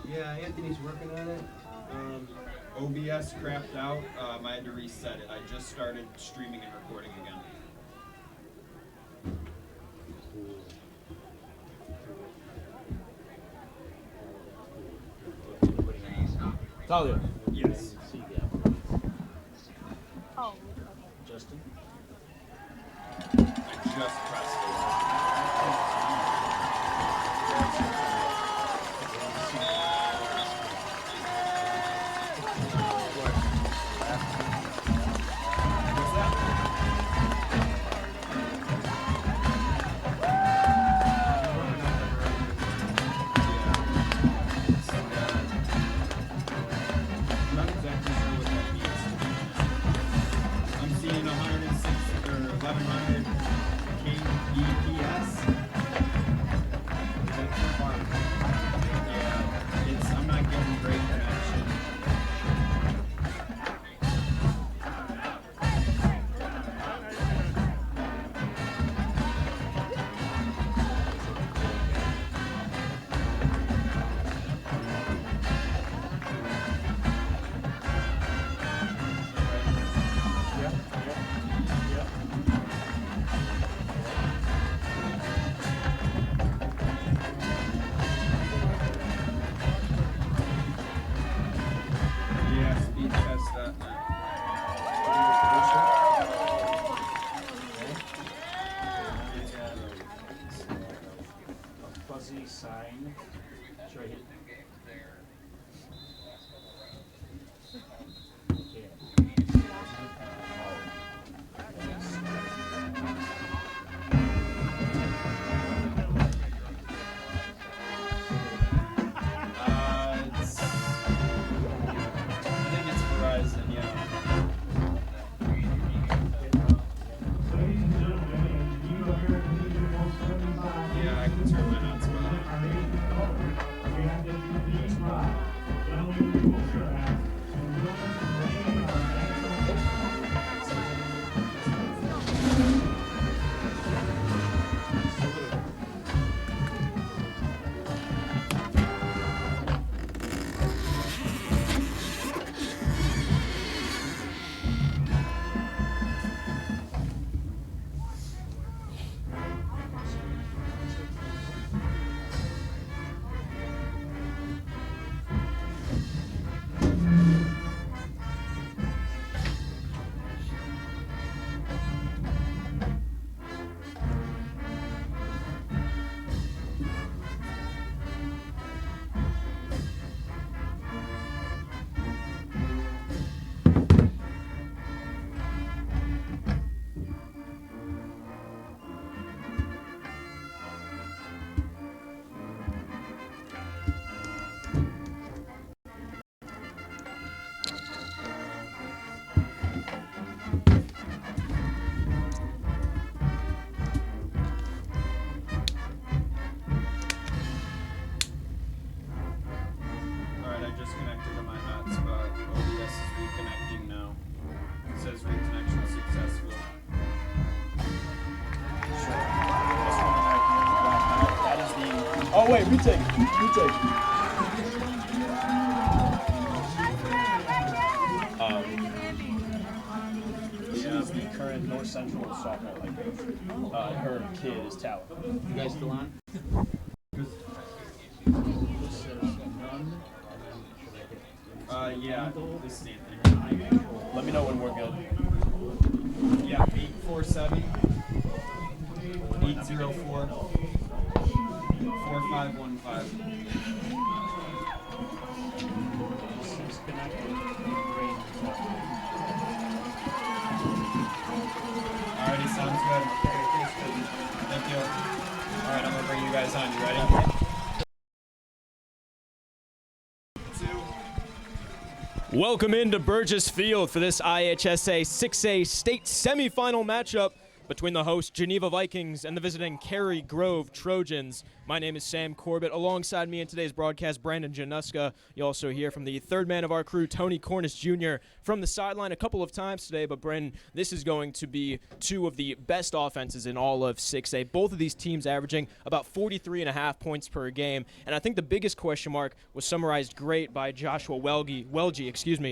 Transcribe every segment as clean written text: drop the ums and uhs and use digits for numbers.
Yeah, Anthony's working on it. OBS crapped out. I had to reset it. I just started streaming and recording again. Talia. Yes. Oh. Justin. I just pressed Not exactly sure what that means. I'm seeing 106 or 1100 kbps. Yeah, I'm not getting great connection. Yeah, speed test that. A fuzzy sign. Should I hit? I think it's Verizon, yeah. Yeah, I can turn my hotspot. Alright, I just connected to my hotspot. OBS is reconnecting now. It says reconnection successful. That is the. Oh wait, retake. This is the current North Central sophomore. Her kid is Talon. You guys still on? This says none. Yeah, this is Anthony. Let me know when we're good. Yeah, 847 804 4515. This is connected. Alrighty, sounds good. Thank you. Alright, I'm gonna bring you guys on. You ready? Welcome into Burgess Field for this IHSA 6A state semifinal matchup between the host Geneva Vikings and the visiting Cary-Grove Trojans. My name is Sam Corbett. Alongside me in today's broadcast, Brandon Januska. You also hear from the third man of our crew, Tony Cornish Jr., from the sideline a couple of times today. But, Brandon, this is going to be two of the best offenses in all of 6A. Both of these teams averaging about 43.5 points per game. And I think the biggest question mark was summarized great by Joshua Welge,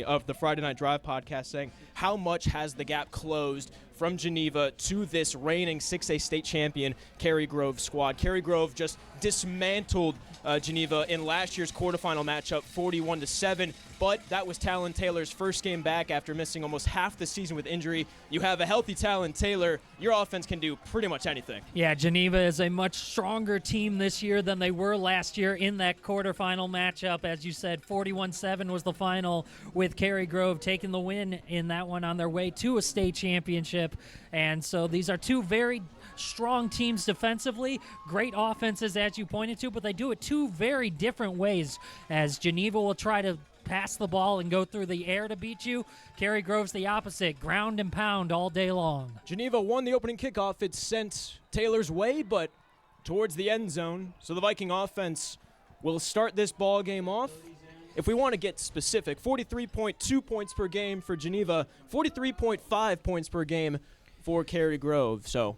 of the Friday Night Drive podcast, saying, how much has the gap closed from Geneva to this reigning 6A state champion Cary-Grove squad? Cary-Grove just dismantled Geneva in last year's quarterfinal matchup 41-7, but that was Talon Taylor's first game back after missing almost half the season with injury. You have a healthy Talon Taylor. Your offense can do pretty much anything. Yeah, Geneva is a much stronger team this year than they were last year in that quarterfinal matchup. As you said, 41-7 was the final, with Cary-Grove taking the win in that one on their way to a state championship. And so these are two very strong teams defensively, great offenses as you pointed to, but they do it two very different ways. As Geneva will try to pass the ball and go through the air to beat you, Cary-Grove's the opposite, ground and pound all day long. Geneva won the opening kickoff. It sent Taylor's way, but towards the end zone. So the Viking offense will start this ball game off. If we want to get specific, 43.2 points per game for Geneva, 43.5 points per game for Cary-Grove. So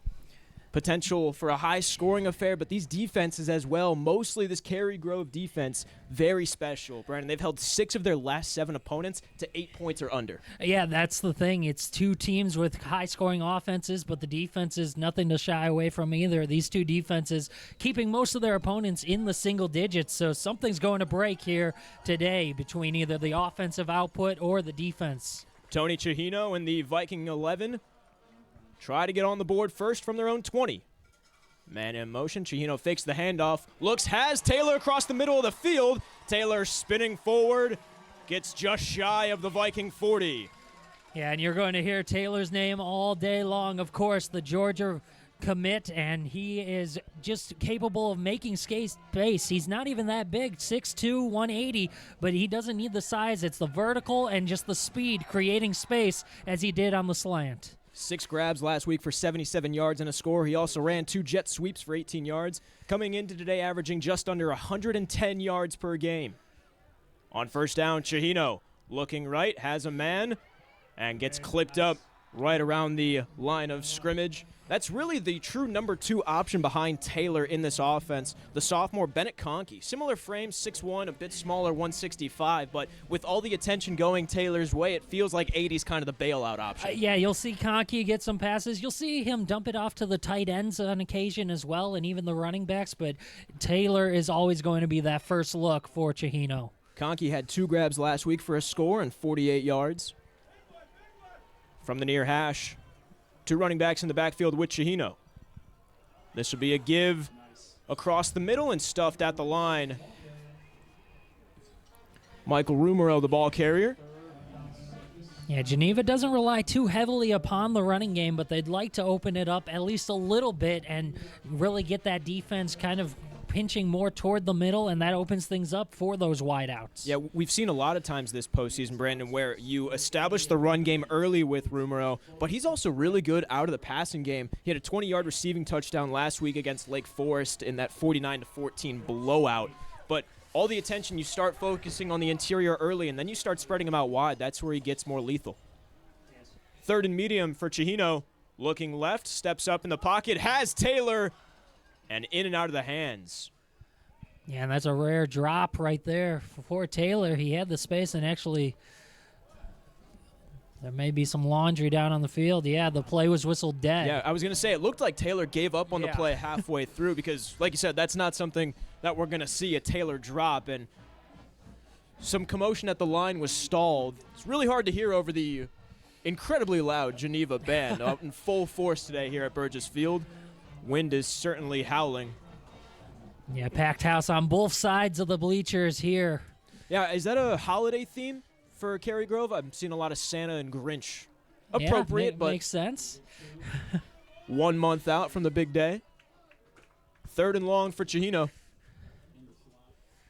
potential for a high-scoring affair, but these defenses as well, mostly this Cary-Grove defense, very special. Brandon, they've held 6 of their last 7 opponents to 8 points or under. Yeah, that's the thing. It's two teams with high-scoring offenses, but the defense is nothing to shy away from either. These two defenses keeping most of their opponents in the single digits, so something's going to break here today between either the offensive output or the defense. Tony Chihino and the Viking 11 try to get on the board first from their own 20. Man in motion. Chihino fakes the handoff. Has Taylor across the middle of the field. Taylor spinning forward. Gets just shy of the Viking 40. Yeah, and you're going to hear Taylor's name all day long. Of course, the Georgia commit, and he is just capable of making space. He's not even that big, 6'2", 180, but he doesn't need the size. It's the vertical and just the speed, creating space as he did on the slant. 6 grabs last week for 77 yards and a score. He also ran 2 jet sweeps for 18 yards, coming into today averaging just under 110 yards per game. On first down, Chihino looking right, has a man, and gets clipped up right around the line of scrimmage. That's really the true number 2 option behind Taylor in this offense. The sophomore, Bennett Conkey. Similar frame, 6'1", a bit smaller, 165, but with all the attention going Taylor's way, it feels like 80's kind of the bailout option. Yeah, you'll see Conkey get some passes. You'll see him dump it off to the tight ends on occasion as well, and even the running backs, but Taylor is always going to be that first look for Chihino. Conkey had 2 grabs last week for a score and 48 yards. From the near hash, 2 running backs in the backfield with Chihino. This would be a give across the middle and stuffed at the line. Michael Rumero, the ball carrier. Yeah, Geneva doesn't rely too heavily upon the running game, but they'd like to open it up at least a little bit and really get that defense kind of pinching more toward the middle, and that opens things up for those wideouts. Yeah, we've seen a lot of times this postseason, Brandon, where you establish the run game early with Rumero, but he's also really good out of the passing game. He had a 20-yard receiving touchdown last week against Lake Forest in that 49-14 blowout. But all the attention, you start focusing on the interior early, and then you start spreading him out wide. That's where he gets more lethal. Third and medium for Chihino. Looking left, steps up in the pocket, has Taylor, and in and out of the hands. Yeah, and that's a rare drop right there for Taylor. He had the space, and actually there may be some laundry down on the field. Yeah, the play was whistled dead. Yeah, I was going to say, it looked like Taylor gave up on the play halfway through because, like you said, that's not something that we're going to see, a Taylor drop. And some commotion at the line was stalled. It's really hard to hear over the incredibly loud Geneva band out in full force today here at Burgess Field. Wind is certainly howling. Yeah, packed house on both sides of the bleachers here. Yeah, is that a holiday theme for Cary-Grove? I'm seeing a lot of Santa and Grinch. Appropriate, yeah, but makes sense. 1 month out from the big day. 3rd and long for Chihino.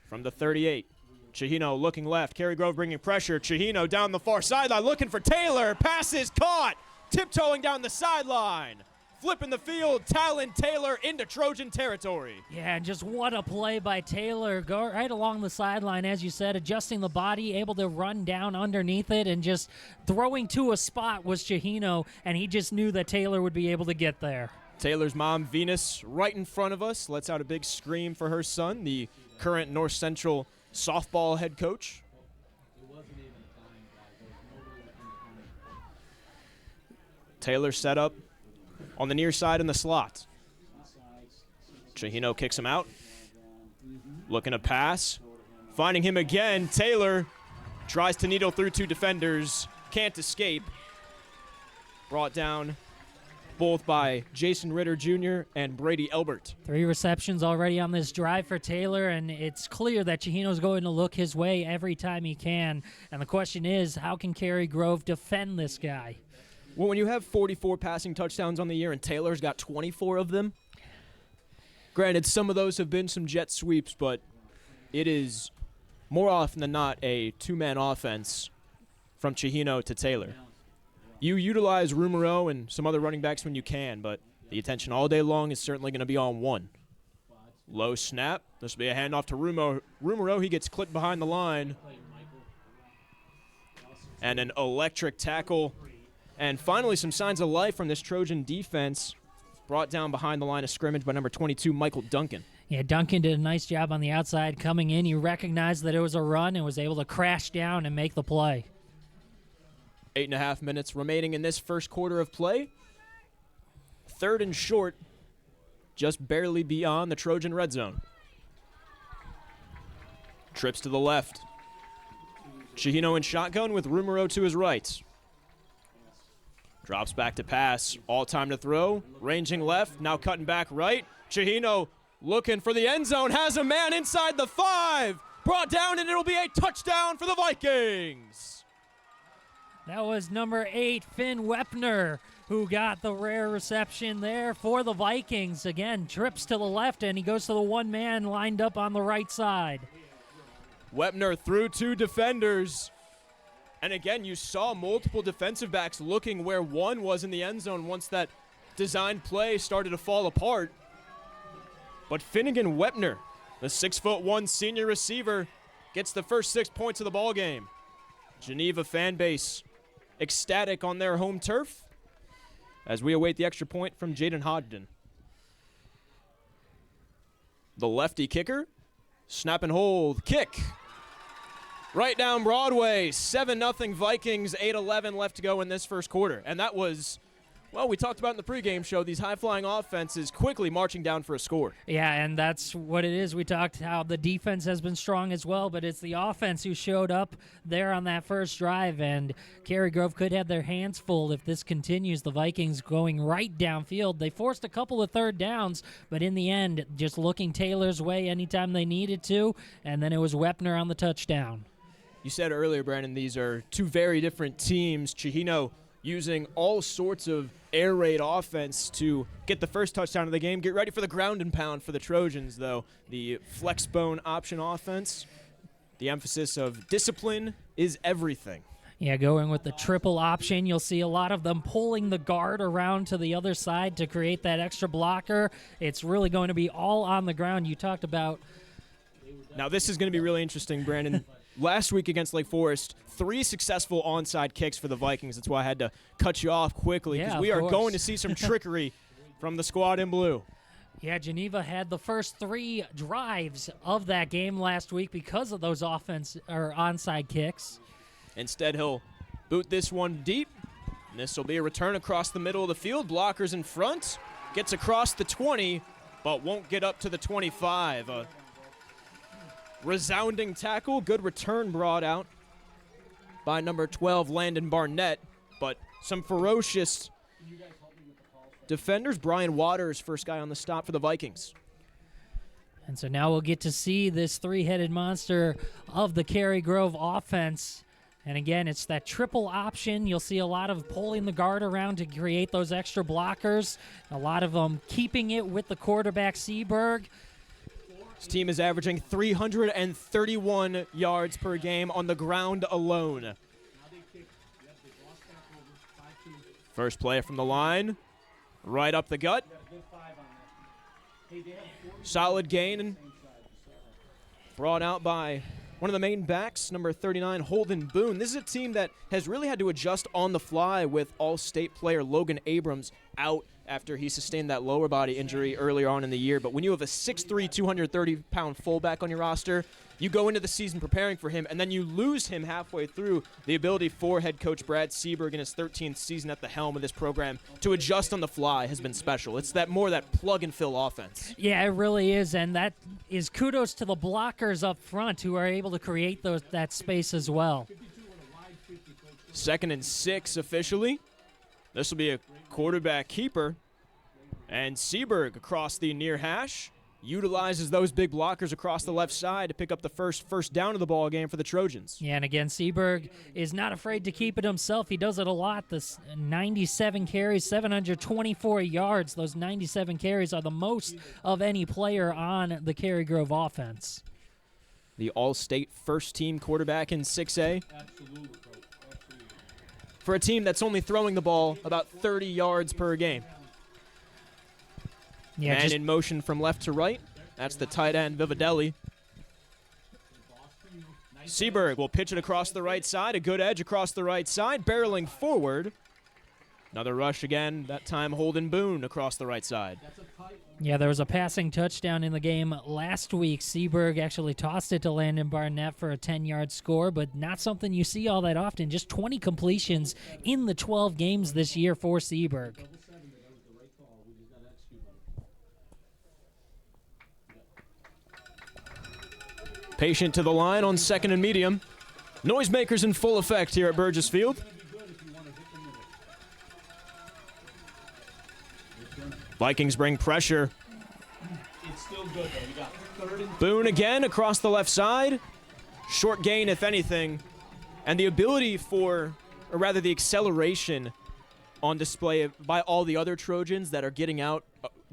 From the 38. Chihino looking left. Cary-Grove bringing pressure. Chihino down the far sideline looking for Taylor. Pass is caught. Tiptoeing down the sideline. flipping the field. Talon Taylor into Trojan territory. Yeah, and just what a play by Taylor. Go right along the sideline, as you said, adjusting the body, able to run down underneath it, and just throwing to a spot was Chihino, and he just knew that Taylor would be able to get there. Taylor's mom, Venus, right in front of us, lets out a big scream for her son, the current North Central softball head coach. Taylor set up on the near side in the slot. Chihino kicks him out. Looking to pass. Finding him again. Taylor tries to needle through 2 defenders. Can't escape. Brought down both by Jason Ritter Jr. and Brady Elbert. 3 receptions already on this drive for Taylor, and it's clear that Chihino's going to look his way every time he can. And the question is, how can Cary-Grove defend this guy? Well, when you have 44 passing touchdowns on the year and Taylor's got 24 of them, granted, some of those have been some jet sweeps, but it is more often than not a 2-man offense from Chihino to Taylor. You utilize Rumero and some other running backs when you can, but the attention all day long is certainly going to be on one. Low snap. This will be a handoff to Rumero. He gets clipped behind the line. And an electric tackle. And finally, some signs of life from this Trojan defense, brought down behind the line of scrimmage by number 22, Michael Duncan. Yeah, Duncan did a nice job on the outside coming in. He recognized that it was a run and was able to crash down and make the play. 8.5 minutes remaining in this first quarter of play. 3rd and short, just barely beyond the Trojan red zone. Trips to the left. Chihino in shotgun with Rumero to his right. Drops back to pass. All time to throw. Ranging left. Now cutting back right. Chihino looking for the end zone. Has a man inside the 5. Brought down, and it'll be a touchdown for the Vikings. That was number 8, Finn Wepner, who got the rare reception there for the Vikings. Again, trips to the left, and he goes to the 1-man lined up on the right side. Wepner through 2 defenders. And again, you saw multiple defensive backs looking where one was in the end zone once that design play started to fall apart. But Finnegan Wepner, the 6'1" senior receiver, gets the first 6 points of the ball game. Geneva fan base ecstatic on their home turf as we await the extra point from Jaden Hodgden. The lefty kicker, snap and hold, kick. Right down Broadway, 7-0 Vikings, 8:11 left to go in this first quarter. And that was, well, we talked about in the pregame show, these high-flying offenses quickly marching down for a score. Yeah, and that's what it is. We talked how the defense has been strong as well, but it's the offense who showed up there on that first drive, and Cary-Grove could have their hands full if this continues. The Vikings going right downfield. They forced a couple of 3rd downs, but in the end, just looking Taylor's way anytime they needed to, and then it was Wepner on the touchdown. You said earlier, Brandon, these are 2 very different teams. Chihino using all sorts of air raid offense to get the first touchdown of the game. Get ready for the ground and pound for the Trojans, though. The flex bone option offense, the emphasis of discipline is everything. Yeah, going with the triple option, you'll see a lot of them pulling the guard around to the other side to create that extra blocker. It's really going to be all on the ground. You talked about. Now, this is going to be really interesting, Brandon. Last week against Lake Forest, 3 successful onside kicks for the Vikings. That's why I had to cut you off quickly, because we are going to see some trickery from the squad in blue. Yeah, Geneva had the first 3 drives of that game last week because of those onside kicks. Instead, he'll boot this one deep. And this will be a return across the middle of the field. Blockers in front. Gets across the 20, but won't get up to the 25. A resounding tackle. Good return brought out by number 12, Landon Barnett. But some ferocious defenders. Brian Waters, first guy on the stop for the Vikings. And so now we'll get to see this 3-headed monster of the Cary-Grove offense. And again, it's that triple option. You'll see a lot of pulling the guard around to create those extra blockers. A lot of them keeping it with the quarterback, Seaberg. This team is averaging 331 yards per game on the ground alone. First play from the line. Right up the gut. Solid gain and brought out by one of the main backs, number 39, Holden Boone. This is a team that has really had to adjust on the fly with All-State player Logan Abrams out after he sustained that lower body injury earlier on in the year. But when you have a 6'3", 230-pound fullback on your roster, you go into the season preparing for him, and then you lose him halfway through. The ability for head coach Brad Seberg in his 13th season at the helm of this program to adjust on the fly has been special. It's that plug-and-fill offense. Yeah, it really is, and that is kudos to the blockers up front who are able to create that space as well. 2nd and 6 officially. This will be a quarterback keeper, and Seberg across the near hash utilizes those big blockers across the left side to pick up the first down of the ball game for the Trojans. Yeah, and again, Seberg is not afraid to keep it himself. He does it a lot. This 97 carries, 724 yards. Those 97 carries are the most of any player on the Cary-Grove offense. The All-State first-team quarterback in 6A. Absolutely. For a team that's only throwing the ball about 30 yards per game. Yeah, and in motion from left to right, that's the tight end, Vivadelli. Seberg will pitch it across the right side, a good edge across the right side, barreling forward. Another rush again, that time Holden Boone across the right side. Yeah, there was a passing touchdown in the game last week. Seberg actually tossed it to Landon Barnett for a 10-yard score, but not something you see all that often. Just 20 completions in the 12 games this year for Seberg. Patient to the line on 2nd and medium. Noisemakers in full effect here at Burgess Field. Vikings bring pressure. It's still good, though. You got 3rd and Boone again across the left side. Short gain, if anything. And the ability for, or rather the acceleration on display by all the other Trojans that are getting out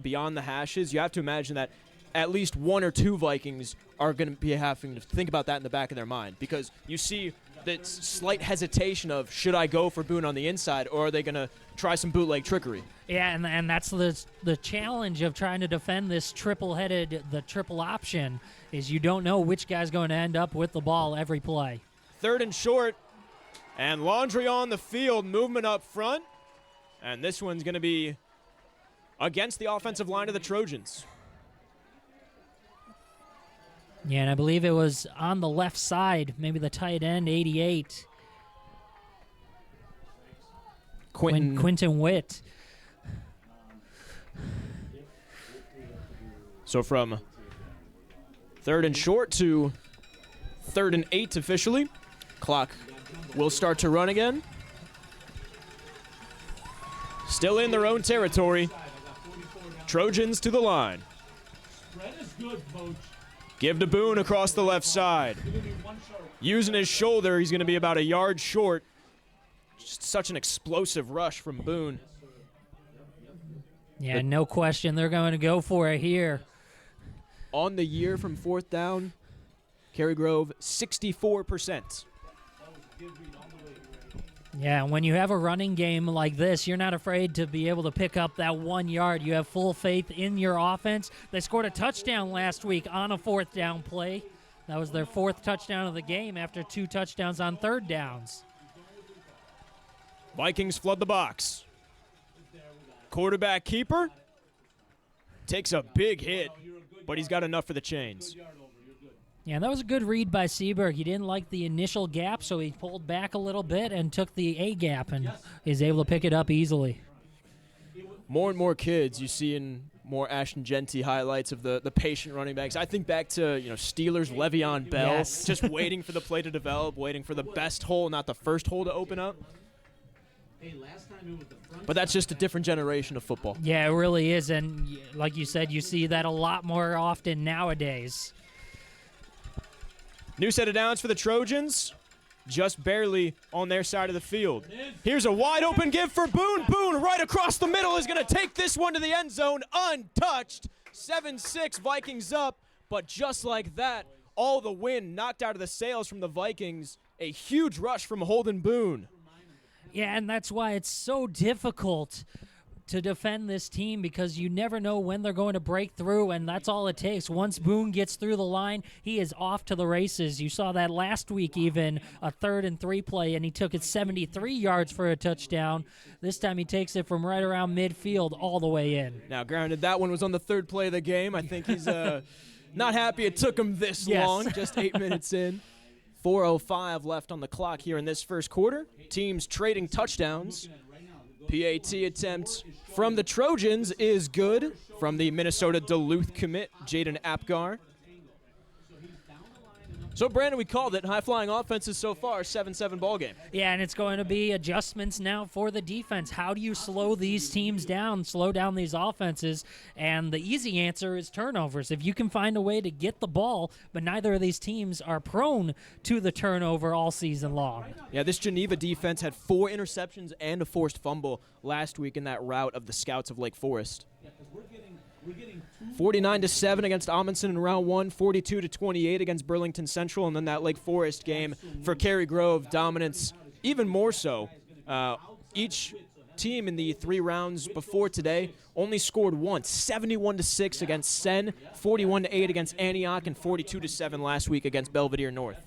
beyond the hashes. You have to imagine that at least 1 or 2 Vikings are going to be having to think about that in the back of their mind, because you see that slight hesitation of, should I go for Boone on the inside, or are they going to try some bootleg trickery? Yeah, and that's the challenge of trying to defend this triple option, is you don't know which guy's going to end up with the ball every play. 3rd and short, and Laundry on the field, movement up front, and this one's going to be against the offensive line of the Trojans. Yeah, and I believe it was on the left side, maybe the tight end, 88. Quentin Witt. So from 3rd and short to 3rd and 8 officially. Clock will start to run again. Still in their own territory. Trojans to the line. Spread is good, coach. Give to Boone across the left side. Using his shoulder, he's going to be about a yard short. Just such an explosive rush from Boone. Yeah, no question. They're going to go for it here. On the year from 4th down, Cary-Grove, 64%. Yeah, and when you have a running game like this, you're not afraid to be able to pick up that 1 yard. You have full faith in your offense. They scored a touchdown last week on a 4th down play. That was their 4th touchdown of the game after 2 touchdowns on 3rd downs. Vikings flood the box. Quarterback keeper takes a big hit, but he's got enough for the chains. Yeah, that was a good read by Seberg. He didn't like the initial gap, so he pulled back a little bit and took the A gap and is able to pick it up easily. More and more kids you see in more Ashton Genty highlights of the patient running backs. I think back to Steelers' Le'Veon Bell, Yes. just waiting for the play to develop, waiting for the best hole, not the first hole to open up. But that's just a different generation of football. Yeah, it really is, and like you said, you see that a lot more often nowadays. New set of downs for the Trojans, just barely on their side of the field. Here's a wide open give for Boone. Boone right across the middle is going to take this one to the end zone untouched. 7-6 Vikings up, but just like that, all the wind knocked out of the sails from the Vikings. A huge rush from Holden Boone. Yeah, and that's why it's so difficult to defend this team because you never know when they're going to break through, and that's all it takes. Once Boone gets through the line, he is off to the races. You saw that last week, even a 3rd and 3 play, and he took it 73 yards for a touchdown. This time he takes it from right around midfield all the way in. Now, granted, that one was on the 3rd play of the game. I think he's not happy it took him this long, just 8 minutes in. 4:05 left on the clock here in this first quarter. Teams trading touchdowns. PAT attempt from the Trojans is good. From the Minnesota Duluth commit, Jaden Apgar. So, Brandon, we called it. High-flying offenses so far, 7-7 ball game. Yeah, and it's going to be adjustments now for the defense. How do you slow these teams down, slow down these offenses? And the easy answer is turnovers. If you can find a way to get the ball, but neither of these teams are prone to the turnover all season long. Yeah, this Geneva defense had 4 interceptions and a forced fumble last week in that rout of the Scouts of Lake Forest. 49-7 against Amundsen in round 1, 42-28 against Burlington Central, and then that Lake Forest game for Cary-Grove dominance even more so. Each team in the 3 rounds before today only scored once, 71-6 against Sen, 41-8 against Antioch, and 42-7 last week against Belvedere North.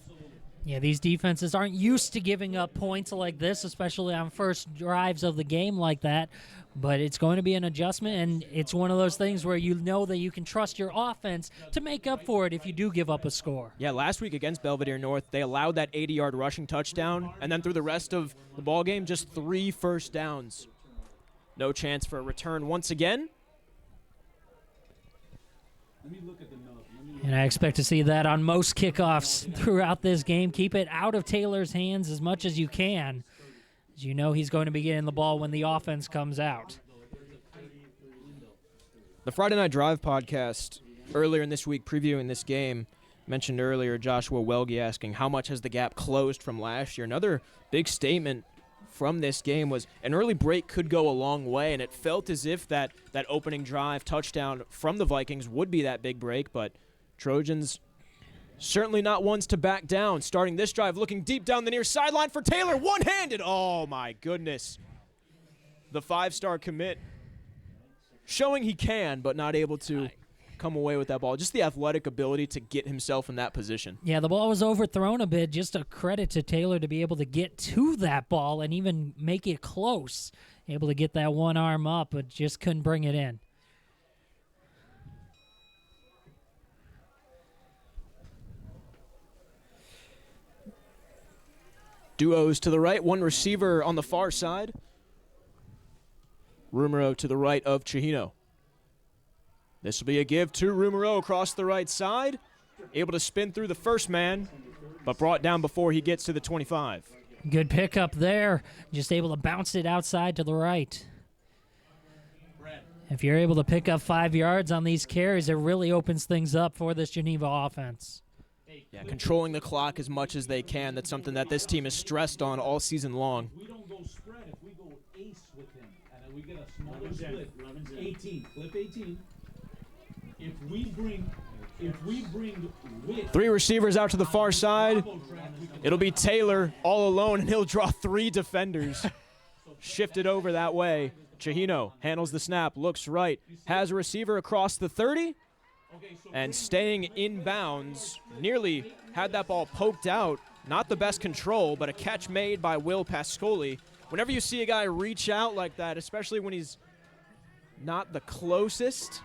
Yeah, these defenses aren't used to giving up points like this, especially on first drives of the game like that. But it's going to be an adjustment, and it's one of those things where you know that you can trust your offense to make up for it if you do give up a score. Yeah, last week against Belvedere North, they allowed that 80-yard rushing touchdown, and then through the rest of the ballgame, just 3 first downs. No chance for a return once again. And I expect to see that on most kickoffs throughout this game. Keep it out of Taylor's hands as much as you can. As you know, he's going to be getting the ball when the offense comes out. The Friday Night Drive podcast earlier in this week previewing this game mentioned earlier Joshua Welge asking how much has the gap closed from last year. Another big statement from this game was an early break could go a long way, and it felt as if that opening drive touchdown from the Vikings would be that big break, but Trojans certainly not ones to back down. Starting this drive, looking deep down the near sideline for Taylor, one-handed. Oh, my goodness. The 5-star commit showing he can, but not able to come away with that ball. Just the athletic ability to get himself in that position. Yeah, the ball was overthrown a bit. Just a credit to Taylor to be able to get to that ball and even make it close. Able to get that one arm up, but just couldn't bring it in. Duos to the right, one receiver on the far side. Rumero to the right of Chihino. This will be a give to Rumero across the right side. Able to spin through the first man, but brought down before he gets to the 25. Good pickup there. Just able to bounce it outside to the right. If you're able to pick up 5 yards on these carries, it really opens things up for this Geneva offense. Yeah, controlling the clock as much as they can. That's something that this team is stressed on all season long. We don't go spread if we go ace with him, and then we get a smaller split. 18, flip 18. If we bring width, 3 receivers out to the far side. It'll be Taylor all alone, and he'll draw 3 defenders. Shifted over that way. Chihino handles the snap, looks right, has a receiver across the 30. And staying inbounds, nearly had that ball poked out. Not the best control, but a catch made by Will Pascoli. Whenever you see a guy reach out like that, especially when he's not the closest,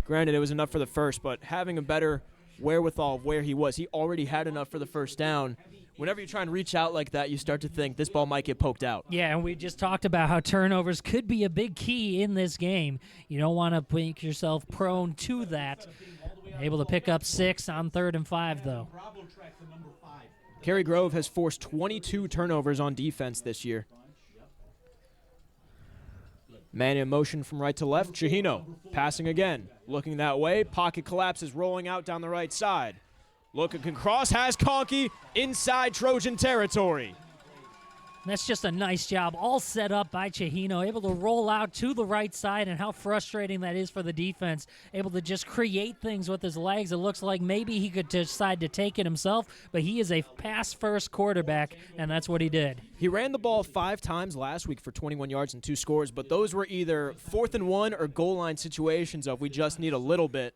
granted it was enough for the first, but having a better wherewithal of where he was, he already had enough for the first down. Whenever you try and reach out like that, you start to think this ball might get poked out. Yeah, and we just talked about how turnovers could be a big key in this game. You don't want to make yourself prone to that. Able to pick up 6 on 3rd and 5, though. Cary-Grove has forced 22 turnovers on defense this year. Man in motion from right to left. Chihino passing again. Looking that way. Pocket collapses, rolling out down the right side. Looking cross, has Conkey inside Trojan territory. That's just a nice job, all set up by Chihino, able to roll out to the right side, and how frustrating that is for the defense, able to just create things with his legs. It looks like maybe he could decide to take it himself, but he is a pass-first quarterback, and that's what he did. He ran the ball 5 times last week for 21 yards and 2 scores, but those were either 4th and 1 or goal line situations of we just need a little bit.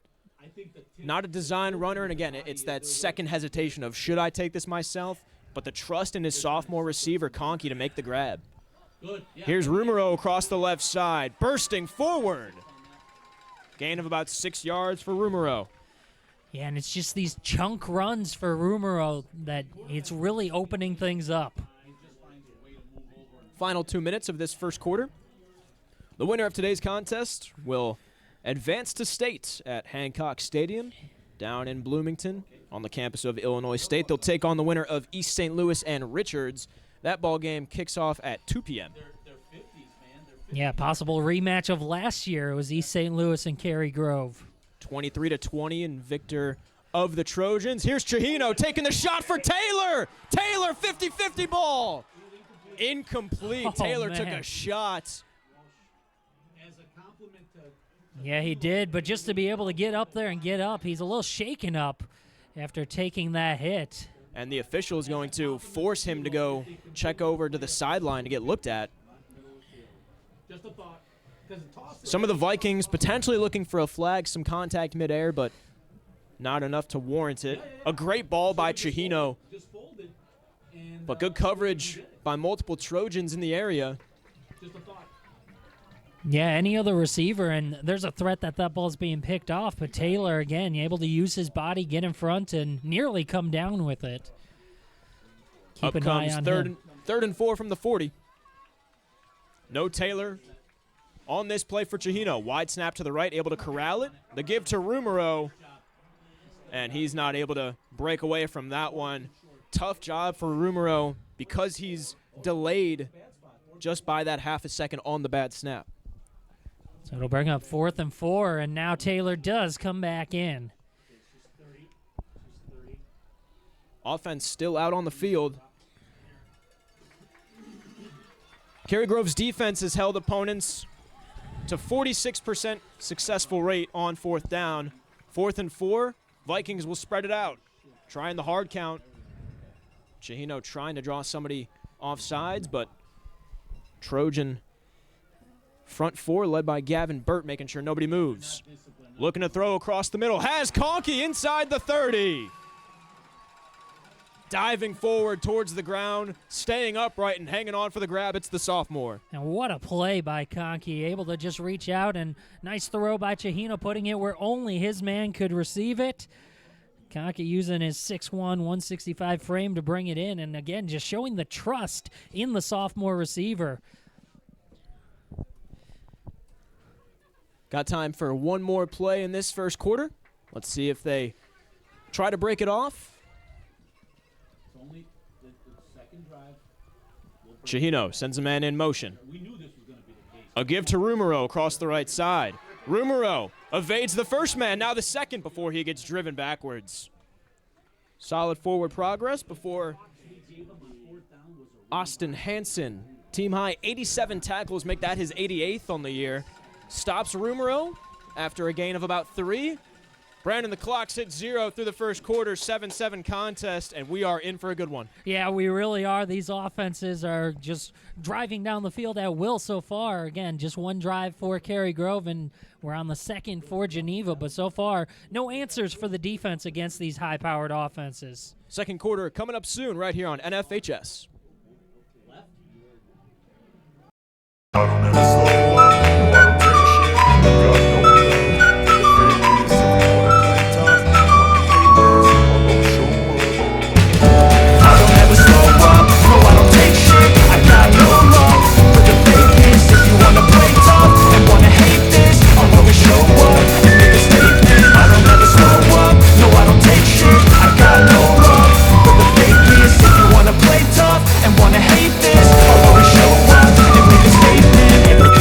Not a design runner, and again, it's that second hesitation of should I take this myself? But the trust in his sophomore receiver, Conkey, to make the grab. Here's Rumero across the left side, bursting forward. Gain of about 6 yards for Rumero. Yeah, and it's just these chunk runs for Rumero that it's really opening things up. Final 2 minutes of this first quarter. The winner of today's contest will advance to state at Hancock Stadium down in Bloomington on the campus of Illinois State. They'll take on the winner of East St. Louis and Richards. That ball game kicks off at 2 p.m. Yeah, possible rematch of last year. It was East St. Louis and Cary-Grove. 23-20 in victor of the Trojans. Here's Chihino taking the shot for Taylor. Taylor, 50-50 ball. Incomplete. Taylor took a shot. Yeah, he did, but just to be able to get up there and get up, he's a little shaken up after taking that hit. And the official is going to force him to go check over to the sideline to get looked at. Some of the Vikings potentially looking for a flag, some contact midair, but not enough to warrant it. A great ball by Chihino, but good coverage by multiple Trojans in the area. Yeah, any other receiver, and there's a threat that ball's being picked off, but Taylor, again, able to use his body, get in front, and nearly come down with it. Keep an eye on him. Third and 4 from the 40. No Taylor on this play for Chihino. Wide snap to the right, able to corral it. The give to Rumero, and he's not able to break away from that one. Tough job for Rumero because he's delayed just by that half a second on the bad snap. So it'll bring up 4th and 4, and now Taylor does come back in. Offense still out on the field. Cary-Grove's defense has held opponents to 46% successful rate on 4th down. 4th and 4, Vikings will spread it out. Trying the hard count. Chihino trying to draw somebody off sides, but Trojan front 4 led by Gavin Burt, making sure nobody moves. Looking to throw across the middle. Has Conkey inside the 30. Diving forward towards the ground, staying upright and hanging on for the grab. It's the sophomore. And what a play by Conkey, able to just reach out, and nice throw by Chihino, putting it where only his man could receive it. Conkey using his 6'1", 165 frame to bring it in, and again, just showing the trust in the sophomore receiver. Got time for one more play in this first quarter. Let's see if they try to break it off. Chihino sends a man in motion. A give to Rumero across the right side. Rumero evades the first man, now the second before he gets driven backwards. Solid forward progress before Austin Hansen. Team high 87 tackles, make that his 88th on the year. Stops Rumero after a gain of about 3. Brandon, the clock's hit 0 through the first quarter, 7-7 contest, and we are in for a good one. Yeah, we really are. These offenses are just driving down the field at will so far. Again, just one drive for Cary-Grove, and we're on the second for Geneva, but so far, no answers for the defense against these high-powered offenses. Second quarter coming up soon right here on NFHS. I don't ever slow up, no, I don't take shit. I got no love for the fakeness. If you wanna play tough, you wanna hate this, I'm gonna show up. I don't ever slow up, no, I don't take shit. I got no love for the fakeness. If you wanna play tough and wanna hate this, I'll always show up and make a statement. I don't ever slow up, no, I don't take shit. I got no love for the fakeness. If you wanna play tough and wanna hate this, I'll always show up and make a statement.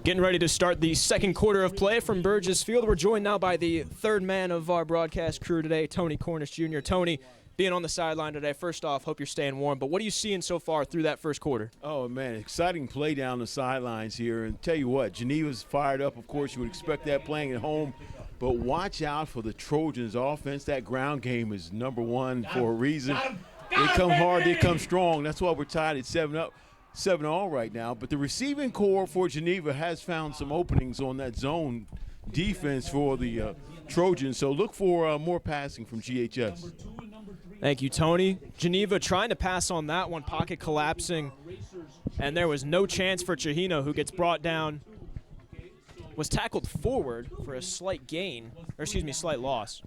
Getting ready to start the second quarter of play from Burgess Field. We're joined now by the third man of our broadcast crew today, Tony Cornish Jr. Tony, being on the sideline today, first off, hope you're staying warm, but what are you seeing so far through that first quarter? Oh, man, exciting play down the sidelines here. And tell you what, Geneva's fired up. Of course, you would expect that playing at home. But watch out for the Trojans' offense. That ground game is number one for a reason. They come hard, they come strong. That's why we're tied at 7-all right now. But the receiving core for Geneva has found some openings on that zone defense for the Trojans. So look for more passing from GHS. Thank you, Tony. Geneva trying to pass on that one, pocket collapsing. And there was no chance for Chihino, who gets brought down. Was tackled forward for a slight gain, or excuse me, slight loss.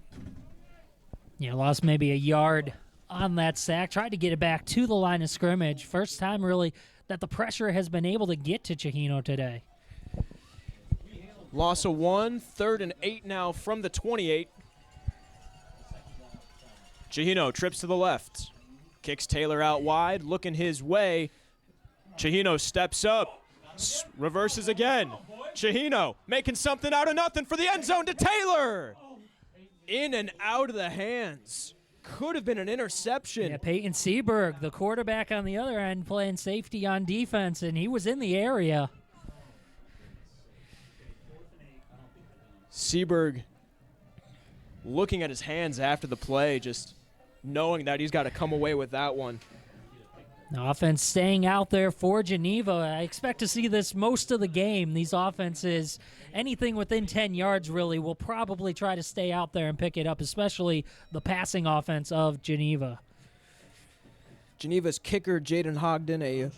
Yeah, lost maybe a yard on that sack. Tried to get it back to the line of scrimmage. First time, really, that the pressure has been able to get to Chihino today. Loss of 1, 3rd and 8 now from the 28. Chihino trips to the left. Kicks Taylor out wide, looking his way. Chihino steps up, reverses again. Chihino making something out of nothing for the end zone to Taylor. In and out of the hands. Could have been an interception. Yeah, Peyton Seberg, the quarterback on the other end, playing safety on defense, and he was in the area. Seberg looking at his hands after the play, just knowing that he's got to come away with that one. The offense staying out there for Geneva. I expect to see this most of the game. These offenses, anything within 10 yards really, will probably try to stay out there and pick it up, especially the passing offense of Geneva. Geneva's kicker, Jaden Hogden, a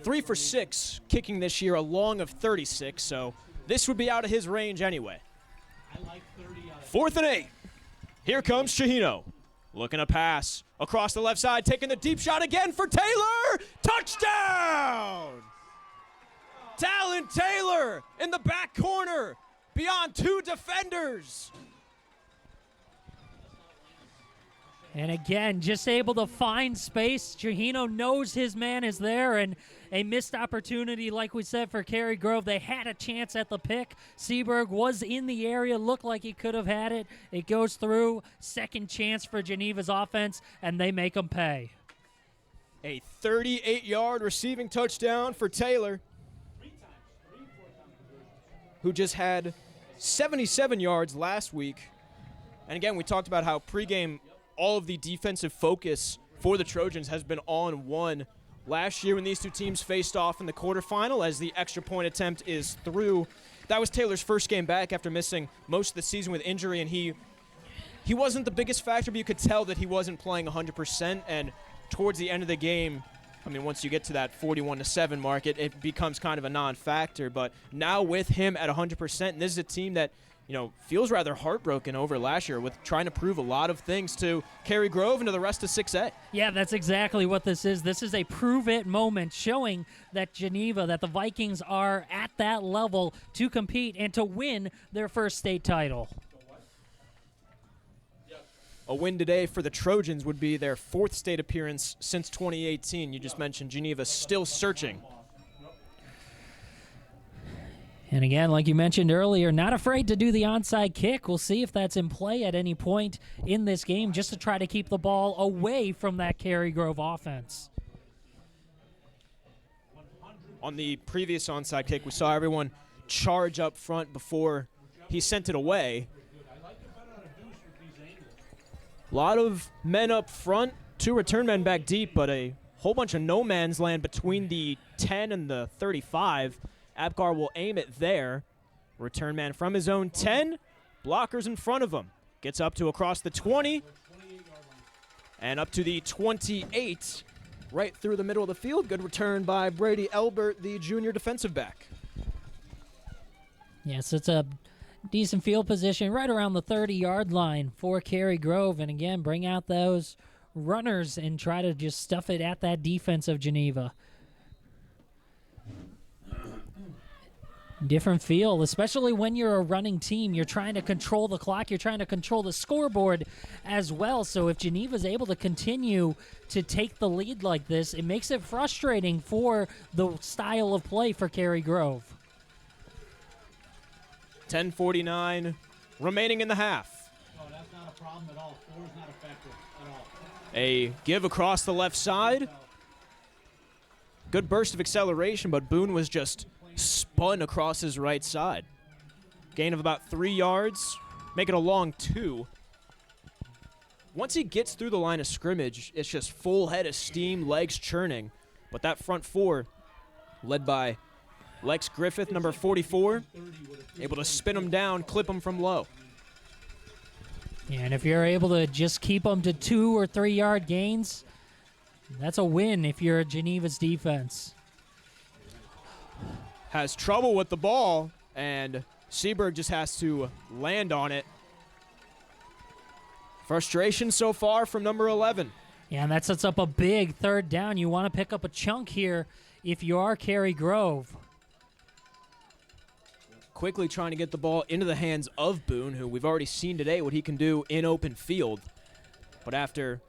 3 for 6 kicking this year, a long of 36, so this would be out of his range anyway. 4th and 8. Here comes Chihino. Looking to pass across the left side, taking the deep shot again for Taylor. Touchdown! Talon Taylor in the back corner, beyond 2 defenders. And again, just able to find space. Chihino knows his man is there, and a missed opportunity, like we said, for Cary-Grove. They had a chance at the pick. Seberg was in the area, looked like he could have had it. It goes through. Second chance for Geneva's offense, and they make them pay. A 38-yard receiving touchdown for Taylor, who just had 77 yards last week. And again, we talked about how pregame all of the defensive focus for the Trojans has been on one. Last year when these two teams faced off in the quarterfinal, as the extra point attempt is through, that was Taylor's first game back after missing most of the season with injury, and he wasn't the biggest factor, but you could tell that he wasn't playing 100%, and towards the end of the game, I mean, once you get to that 41-7 mark, it becomes kind of a non-factor, but now with him at 100%, and this is a team that feels rather heartbroken over last year with trying to prove a lot of things to Cary-Grove and to the rest of 6A. Yeah, that's exactly what this is. This is a prove-it moment showing that Geneva, that the Vikings are at that level to compete and to win their first state title. A win today for the Trojans would be their 4th state appearance since 2018. You just mentioned Geneva still searching. And again, like you mentioned earlier, not afraid to do the onside kick. We'll see if that's in play at any point in this game, just to try to keep the ball away from that Cary-Grove offense. On the previous onside kick, we saw everyone charge up front before he sent it away. A lot of men up front, 2 return men back deep, but a whole bunch of no man's land between the 10 and the 35. Abkar will aim it there. Return man from his own 10. Blockers in front of him. Gets up to across the 20. And up to the 28. Right through the middle of the field. Good return by Brady Elbert, the junior defensive back. Yes, it's a decent field position right around the 30-yard line for Cary-Grove. And again, bring out those runners and try to just stuff it at that defense of Geneva. Different feel, especially when you're a running team. You're trying to control the clock. You're trying to control the scoreboard as well. So if Geneva's able to continue to take the lead like this, it makes it frustrating for the style of play for Cary-Grove. 10:49 remaining in the half. No, that's not a problem at all. 4 is not effective at all. A give across the left side. Good burst of acceleration, but Boone was just spun across his right side. Gain of about 3 yards, make it a long 2. Once he gets through the line of scrimmage, it's just full head of steam, legs churning. But that front 4, led by Lex Griffith, number 44, able to spin him down, clip him from low. Yeah, and if you're able to just keep them to 2 or 3 yard gains, that's a win if you're Geneva's defense. Has trouble with the ball, and Seaberg just has to land on it. Frustration so far from number 11. Yeah, and that sets up a big 3rd down. You want to pick up a chunk here if you are Cary-Grove. Quickly trying to get the ball into the hands of Boone, who we've already seen today what he can do in open field. But after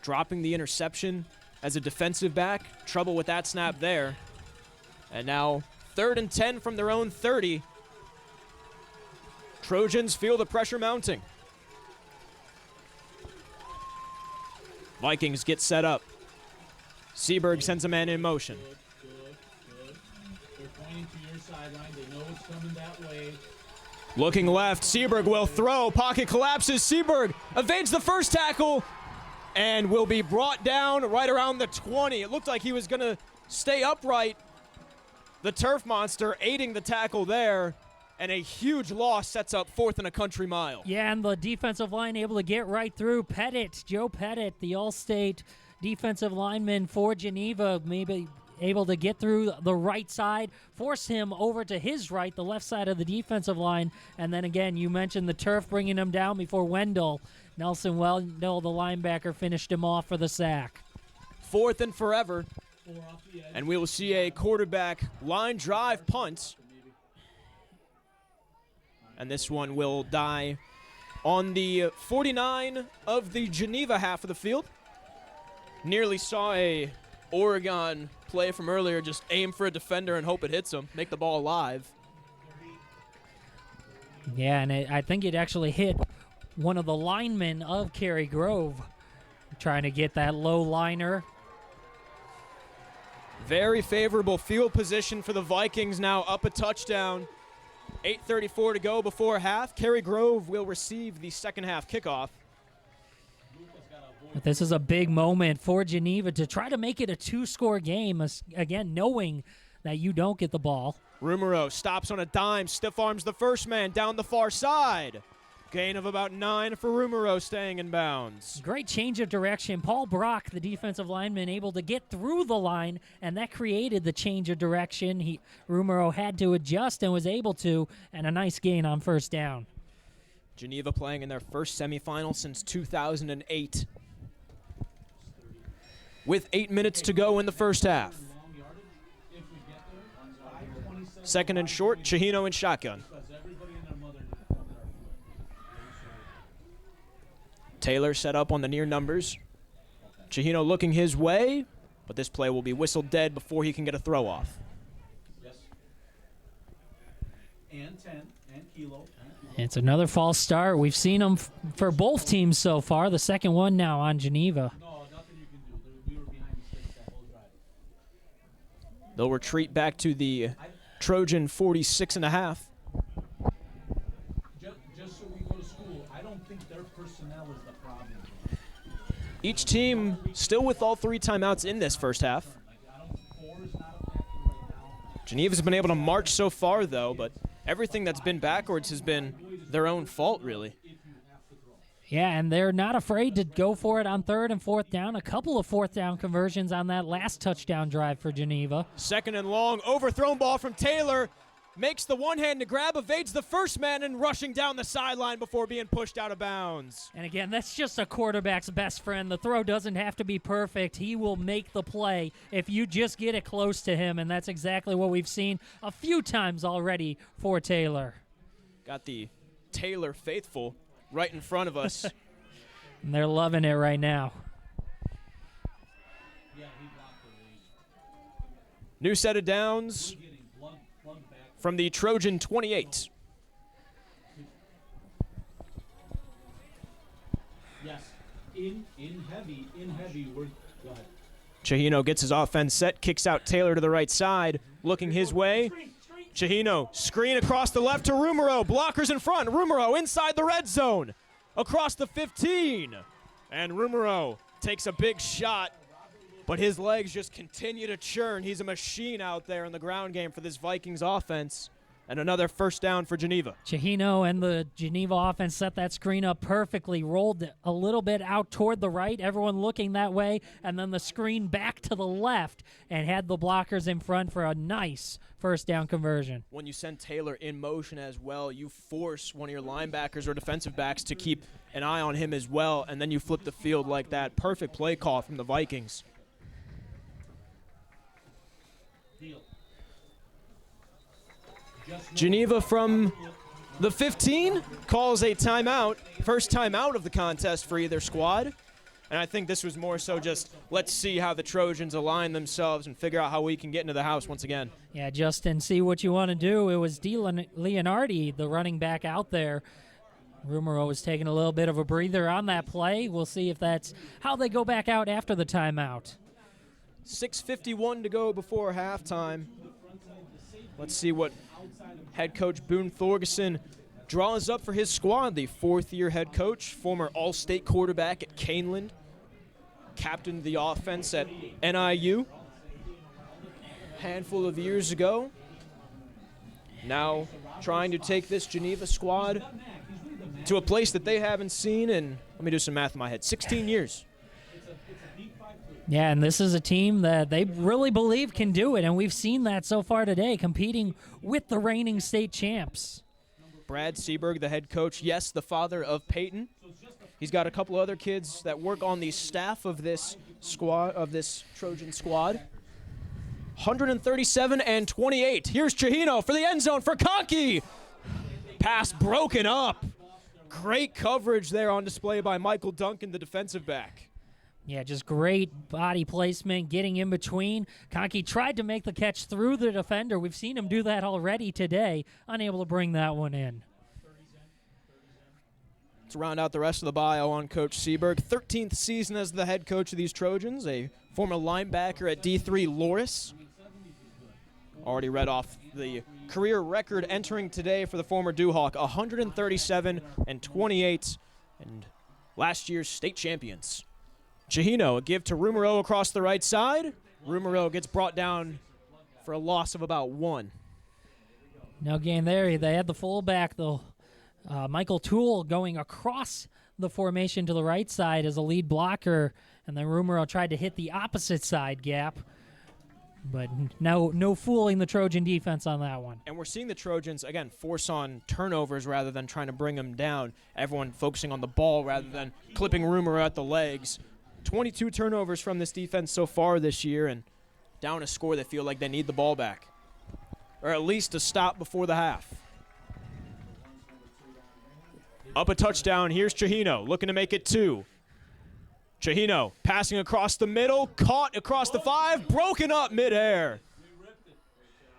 dropping the interception as a defensive back, trouble with that snap there. And now 3rd and 10 from their own 30. Trojans feel the pressure mounting. Vikings get set up. Seaberg sends a man in motion. Good. They're pointing to your sideline. They know it's coming that way. Looking left, Seaberg will throw. Pocket collapses. Seaberg evades the first tackle and will be brought down right around the 20. It looked like he was going to stay upright. The turf monster aiding the tackle there, and a huge loss sets up 4th and a country mile. Yeah, and the defensive line able to get right through. Joe Pettit, the All-State defensive lineman for Geneva, maybe able to get through the right side, force him over to his right, the left side of the defensive line. And then again, you mentioned the turf bringing him down before Nelson Wendell, the linebacker, finished him off for the sack. 4th and forever. And we will see a quarterback line drive punt. And this one will die on the 49 of the Geneva half of the field. Nearly saw a Oregon play from earlier, just aim for a defender and hope it hits him, make the ball alive. Yeah, and I think it actually hit one of the linemen of Cary-Grove, trying to get that low liner. Very favorable field position for the Vikings, now up a touchdown. 8:34 to go before half. Cary-Grove will receive the second half kickoff. But this is a big moment for Geneva to try to make it a 2-score game, again, knowing that you don't get the ball. Rumero stops on a dime, stiff arms the first man down the far side. Gain of about 9 for Rumero, staying in bounds. Great change of direction. Paul Brock, the defensive lineman, able to get through the line, and that created the change of direction. Rumero had to adjust and was able to, and a nice gain on 1st down. Geneva playing in their first semifinal since 2008. With 8 minutes to go in the first half. 2nd and short, Chihino in shotgun. Taylor set up on the near numbers. Chihino looking his way, but this play will be whistled dead before he can get a throw off. Yes. And 10, and Kilo. It's another false start. We've seen them for both teams so far. The second one now on Geneva. No, nothing you can do. We were behind the sticks that whole drive. They'll retreat back to the Trojan 46.5. Just so we go to school, I don't think their personnel is the problem. Each team still with all 3 timeouts in this first half. 4 is not effective right now. Geneva's been able to march so far, though, but everything that's been backwards has been their own fault, really. Yeah, and they're not afraid to go for it on 3rd and 4th down. A couple of 4th down conversions on that last touchdown drive for Geneva. 2nd and long, overthrown ball from Taylor. Makes the one-handed grab, evades the first man, and rushing down the sideline before being pushed out of bounds. And again, that's just a quarterback's best friend. The throw doesn't have to be perfect. He will make the play if you just get it close to him, and that's exactly what we've seen a few times already for Taylor. Got the Taylor faithful right in front of us. And they're loving it right now. New set of downs from the Trojan 28. in heavy, we're, go ahead. Chahino gets his offense set, kicks out Taylor to the right side, looking his way. Chahino, screen across the left to Rumero. Blockers in front. Rumero inside the red zone. Across the 15. And Rumero takes a big shot, but his legs just continue to churn. He's a machine out there in the ground game for this Vikings offense. And another first down for Geneva. Chahino and the Geneva offense set that screen up perfectly, rolled a little bit out toward the right, everyone looking that way, and then the screen back to the left and had the blockers in front for a nice first down conversion. When you send Taylor in motion as well, you force one of your linebackers or defensive backs to keep an eye on him as well, and then you flip the field like that. Perfect play call from the Vikings. Geneva from the 15 calls a timeout. First timeout of the contest for either squad. And I think this was more so just let's see how the Trojans align themselves and figure out how we can get into the house once again. Yeah, Justin, see what you want to do. It was Leonardi, the running back out there. Rumero was taking a little bit of a breather on that play. We'll see if that's how they go back out after the timeout. 6:51 to go before halftime. Let's see what head coach Boone Thorgerson draws up for his squad. The fourth-year head coach, former All-State quarterback at Caneland, captained the offense at NIU a handful of years ago. Now trying to take this Geneva squad to a place that they haven't seen in, let me do some math in my head, 16 years. Yeah, and this is a team that they really believe can do it, and we've seen that so far today, competing with the reigning state champs. Brad Seberg, the head coach, yes, the father of Peyton. He's got a couple other kids that work on the staff of this squad, of this Trojan squad. 137-28. Here's Chahino for the end zone for Conkey. Pass broken up. Great coverage there on display by Michael Duncan, the defensive back. Yeah, just great body placement, getting in between. Conkey tried to make the catch through the defender. We've seen him do that already today, unable to bring that one in. To round out the rest of the bio on Coach Seberg, 13th season as the head coach of these Trojans, a former linebacker at D3 Loris. Already read off the career record entering today for the former Dewhawk, 137-28, and last year's state champions. Chahino, a give to Rumero across the right side. Rumero gets brought down for a loss of about 1. No gain there. They had the fullback, though. Michael Toole going across the formation to the right side as a lead blocker, and then Rumero tried to hit the opposite side gap. But no fooling the Trojan defense on that one. And we're seeing the Trojans, again, force on turnovers rather than trying to bring them down. Everyone focusing on the ball rather than clipping Rumero at the legs. 22 turnovers from this defense so far this year, and down a score they feel like they need the ball back, or at least a stop before the half. Up a touchdown, here's Chahino looking to make it 2. Chahino passing across the middle, caught across the 5, broken up midair.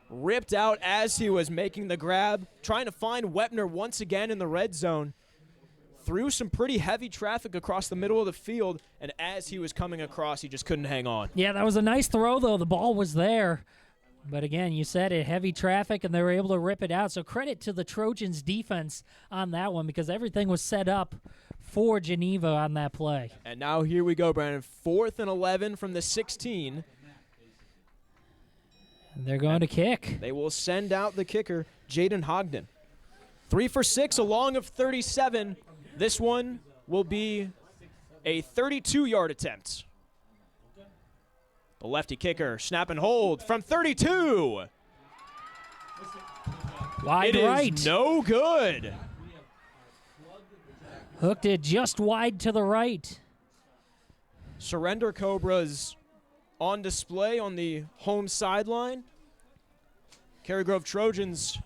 Ripped out as he was making the grab, trying to find Wepner once again in the red zone. Through some pretty heavy traffic across the middle of the field, and as he was coming across, he just couldn't hang on. Yeah, that was a nice throw, though. The ball was there. But again, you said it, heavy traffic, and they were able to rip it out. So credit to the Trojans' defense on that one because everything was set up for Geneva on that play. And now here we go, Brandon. 4th and 11 from the 16. They're going to kick. They will send out the kicker, Jaden Hogden. 3 for 6, a long of 37. This one will be a 32-yard attempt. The lefty kicker, snap and hold from 32. Wide it right. Is no good. Hooked it just wide to the right. Surrender Cobras on display on the home sideline. Cary-Grove Trojans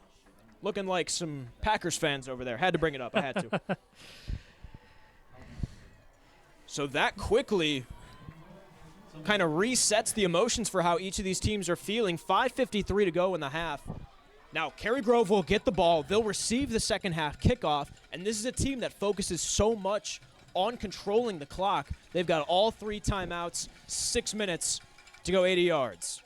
looking like some Packers fans over there. Had to bring it up. I had to. So that quickly kind of resets the emotions for how each of these teams are feeling. 5:53 to go in the half. Now, Cary-Grove will get the ball. They'll receive the second half kickoff, and this is a team that focuses so much on controlling the clock. They've got all 3 timeouts, 6 minutes to go 80 yards.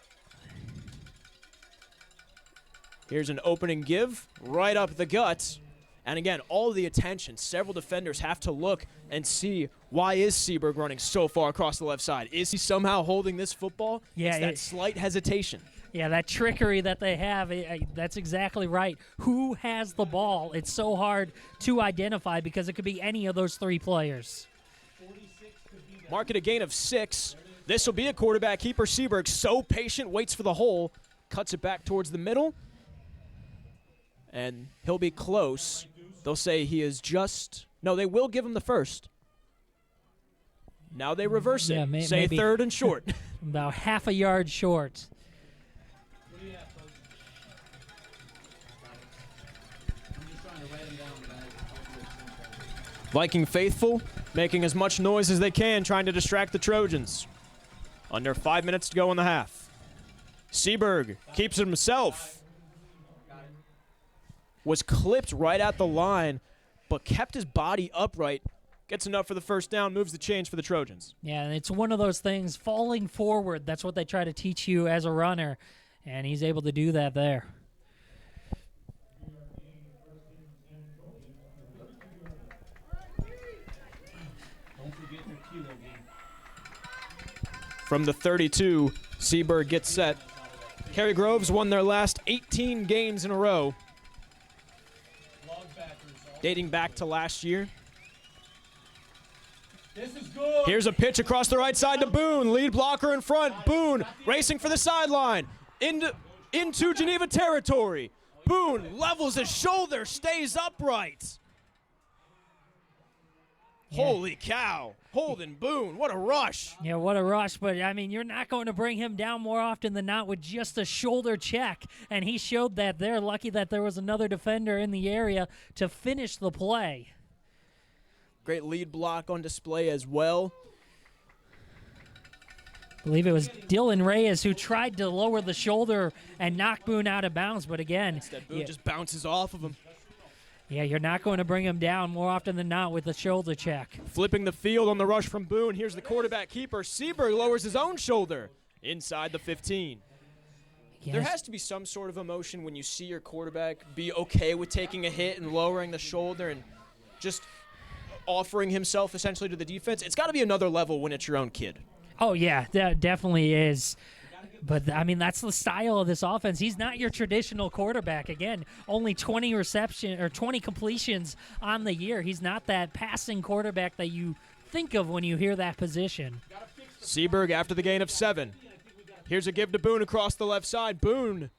Here's an opening give right up the gut. And again, all of the attention. Several defenders have to look and see, why is Seaberg running so far across the left side? Is he somehow holding this football? Yeah, it's that slight hesitation. Yeah, that trickery that they have, that's exactly right. Who has the ball? It's so hard to identify because it could be any of those 3 players. Mark it a gain of 6. This will be a quarterback keeper. Seaberg, so patient, waits for the hole, cuts it back towards the middle, and he'll be close. They'll say he is just, no, they will give him the first. Now they reverse it. Yeah, say maybe 3rd and short. About half a yard short. Viking faithful making as much noise as they can, trying to distract the Trojans. Under 5 minutes to go in the half. Seaberg keeps it himself. Was clipped right at the line, but kept his body upright. Gets enough for the first down, moves the chains for the Trojans. Yeah, and it's one of those things, falling forward. That's what they try to teach you as a runner, and he's able to do that there. From the 32, Seaberg gets set. Cary-Grove's won their last 18 games in a row, dating back to last year. This is good. Here's a pitch across the right side to Boone. Lead blocker in front. Boone racing for the sideline. Into Geneva territory. Boone levels his shoulder, stays upright. Yeah. Holy cow. Holden Boone, what a rush. Yeah, what a rush. But, I mean, you're not going to bring him down more often than not with just a shoulder check. And he showed that there. Lucky that there was another defender in the area to finish the play. Great lead block on display as well. I believe it was Dylan Reyes who tried to lower the shoulder and knock Boone out of bounds. But, again, Instead, Boone just bounces off of him. yeah, you're not going to bring him down more often than not with a shoulder check. Flipping the field on the rush from Boone. Here's the quarterback keeper. Seaberg lowers his own shoulder inside the 15. Yes. There has to be some sort of emotion when you see your quarterback be okay with taking a hit and lowering the shoulder and just offering himself essentially to the defense. It's got to be another level when it's your own kid. Oh, yeah, that definitely is. But, I mean, that's the style of this offense. He's not your traditional quarterback. Again, only 20 completions on the year. He's not that passing quarterback that you think of when you hear that position. Seaberg after the gain of 7. Here's a give to Boone across the left side. Boone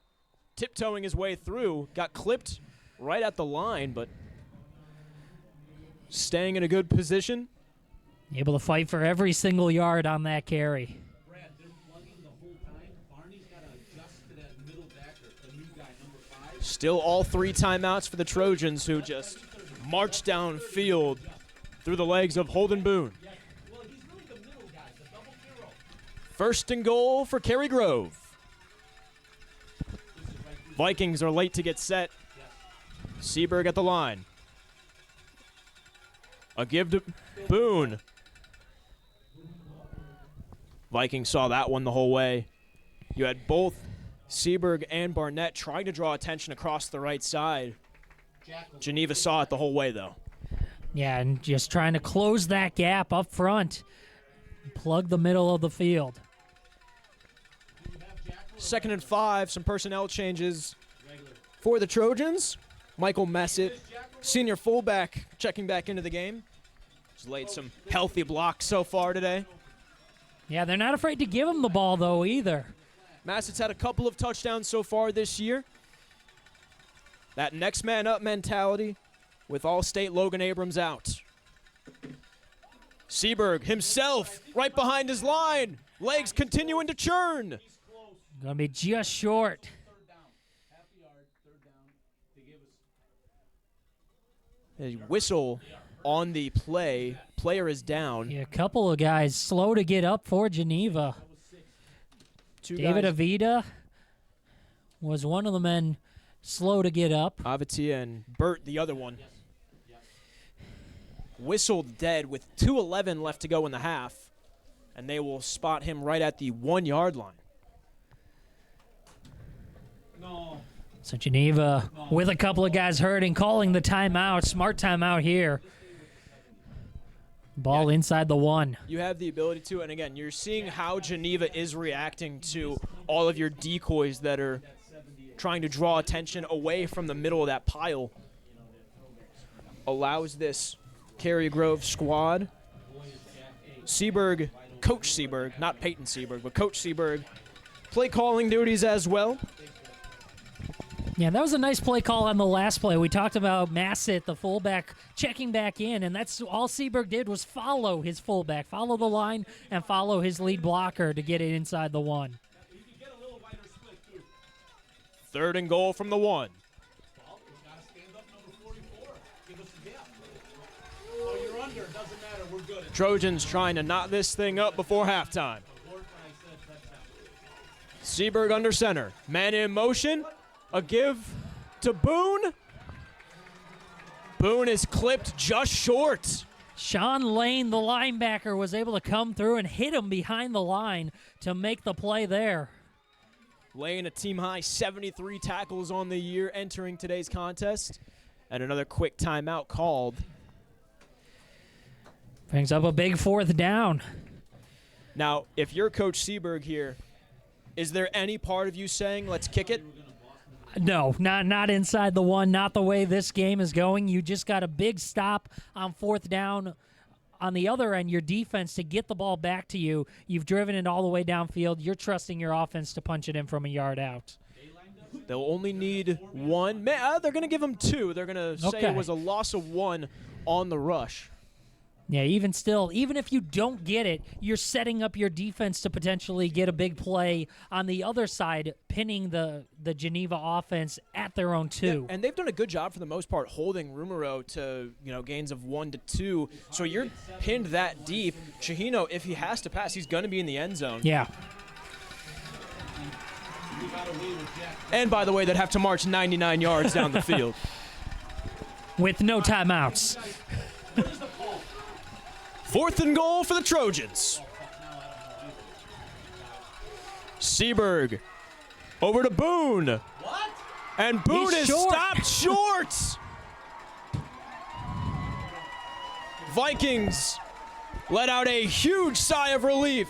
tiptoeing his way through. Got clipped right at the line, but staying in a good position. Able to fight for every single yard on that carry. Brad, they're plugging the whole time. Barney's got to adjust to that middle backer, the new guy, number 5. Still all 3 timeouts for the Trojans, who just march downfield through the legs of Holden Boone. Well, he's really the middle guy, the double hero. First and goal for Cary-Grove. Vikings are late to get set. Seaberg at the line. A give to Boone. Vikings saw that one the whole way. You had both Seaberg and Barnett trying to draw attention across the right side. Geneva saw it the whole way, though. Yeah, and just trying to close that gap up front. Plug the middle of the field. 2nd and 5, some personnel changes for the Trojans. Michael Messett, senior fullback, checking back into the game. He's laid some healthy blocks so far today. Yeah, they're not afraid to give him the ball, though, either. Massett's had a couple of touchdowns so far this year. That next man up mentality with All-State Logan Abrams out. Seaberg himself right behind his line. Legs continuing to churn. Going to be just short. Third down. Half a yard, third down. They give us. A whistle on the play. Player is down. Yeah, a couple of guys slow to get up for Geneva. David guys, Avita was one of the men slow to get up. Avatia and Burt, the other one. whistled dead with 2:11 left to go in the half, and they will spot him right at the 1-yard line. No. So Geneva, with a couple of guys hurting, calling the timeout. Smart timeout here. Ball inside the 1. You have the ability to, and again, you're seeing how Geneva is reacting to all of your decoys that are trying to draw attention away from the middle of that pile. Allows this Cary-Grove squad. Seberg, Coach Seberg, not Peyton Seberg, but Coach Seberg, play calling duties as well. Yeah, that was a nice play call on the last play. We talked about Massett, the fullback, checking back in, and that's all Seberg did was follow his fullback, follow the line, and follow his lead blocker to get it inside the 1. 3rd and goal from the 1. Trojans trying to knot this thing up before halftime. Seberg under center. Man in motion. A give to Boone. Boone is clipped just short. Sean Lane, the linebacker, was able to come through and hit him behind the line to make the play there. Lane, a team-high 73 tackles on the year entering today's contest. And another quick timeout called. Brings up a big 4th down. Now, if you're Coach Seberg here, is there any part of you saying, let's kick it? No, not inside the 1, not the way this game is going. You just got a big stop on 4th down. On the other end, your defense to get the ball back to you. You've driven it all the way downfield. You're trusting your offense to punch it in from a yard out. They'll only need 1. They're going to give them 2. They're going to say Okay. it was a loss of 1 on the rush. Yeah, even still, even if you don't get it, you're setting up your defense to potentially get a big play on the other side, pinning the Geneva offense at their own 2. Yeah, and they've done a good job for the most part holding Rumero to gains of 1 to 2. So you're pinned that deep. Chihino, if he has to pass, he's going to be in the end zone. Yeah. And by the way, they'd have to march 99 yards down the field. With no timeouts. 4th and goal for the Trojans. Seberg over to Boone. What? And Boone He's is short. stopped short. Vikings let out a huge sigh of relief.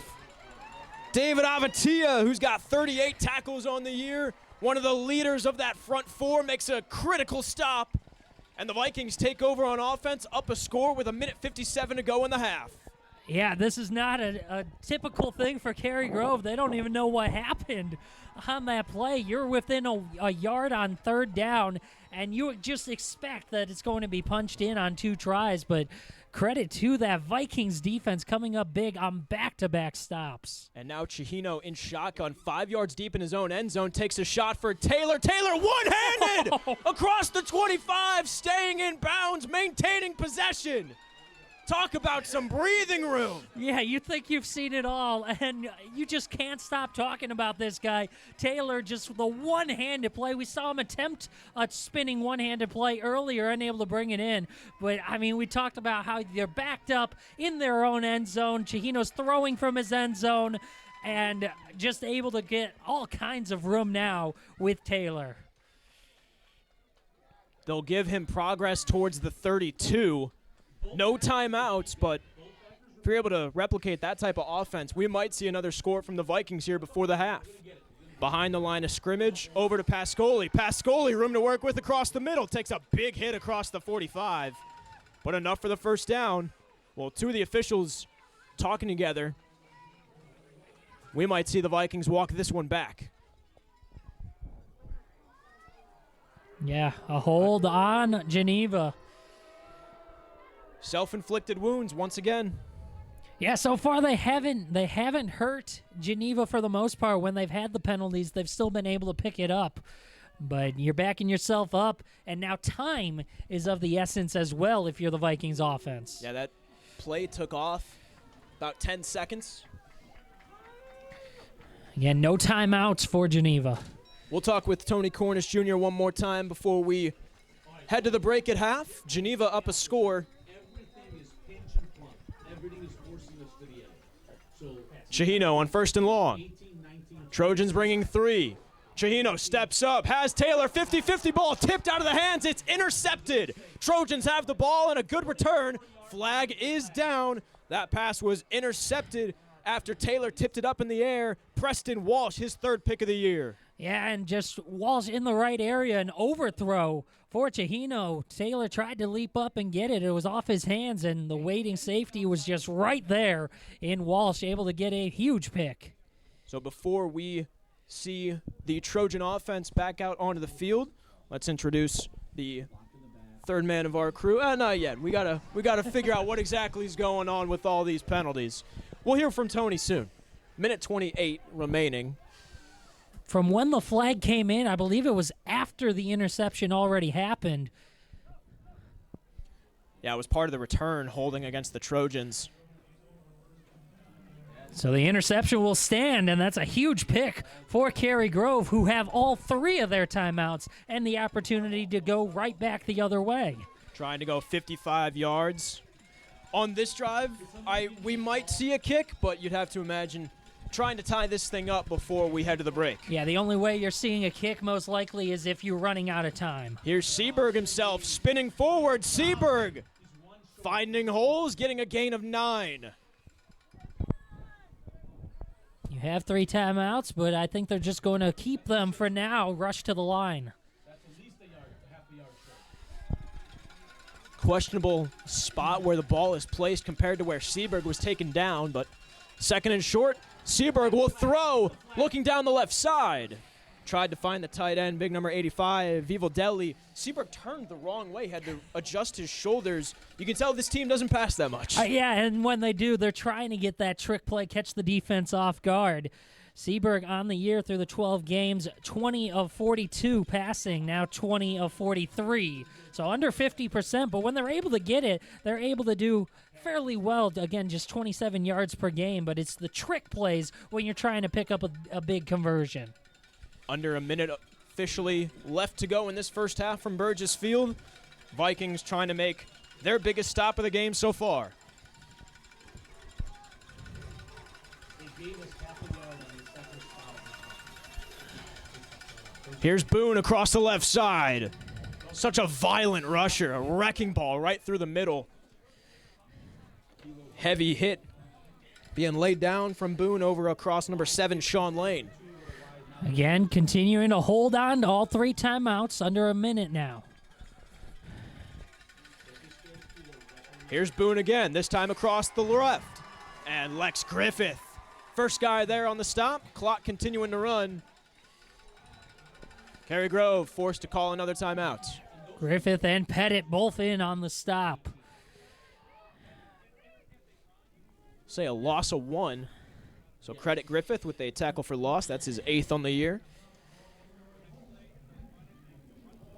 David Avatia, who's got 38 tackles on the year, one of the leaders of that front 4, makes a critical stop. And the Vikings take over on offense, up a score with 1:57 to go in the half. Yeah, this is not a typical thing for Cary-Grove. They don't even know what happened on that play. You're within a yard on 3rd down, and you just expect that it's going to be punched in on 2 tries. But credit to that Vikings defense coming up big on back-to-back stops. And now Chihino in shotgun, 5 yards deep in his own end zone, takes a shot for Taylor. Taylor one-handed across the 25, staying in bounds, maintaining possession. Talk about some breathing room. Yeah, you think you've seen it all, and you just can't stop talking about this guy. Taylor, just the one-handed play. We saw him attempt a spinning one-handed play earlier, unable to bring it in. But, I mean, we talked about how they're backed up in their own end zone. Chihino's throwing from his end zone and just able to get all kinds of room now with Taylor. They'll give him progress towards the 32. No timeouts, but if you're able to replicate that type of offense, we might see another score from the Vikings here before the half. Behind the line of scrimmage, over to Pascoli. Pascoli, room to work with across the middle. Takes a big hit across the 45, but enough for the first down. Well, 2 of the officials talking together. We might see the Vikings walk this one back. Yeah, a hold on Geneva. Self-inflicted wounds once again. Yeah, so far they haven't hurt Geneva for the most part. When they've had the penalties, they've still been able to pick it up. But you're backing yourself up, and now time is of the essence as well if you're the Vikings offense. Yeah, that play took off about 10 seconds. Again, no timeouts for Geneva. We'll talk with Tony Cornish Jr. one more time before we head to the break at half. Geneva up a score. Everything is Chihino on 1st and long. Trojans bringing 3. Chihino steps up, has Taylor, 50-50 ball tipped out of the hands. It's intercepted. Trojans have the ball and a good return. Flag is down. That pass was intercepted after Taylor tipped it up in the air. Preston Walsh, his 3rd pick of the year. Yeah, and just Walsh in the right area, an overthrow for Chihino. Taylor tried to leap up and get it. It was off his hands, and the waiting safety was just right there in Walsh, able to get a huge pick. So before we see the Trojan offense back out onto the field, let's introduce the 3rd man of our crew. Not yet. We gotta figure out what exactly is going on with all these penalties. We'll hear from Tony soon. Minute 28 remaining. From when the flag came in, I believe it was after the interception already happened. Yeah, it was part of the return holding against the Trojans. So the interception will stand, and that's a huge pick for Cary-Grove, who have all 3 of their timeouts and the opportunity to go right back the other way. Trying to go 55 yards. On this drive, we might see a kick, but you'd have to imagine trying to tie this thing up before we head to the break. Yeah, the only way you're seeing a kick most likely is if you're running out of time. Here's Seberg himself spinning forward. Seberg finding holes, getting a gain of 9. You have 3 timeouts, but I think they're just going to keep them for now. Rush to the line. Questionable spot where the ball is placed compared to where Seberg was taken down, but 2nd and short. Seberg will throw, looking down the left side. Tried to find the tight end, big number 85, Vivaldelli. Seberg turned the wrong way, had to adjust his shoulders. You can tell this team doesn't pass that much. Yeah, and when they do, they're trying to get that trick play, catch the defense off guard. Seberg on the year through the 12 games, 20 of 42 passing, now 20 of 43. So under 50%, but when they're able to get it, they're able to do fairly well. Again, just 27 yards per game, but it's the trick plays when you're trying to pick up a big conversion. Under a minute officially left to go in this first half from Burgess Field. Vikings trying to make their biggest stop of the game so far. Here's Boone across the left side. Such a violent rusher, a wrecking ball right through the middle. Heavy hit being laid down from Boone over across number 7, Sean Lane. Again, continuing to hold on to all 3 timeouts, under a minute now. Here's Boone again, this time across the left. And Lex Griffith, first guy there on the stop. Clock continuing to run. Cary-Grove forced to call another timeout. Griffith and Pettit both in on the stop. Say a loss of 1. So credit Griffith with a tackle for loss. That's his 8th on the year.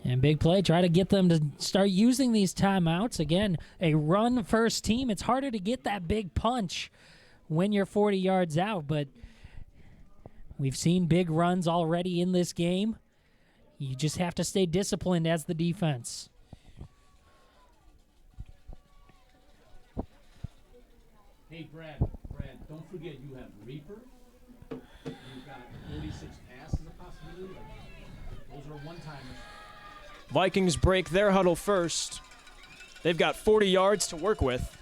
And big play, try to get them to start using these timeouts. Again, a run-first team. It's harder to get that big punch when you're 40 yards out, but we've seen big runs already in this game. You just have to stay disciplined as the defense. Hey, Brad, don't forget you have Reaper. You've got 46 passes as a possibility. Those are one-timers. Vikings break their huddle first. They've got 40 yards to work with.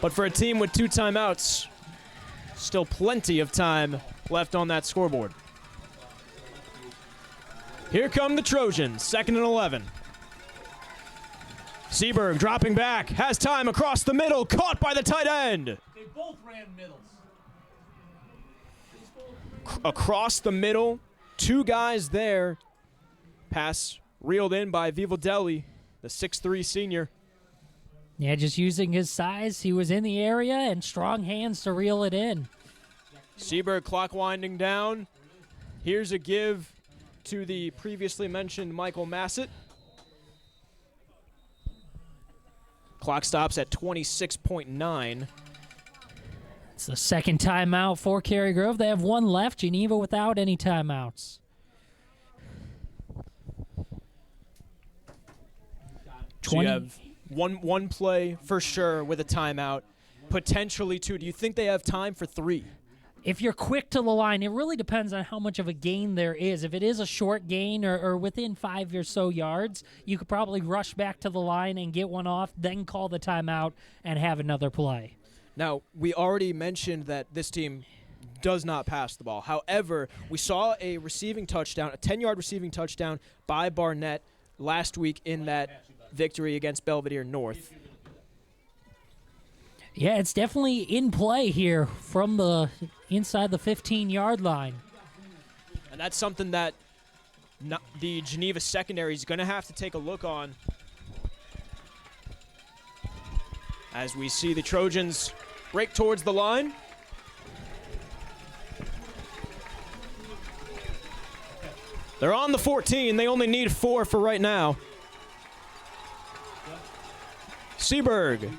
But for a team with 2 timeouts, still plenty of time left on that scoreboard. Here come the Trojans, 2nd and 11. Seberg dropping back, has time across the middle, caught by the tight end. They both ran middles. Across the middle, 2 guys there. Pass reeled in by Vivaldelli, the 6'3 senior. Yeah, just using his size. He was in the area and strong hands to reel it in. Seberg clock winding down. Here's a give to the previously mentioned Michael Massett. Clock stops at 26.9. It's the 2nd timeout for Cary-Grove. They have 1 left. Geneva without any timeouts. So you have one play for sure with a timeout, potentially two. Do you think they have time for three? If you're quick to the line, it really depends on how much of a gain there is. If it is a short gain or within 5 or so yards, you could probably rush back to the line and get one off, then call the timeout and have another play. Now, we already mentioned that this team does not pass the ball. However, we saw a receiving touchdown, a 10-yard receiving touchdown by Barnett last week in that victory against Belvedere North. Yeah, it's definitely in play here from the inside the 15-yard line. And that's something that the Geneva secondary is going to have to take a look on. As we see the Trojans break towards the line. They're on the 14. They only need 4 for right now. Seberg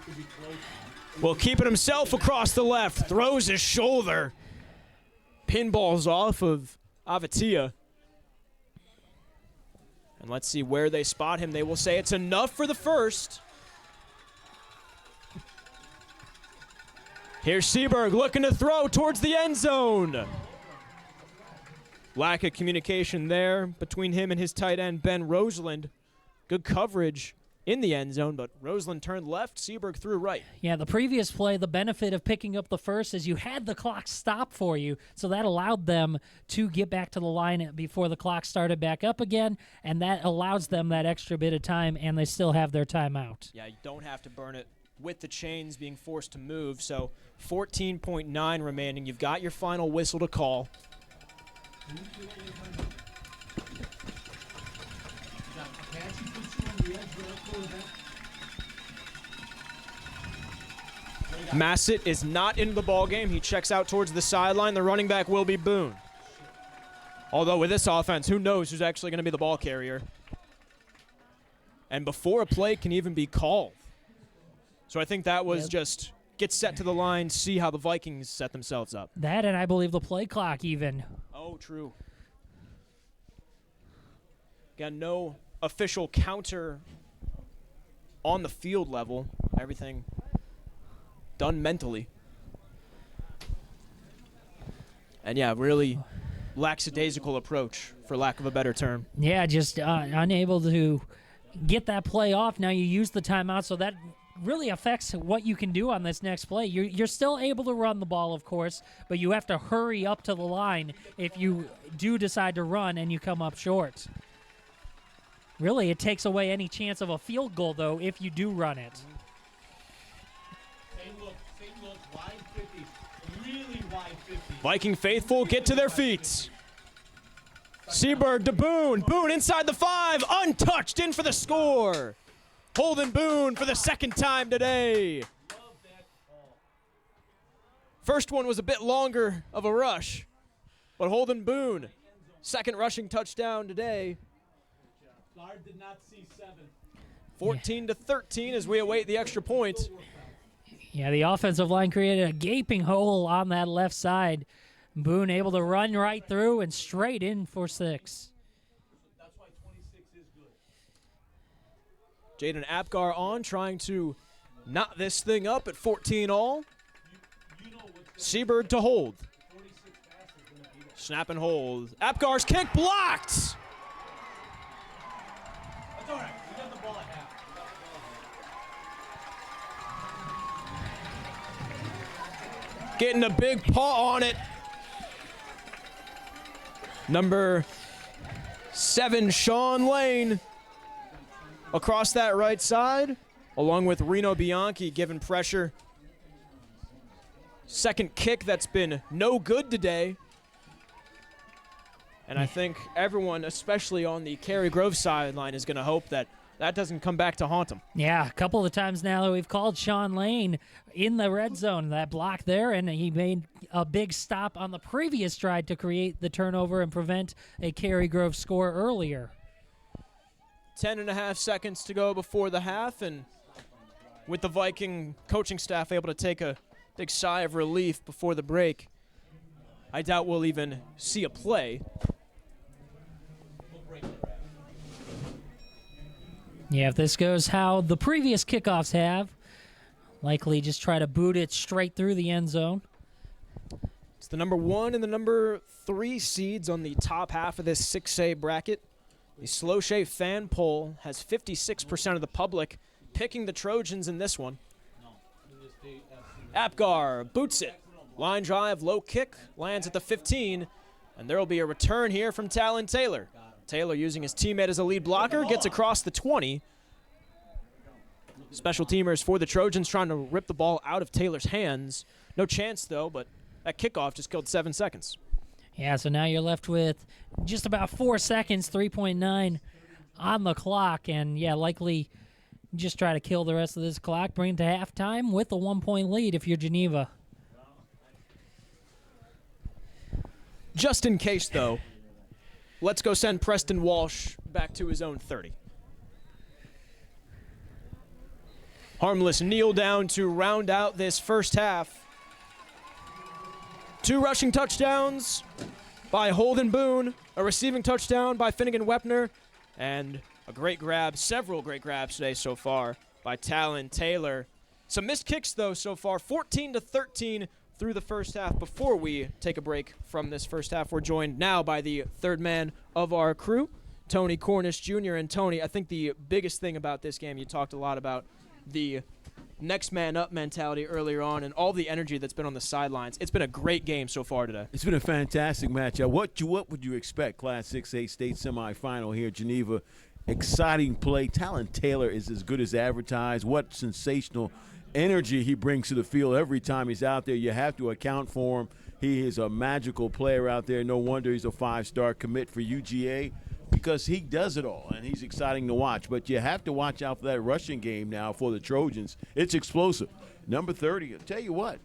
will keep it himself across the left. Throws his shoulder. Pinballs off of Avatia. And let's see where they spot him. They will say it's enough for the first. Here's Seberg looking to throw towards the end zone. Lack of communication there between him and his tight end, Ben Roseland. Good coverage in the end zone, but Roseland turned left, Seberg threw right. Yeah, the previous play, the benefit of picking up the first is you had the clock stop for you, so that allowed them to get back to the line before the clock started back up again, and that allows them that extra bit of time, and they still have their timeout. Yeah, you don't have to burn it with the chains being forced to move, so 14.9 remaining. You've got your final whistle to call. Massett is not into the ball game. He checks out towards the sideline. The running back will be Boone. Although with this offense, who knows who's actually going to be the ball carrier. And before a play can even be called. So I think that was just get set to the line, see how the Vikings set themselves up. That, and I believe the play clock even. Oh, true. Got no official counter on the field level. Everything done mentally. And yeah, really lackadaisical approach, for lack of a better term. Yeah, just unable to get that play off. Now you use the timeout, so that really affects what you can do on this next play. You're still able to run the ball, of course, but you have to hurry up to the line if you do decide to run and you come up short. Really, it takes away any chance of a field goal, though, if you do run it. Same look, wide 50, really wide 50. Viking faithful get to their feet. Seberg to Boone. Boone inside the 5, untouched, in for the score. Holden Boone for the second time today. First one was a bit longer of a rush, but Holden Boone, second rushing touchdown today. Guard did not see 7. 14-13 as we await the extra point. Yeah, the offensive line created a gaping hole on that left side. Boone able to run right through and straight in for 6. That's why 26 is Jaden good. Apgar on, trying to knot this thing up at 14 all. Seberg to hold. Snap and hold. Apgar's kick blocked. That's all right. We got the ball at half. Getting a big paw on it. Number 7, Sean Lane, across that right side, along with Reno Bianchi giving pressure. Second kick that's been no good today. And I think everyone, especially on the Cary-Grove sideline, is going to hope that that doesn't come back to haunt them. Yeah, a couple of times now that we've called Sean Lane in the red zone, that block there, and he made a big stop on the previous drive to create the turnover and prevent a Cary-Grove score earlier. 10.5 seconds to go before the half, and with the Viking coaching staff able to take a big sigh of relief before the break, I doubt we'll even see a play. Yeah, if this goes how the previous kickoffs have, likely just try to boot it straight through the end zone. It's the number 1 and the number 3 seeds on the top half of this 6A bracket. The Slow Shave fan poll has 56% of the public picking the Trojans in this one. Apgar boots it. Line drive, low kick, lands at the 15, and there will be a return here from Talon Taylor. Taylor, using his teammate as a lead blocker, gets across the 20. Special teamers for the Trojans trying to rip the ball out of Taylor's hands. No chance, though, but that kickoff just killed 7 seconds. Yeah, so now you're left with just about 4 seconds, 3.9 on the clock, and yeah, likely just try to kill the rest of this clock, bring it to halftime with a 1-point lead if you're Geneva. Just in case, though, let's go send Preston Walsh back to his own 30. Harmless kneel down to round out this first half. 2 rushing touchdowns by Holden Boone, a receiving touchdown by Finnegan Wepner, and a great grab, several great grabs today so far by Talon Taylor. Some missed kicks, though, so far, 14-13 through the first half. Before we take a break from this first half, we're joined now by the third man of our crew, Tony Cornish Jr. And Tony, I think the biggest thing about this game, you talked a lot about the next man up mentality earlier on and all the energy that's been on the sidelines. It's been a great game so far today. It's been a fantastic matchup. What would you expect? Class 6A state semifinal here at Geneva. Exciting play. Talon Taylor is as good as advertised. What sensational energy he brings to the field every time he's out there. You have to account for him. He is a magical player out there. No wonder he's a 5-star commit for UGA because he does it all, and he's exciting to watch. But you have to watch out for that rushing game now for the Trojans. It's explosive. Number 30, I'll tell you what,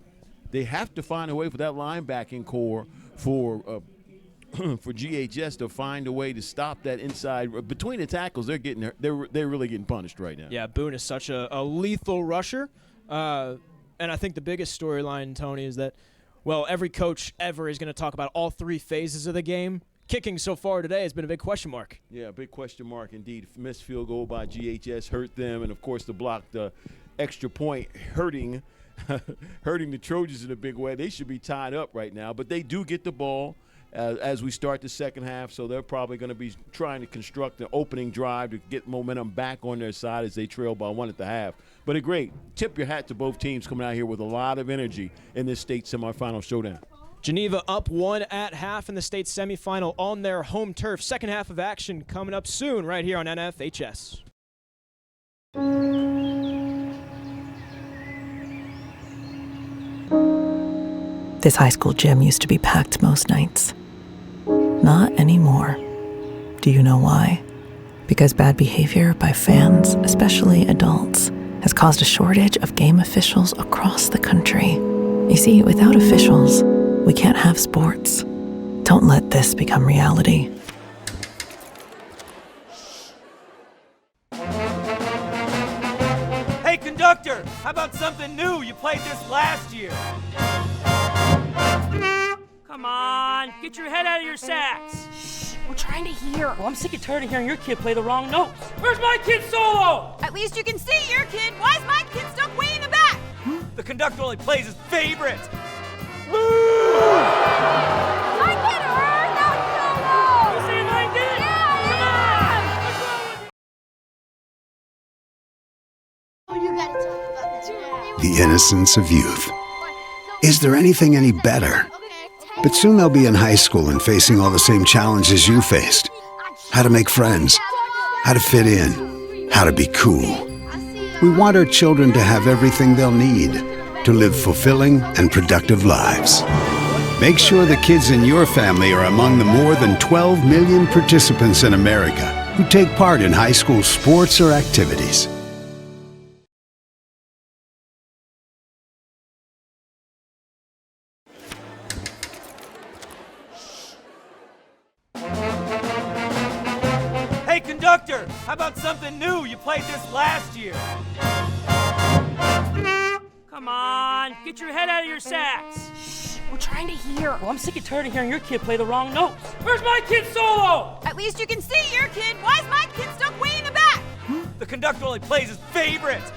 they have to find a way for that linebacking core for GHS to find a way to stop that inside. Between the tackles, they're really getting punished right now. Yeah, Boone is such a lethal rusher. And I think the biggest storyline, Tony, is that, well, every coach ever is going to talk about all 3 phases of the game. Kicking so far today has been a big question mark. Yeah, big question mark indeed. Missed field goal by GHS hurt them, and, of course, the block, the extra point hurting the Trojans in a big way. They should be tied up right now, but they do get the ball as we start the second half, so they're probably going to be trying to construct an opening drive to get momentum back on their side as they trail by 1 at the half. But a great tip your hat to both teams coming out here with a lot of energy in this state semifinal showdown. Geneva up 1 at half in the state semifinal on their home turf. Second half of action coming up soon right here on NFHS. This high school gym used to be packed most nights. Not anymore. Do you know why? Because bad behavior by fans, especially adults, has caused a shortage of game officials across the country. You see, without officials, we can't have sports. Don't let this become reality. Hey, conductor, how about something new? You played this last year. Come on, get your head out of your sacks. Shh, we're trying to hear. Well, I'm sick and tired of hearing your kid play the wrong notes. Where's my kid's solo? At least you can see your kid. Why is my kid stuck way in the back? The conductor only plays his favorite. My kid heard that solo! You saying I did? Yeah! Come on! Oh, you gotta talk about that. The innocence of youth. Is there anything any better? But soon they'll be in high school and facing all the same challenges you faced. How to make friends, how to fit in, how to be cool. We want our children to have everything they'll need to live fulfilling and productive lives. Make sure the kids in your family are among the more than 12 million participants in America who take part in high school sports or activities. Hey, conductor, how about something new? You played this last year. Come on, get your head out of your sacks. Shh, we're trying to hear. Well, I'm sick and tired of hearing your kid play the wrong notes. Where's my kid's solo? At least you can see your kid. Why is my kid stuck way in the back? The conductor only plays his favorites.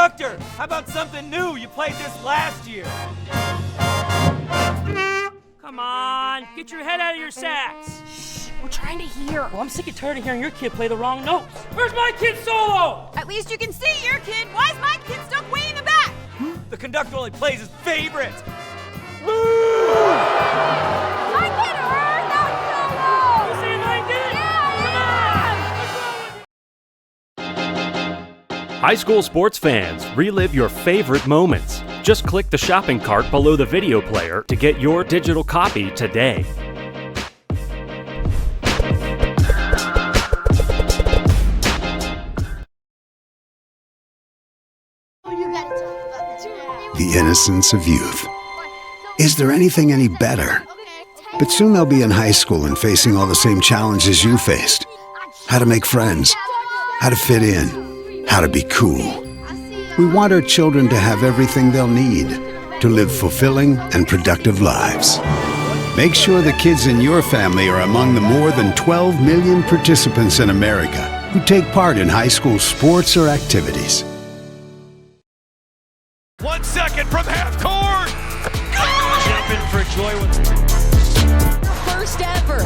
conductor, how about something new? You played this last year. Come on, get your head out of your sacks. Shh, we're trying to hear. Well, I'm sick and tired of hearing your kid play the wrong notes. Where's my kid's solo? At least you can see your kid. Why is my kid stuck way in the back? The conductor only plays his favorite. My kid heard that solo! You saying I did? Yeah! High school sports fans, relive your favorite moments. Just click the shopping cart below the video player to get your digital copy today. The innocence of youth. Is there anything any better? But soon they'll be in high school and facing all the same challenges you faced. How to make friends, how to fit in, how to be cool. We want our children to have everything they'll need to live fulfilling and productive lives. Make sure the kids in your family are among the more than 12 million participants in America who take part in high school sports or activities. 1 second from half court. Jumping for joy with First ever.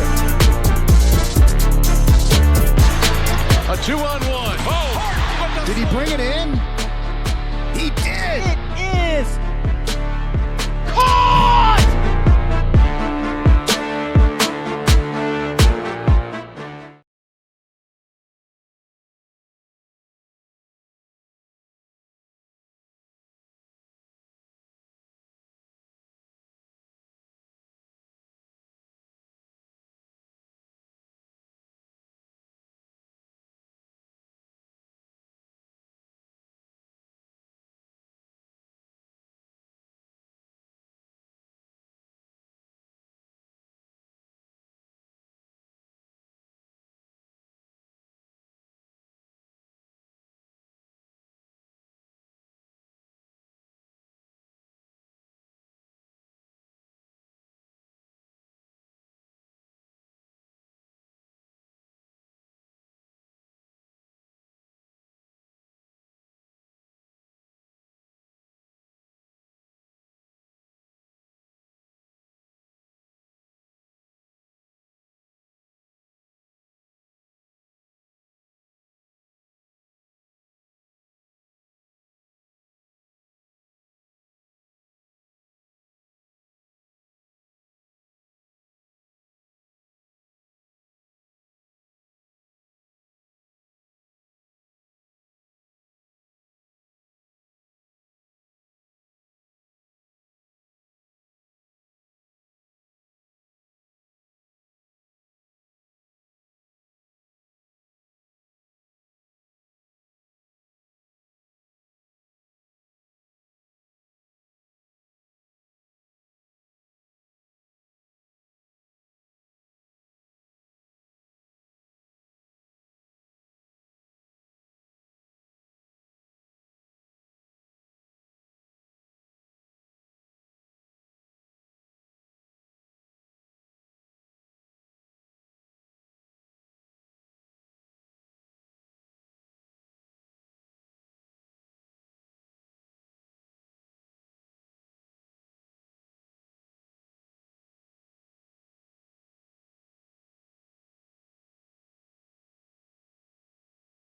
A 2-on-1. Oh! Did he bring it in? He did! It is Caught!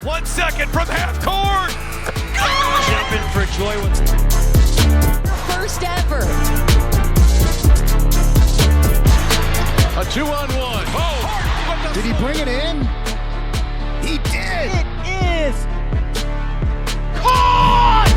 One second from half court. jumping for joy with First ever. A 2-on-1. Oh! Did he bring it in? He did! It is Caught!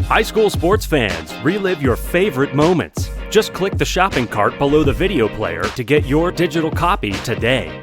High school sports fans, relive your favorite moments. Just click the shopping cart below the video player to get your digital copy today.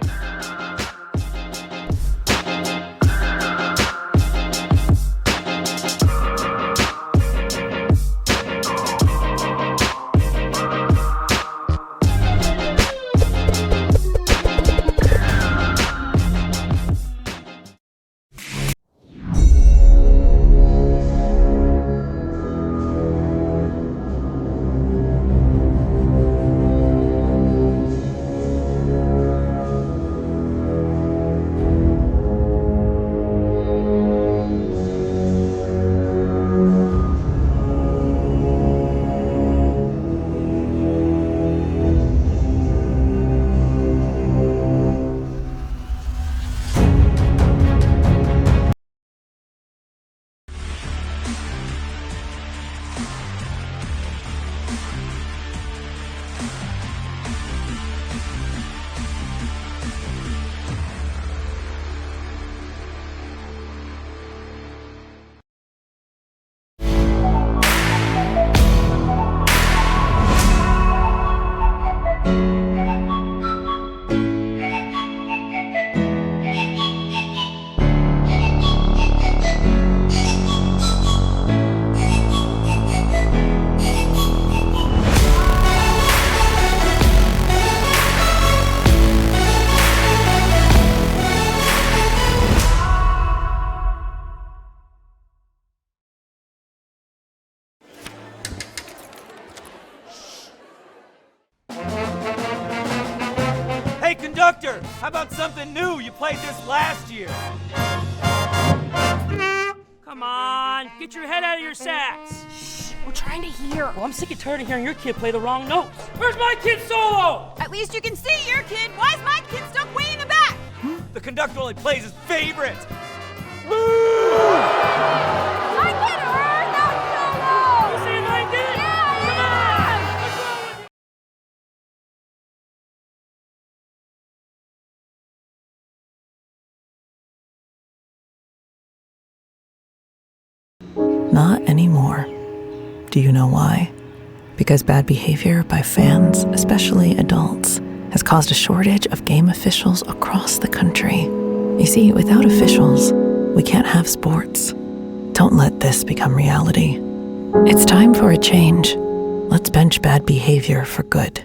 Hey, conductor, how about something new? You played this last year. Come on, get your head out of your sacks. Shh, we're trying to hear. Well, I'm sick and tired of hearing your kid play the wrong notes. Where's my kid solo? At least you can see your kid. Why is my kid stuck way in the back? The conductor only plays his favorite. I get her, not solo. You see my kid? Yeah, Come on. What's wrong with you? Not anymore. Do you know why? Because bad behavior by fans, especially adults, has caused a shortage of game officials across the country. You see, without officials, we can't have sports. Don't let this become reality. It's time for a change. Let's bench bad behavior for good.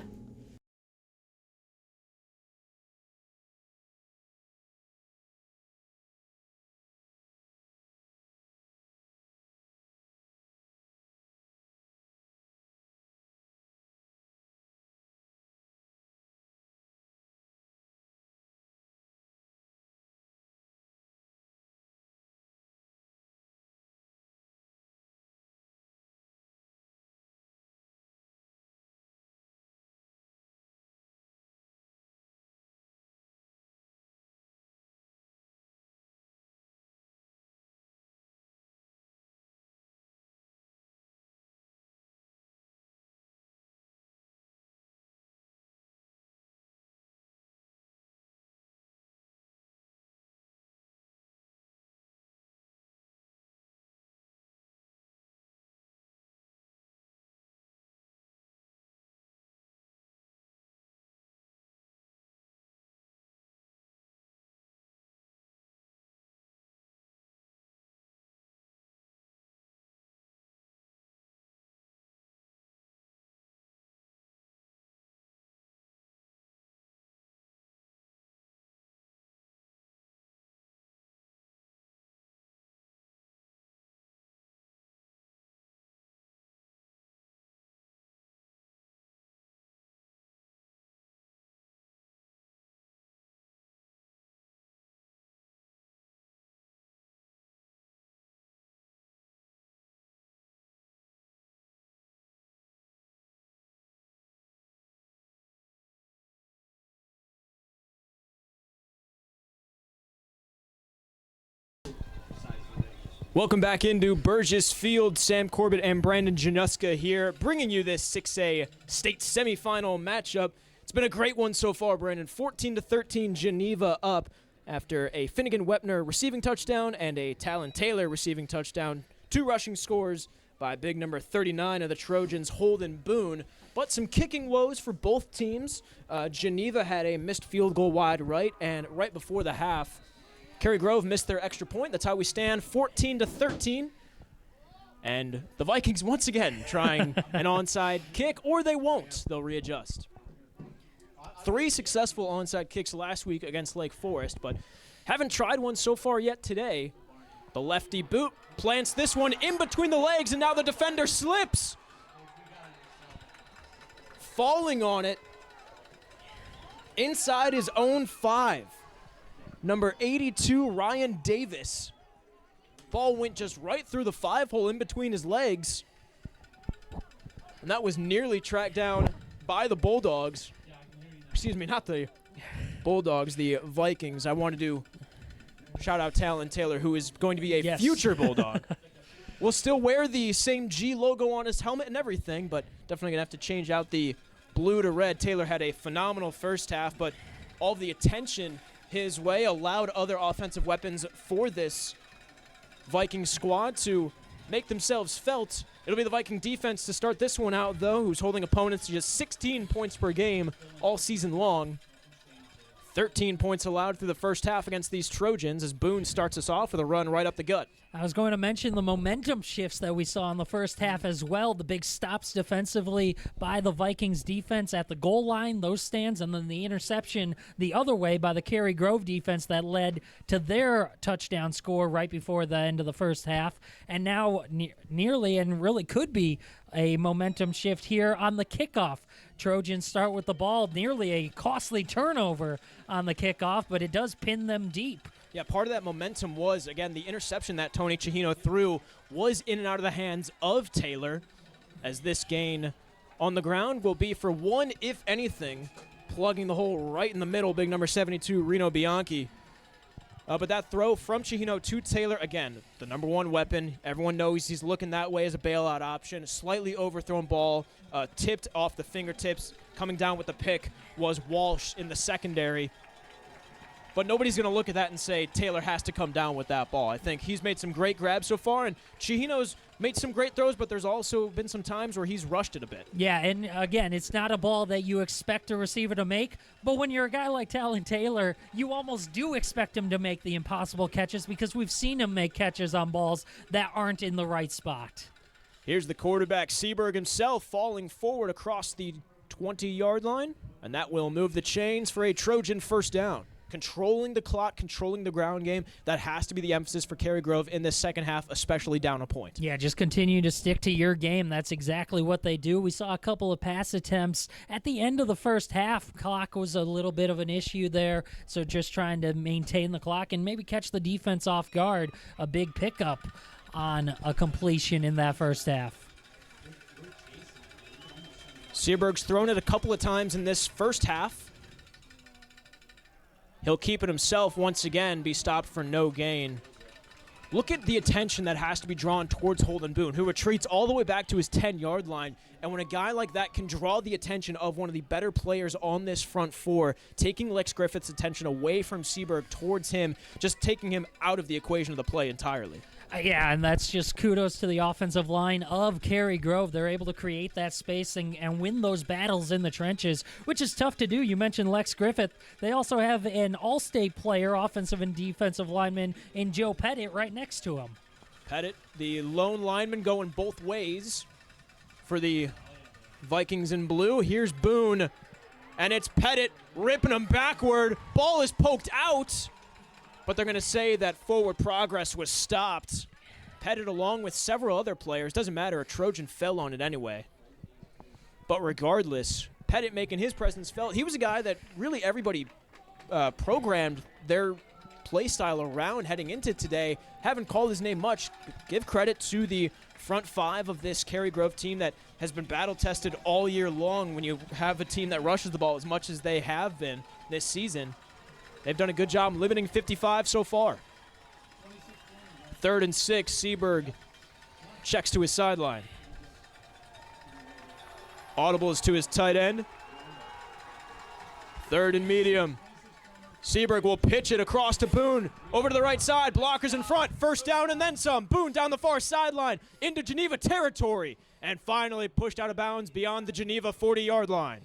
Welcome back into Burgess Field. Sam Corbett and Brandon Januska here, bringing you this 6A state semifinal matchup. It's been a great one so far, Brandon. 14-13, Geneva up after a Finnegan Wepner receiving touchdown and a Talon Taylor receiving touchdown. Two rushing scores by big number 39 of the Trojans, Holden Boone. But some kicking woes for both teams. Geneva had a missed field goal wide right, and right before the half, Cary-Grove missed their extra point. That's how we stand, 14-13. And the Vikings once again trying an onside kick, or they won't. They'll readjust. 3 successful onside kicks last week against Lake Forest, but haven't tried one so far yet today. The lefty boot plants this one in between the legs, and now the defender slips. Falling on it inside his own 5. Number 82, Ryan Davis. Ball went just right through the 5-hole in between his legs. And that was nearly tracked down by the Bulldogs. Excuse me, not the Bulldogs, the Vikings. I wanted to shout out Talon Taylor, who is going to be a future Bulldog. Will still wear the same G logo on his helmet and everything, but definitely going to have to change out the blue to red. Taylor had a phenomenal first half, but all the attention his way allowed other offensive weapons for this Viking squad to make themselves felt. It'll be the Viking defense to start this one out, though, who's holding opponents to just 16 points per game all season long. 13 points allowed through the first half against these Trojans as Boone starts us off with a run right up the gut. I was going to mention the momentum shifts that we saw in the first half as well. The big stops defensively by the Vikings defense at the goal line, those stands, and then the interception the other way by the Cary-Grove defense that led to their touchdown score right before the end of the first half. And now nearly and really could be a momentum shift here on the kickoff. Trojans start with the ball, nearly a costly turnover on the kickoff, but it does pin them deep. Yeah, part of that momentum was, again, the interception that Tony Chihino threw was in and out of the hands of Taylor, as this gain on the ground will be for one, if anything, plugging the hole right in the middle, big number 72, Reno Bianchi. But that throw from Chihino to Taylor, again, the number 1 weapon. Everyone knows he's looking that way as a bailout option. Slightly overthrown ball, tipped off the fingertips. Coming down with the pick was Walsh in the secondary. But nobody's going to look at that and say Taylor has to come down with that ball. I think he's made some great grabs so far, and Chihino's made some great throws, but there's also been some times where he's rushed it a bit. Yeah, and again, it's not a ball that you expect a receiver to make, but when you're a guy like Talon Taylor, you almost do expect him to make the impossible catches because we've seen him make catches on balls that aren't in the right spot. Here's the quarterback, Seaberg himself, falling forward across the 20-yard line, and that will move the chains for a Trojan first down. Controlling the clock, controlling the ground game, that has to be the emphasis for Cary-Grove in this second half, especially down a point. Yeah, just continue to stick to your game. That's exactly what they do. We saw a couple of pass attempts at the end of the first half. Clock was a little bit of an issue there, so just trying to maintain the clock and maybe catch the defense off guard. A big pickup on a completion in that first half. Seaberg's thrown it a couple of times in this first half. He'll keep it himself once again, be stopped for no gain. Look at the attention that has to be drawn towards Holden Boone, who retreats all the way back to his 10-yard line. And when a guy like that can draw the attention of one of the better players on this front four, taking Lex Griffith's attention away from Seaberg towards him, just taking him out of the equation of the play entirely. Yeah, and that's just kudos to the offensive line of Cary-Grove. They're able to create that space and win those battles in the trenches, which is tough to do. You mentioned Lex Griffith. They also have an all-state player, offensive and defensive lineman, in Joe Pettit right next to him. Pettit, the lone lineman, going both ways for the Vikings in blue. Here's Boone, and it's Pettit ripping him backward. Ball is poked out, but they're going to say that forward progress was stopped. Pettit, along with several other players, doesn't matter, a Trojan fell on it anyway. But regardless, Pettit making his presence felt. He was a guy that really everybody programmed their play style around heading into today. Haven't called his name much. Give credit to the front 5 of this Cary-Grove team that has been battle-tested all year long when you have a team that rushes the ball as much as they have been this season. They've done a good job limiting 55 so far. 3rd and 6, Seaberg checks to his sideline. Audibles to his tight end. 3rd and medium. Seberg will pitch it across to Boone. Over to the right side. Blockers in front. First down and then some. Boone down the far sideline into Geneva territory. And finally pushed out of bounds beyond the Geneva 40-yard line.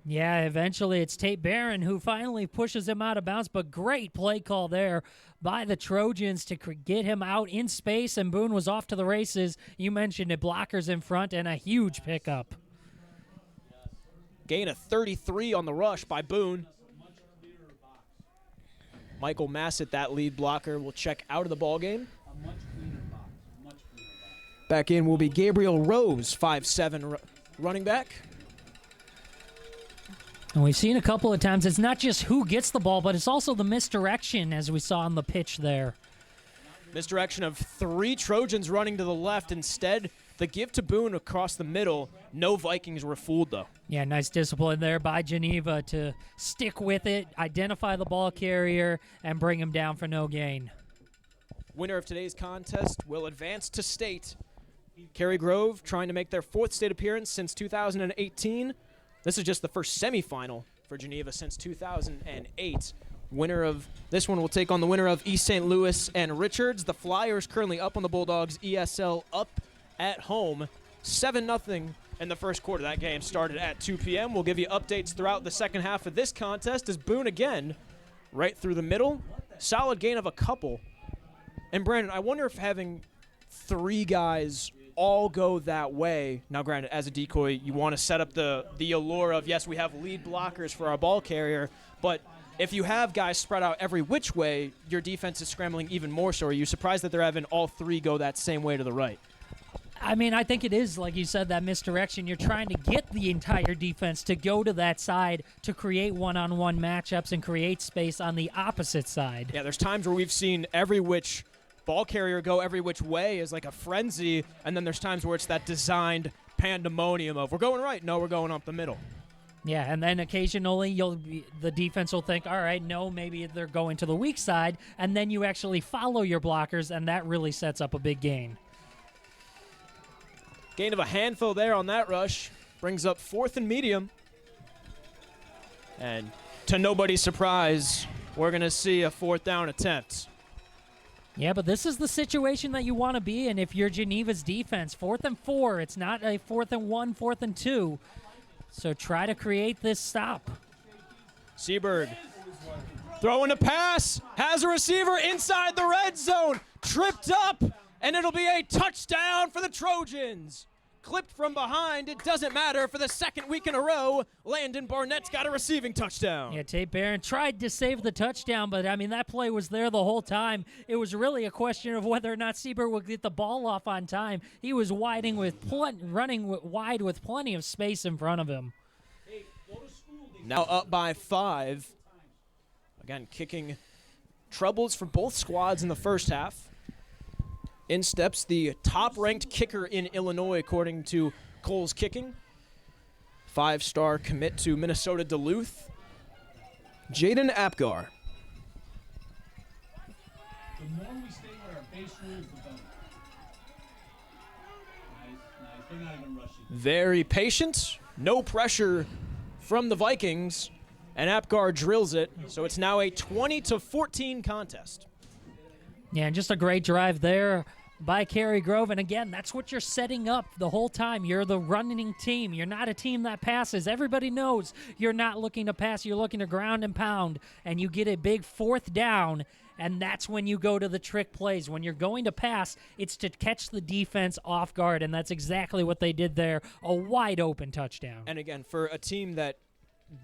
Yeah, eventually it's Tate Barron who finally pushes him out of bounds, but great play call there by the Trojans to get him out in space, and Boone was off to the races. You mentioned it, blockers in front, and a huge pickup. Gain of 33 on the rush by Boone. Michael Massett, that lead blocker, will check out of the ballgame. Back in will be Gabriel Rose, 5'7" running back. And we've seen a couple of times, it's not just who gets the ball, but it's also the misdirection, as we saw on the pitch there. Misdirection of 3 Trojans running to the left. Instead, the give to Boone across the middle. No Vikings were fooled, though. Yeah, nice discipline there by Geneva to stick with it, identify the ball carrier, and bring him down for no gain. Winner of today's contest will advance to state. Cary-Grove trying to make their 4th state appearance since 2018. This is just the first semifinal for Geneva since 2008. Winner of this one will take on the winner of East St. Louis and Richards. The Flyers currently up on the Bulldogs. ESL up at home, 7-0 in the first quarter. That game started at 2 p.m. We'll give you updates throughout the second half of this contest as Boone again, right through the middle. Solid gain of a couple. And Brandon, I wonder if having 3 guys all go that way. Now, granted, as a decoy, you want to set up the allure of, yes, we have lead blockers for our ball carrier, but if you have guys spread out every which way, your defense is scrambling even more so. Are you surprised that they're having all 3 go that same way to the right? I mean, I think it is, like you said, that misdirection. You're trying to get the entire defense to go to that side to create one-on-one matchups and create space on the opposite side. Yeah, there's times where we've seen every which ball carrier go every which way is like a frenzy, and then there's times where it's that designed pandemonium of we're going right, no, we're going up the middle. Yeah, and then occasionally the defense will think, all right, no, maybe they're going to the weak side, and then you actually follow your blockers, and that really sets up a big gain. Gain of a handful there on that rush. Brings up 4th and medium. And to nobody's surprise, we're going to see a 4th down attempt. Yeah, but this is the situation that you want to be in if you're Geneva's defense. 4th and 4. It's not a 4th and 1, 4th and 2. So try to create this stop. Seberg throwing a pass. Has a receiver inside the red zone. Tripped up. And it'll be a touchdown for the Trojans. Clipped from behind. It doesn't matter. For the 2nd week in a row, Landon Barnett's got a receiving touchdown. Yeah, Tate Barron tried to save the touchdown, but, I mean, that play was there the whole time. It was really a question of whether or not Seberg would get the ball off on time. He was running wide with plenty of space in front of him. Now up by 5. Again, kicking troubles for both squads in the first half. In steps the top-ranked kicker in Illinois, according to Cole's Kicking. 5-star commit to Minnesota Duluth, Jaden Apgar. The more we stay with our base rules, the better. Nice. They're not even rushing. Very patient, no pressure from the Vikings, and Apgar drills it, so it's now a 20-14 contest. Yeah, and just a great drive there by Cary-Grove. And again, that's what you're setting up the whole time. You're the running team. You're not a team that passes. Everybody knows you're not looking to pass. You're looking to ground and pound. And you get a big 4th down, and that's when you go to the trick plays. When you're going to pass, it's to catch the defense off guard, and that's exactly what they did there. A wide-open touchdown. And again, for a team that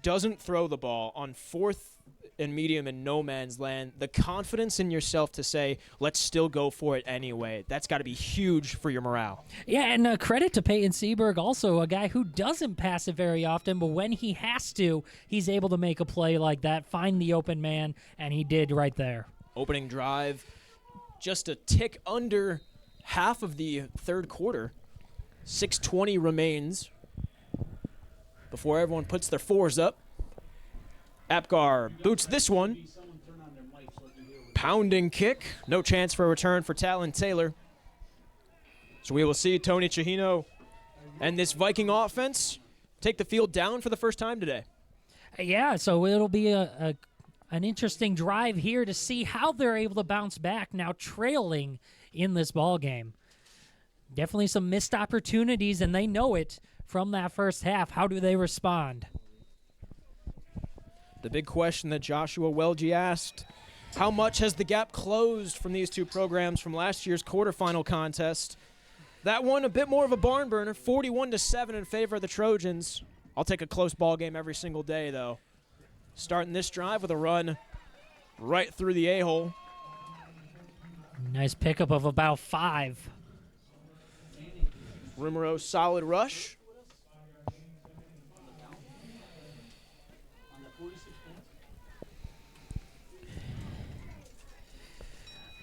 doesn't throw the ball on 4th and medium in no man's land, the confidence in yourself to say, let's still go for it anyway, that's got to be huge for your morale. Yeah, and credit to Peyton Seberg, also a guy who doesn't pass it very often, but when he has to, he's able to make a play like that, find the open man, and he did right there. Opening drive, just a tick under half of the 3rd quarter. 6:20 remains before everyone puts their 4s up. Apgar boots this one. Pounding kick. No chance for a return for Talon Taylor. So we will see Tony Chihino and this Viking offense take the field down for the first time today. Yeah, so it'll be a an interesting drive here to see how they're able to bounce back now trailing in this ball game. Definitely some missed opportunities, and they know it from that first half. How do they respond? The big question that Joshua Welge asked, how much has the gap closed from these two programs from last year's quarterfinal contest? That one a bit more of a barn burner, 41-7 in favor of the Trojans. I'll take a close ball game every single day, though. Starting this drive with a run right through the A-hole. Nice pickup of about 5. Rumoro solid rush.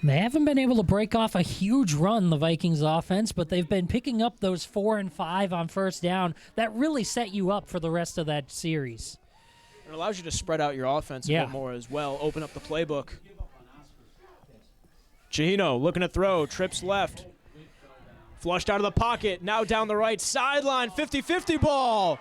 They haven't been able to break off a huge run, the Vikings offense, but they've been picking up those 4 and 5 on first down. That really set you up for the rest of that series. It allows you to spread out your offense a bit more as well, open up the playbook. Chihino looking to throw, trips left. Flushed out of the pocket, now down the right sideline, 50-50 ball.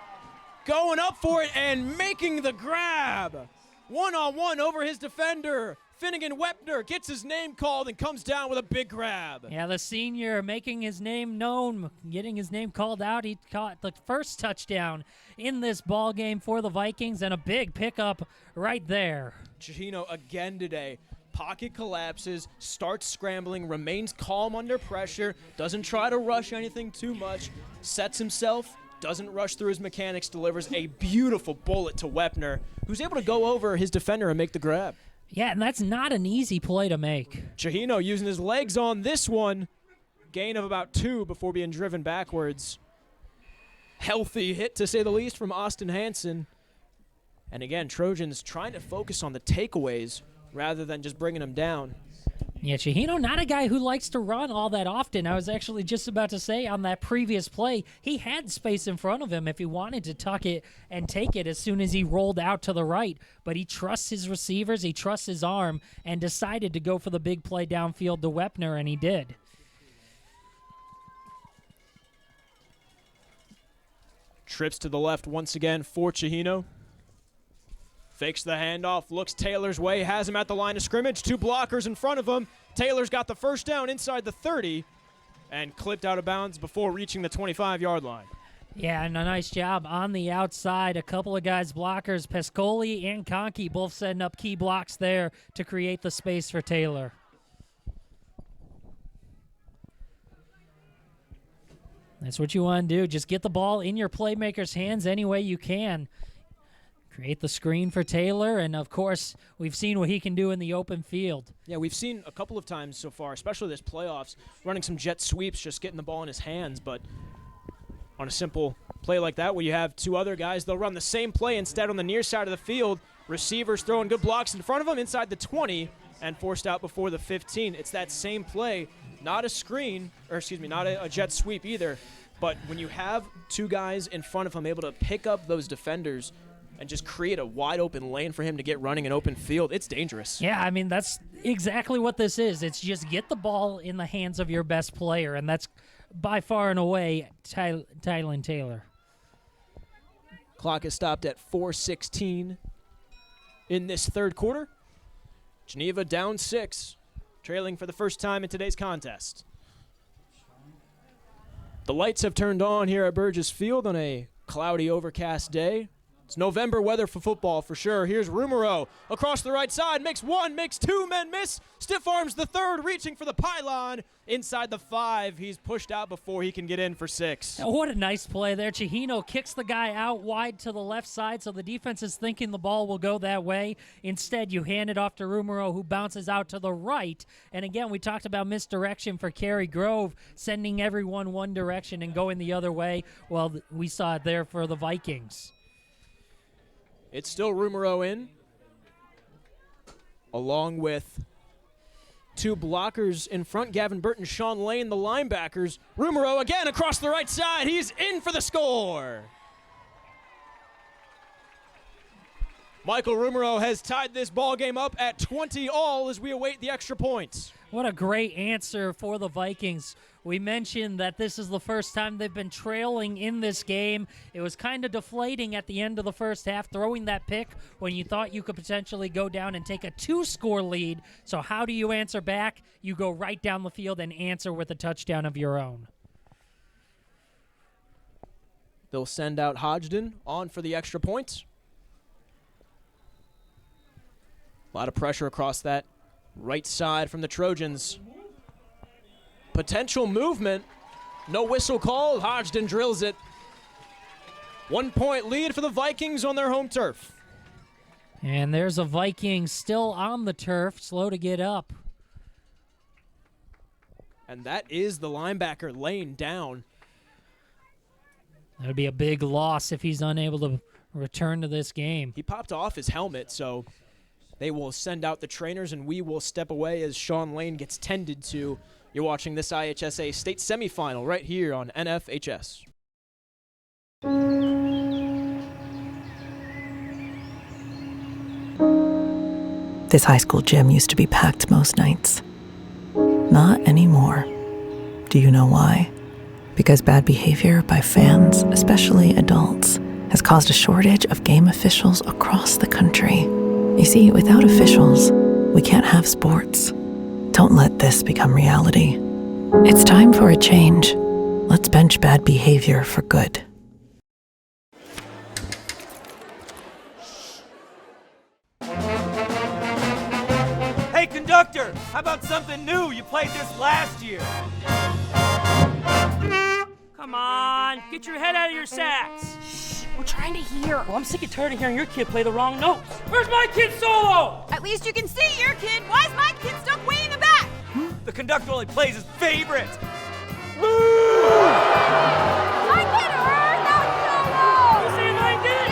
Going up for it and making the grab. One-on-one over his defender. Finnegan Wepner gets his name called and comes down with a big grab. Yeah, the senior making his name known, getting his name called out. He caught the first touchdown in this ball game for the Vikings, and a big pickup right there. Chihino again today. Pocket collapses, starts scrambling, remains calm under pressure, doesn't try to rush anything too much, sets himself, doesn't rush through his mechanics, delivers a beautiful bullet to Wepner, who's able to go over his defender and make the grab. Yeah, and that's not an easy play to make. Chihino using his legs on this one. Gain of about 2 before being driven backwards. Healthy hit, to say the least, from Austin Hansen. And again, Trojans trying to focus on the takeaways rather than just bringing them down. Yeah, Chihino, not a guy who likes to run all that often. I was actually just about to say on that previous play, he had space in front of him if he wanted to tuck it and take it as soon as he rolled out to the right. But he trusts his receivers, he trusts his arm, and decided to go for the big play downfield to Wepner, and he did. Trips to the left once again for Chihino. Fakes the handoff, looks Taylor's way, has him at the line of scrimmage. 2 blockers in front of him. Taylor's got the first down inside the 30 and clipped out of bounds before reaching the 25-yard line. Yeah, and a nice job on the outside. A couple of guys blockers, Pescoli and Conkey, both setting up key blocks there to create the space for Taylor. That's what you want to do. Just get the ball in your playmaker's hands any way you can. Create the screen for Taylor, and of course, we've seen what he can do in the open field. Yeah, we've seen a couple of times so far, especially this playoffs, running some jet sweeps, just getting the ball in his hands. But on a simple play like that where you have 2 other guys, they'll run the same play instead on the near side of the field. Receivers throwing good blocks in front of them inside the 20 and forced out before the 15. It's that same play, not a screen, or excuse me, not a jet sweep either. But when you have 2 guys in front of him able to pick up those defenders and just create a wide open lane for him to get running an open field, it's dangerous. Yeah, I mean, that's exactly what this is. It's just get the ball in the hands of your best player, and that's by far and away Tylan Taylor. Clock is stopped at 4:16 in this third quarter. Geneva down 6, trailing for the first time in today's contest. The lights have turned on here at Burgess Field on a cloudy, overcast day. It's November weather for football for sure. Here's Rumoro across the right side. Makes 1, makes 2, men miss. Stiff arms the 3rd, reaching for the pylon. Inside the 5, he's pushed out before he can get in for 6. Oh, what a nice play there. Chihino kicks the guy out wide to the left side, so the defense is thinking the ball will go that way. Instead, you hand it off to Rumoro, who bounces out to the right. And again, we talked about misdirection for Cary-Grove, sending everyone one direction and going the other way. Well, we saw it there for the Vikings. It's still Rumoro in, along with 2 blockers in front, Gavin Burton, Sean Lane, the linebackers. Rumoro again across the right side. He's in for the score. Michael Rumero has tied this ball game up at 20 all as we await the extra points. What a great answer for the Vikings. We mentioned that this is the first time they've been trailing in this game. It was kind of deflating at the end of the first half, throwing that pick when you thought you could potentially go down and take a 2-score lead. So how do you answer back? You go right down the field and answer with a touchdown of your own. They'll send out Hodgson on for the extra points. A lot of pressure across that right side from the Trojans. Potential movement. No whistle call. Hodgson drills it. 1-point lead for the Vikings on their home turf. And there's a Viking still on the turf, slow to get up. And that is the linebacker laying down. That would be a big loss if he's unable to return to this game. He popped off his helmet, so they will send out the trainers, and we will step away as Sean Lane gets tended to. You're watching this IHSA state semifinal right here on NFHS. This high school gym used to be packed most nights. Not anymore. Do you know why? Because bad behavior by fans, especially adults, has caused a shortage of game officials across the country. You see, without officials, we can't have sports. Don't let this become reality. It's time for a change. Let's bench bad behavior for good. Hey, conductor, how about something new? You played this last year. Come on, get your head out of your sacks. Shh, we're trying to hear. Well, I'm sick and tired of hearing your kid play the wrong notes. Where's my kid's solo? At least you can see your kid. Why is my kid stuck way in the back? The conductor only plays his favorite. I get her! That solo! You see what I did?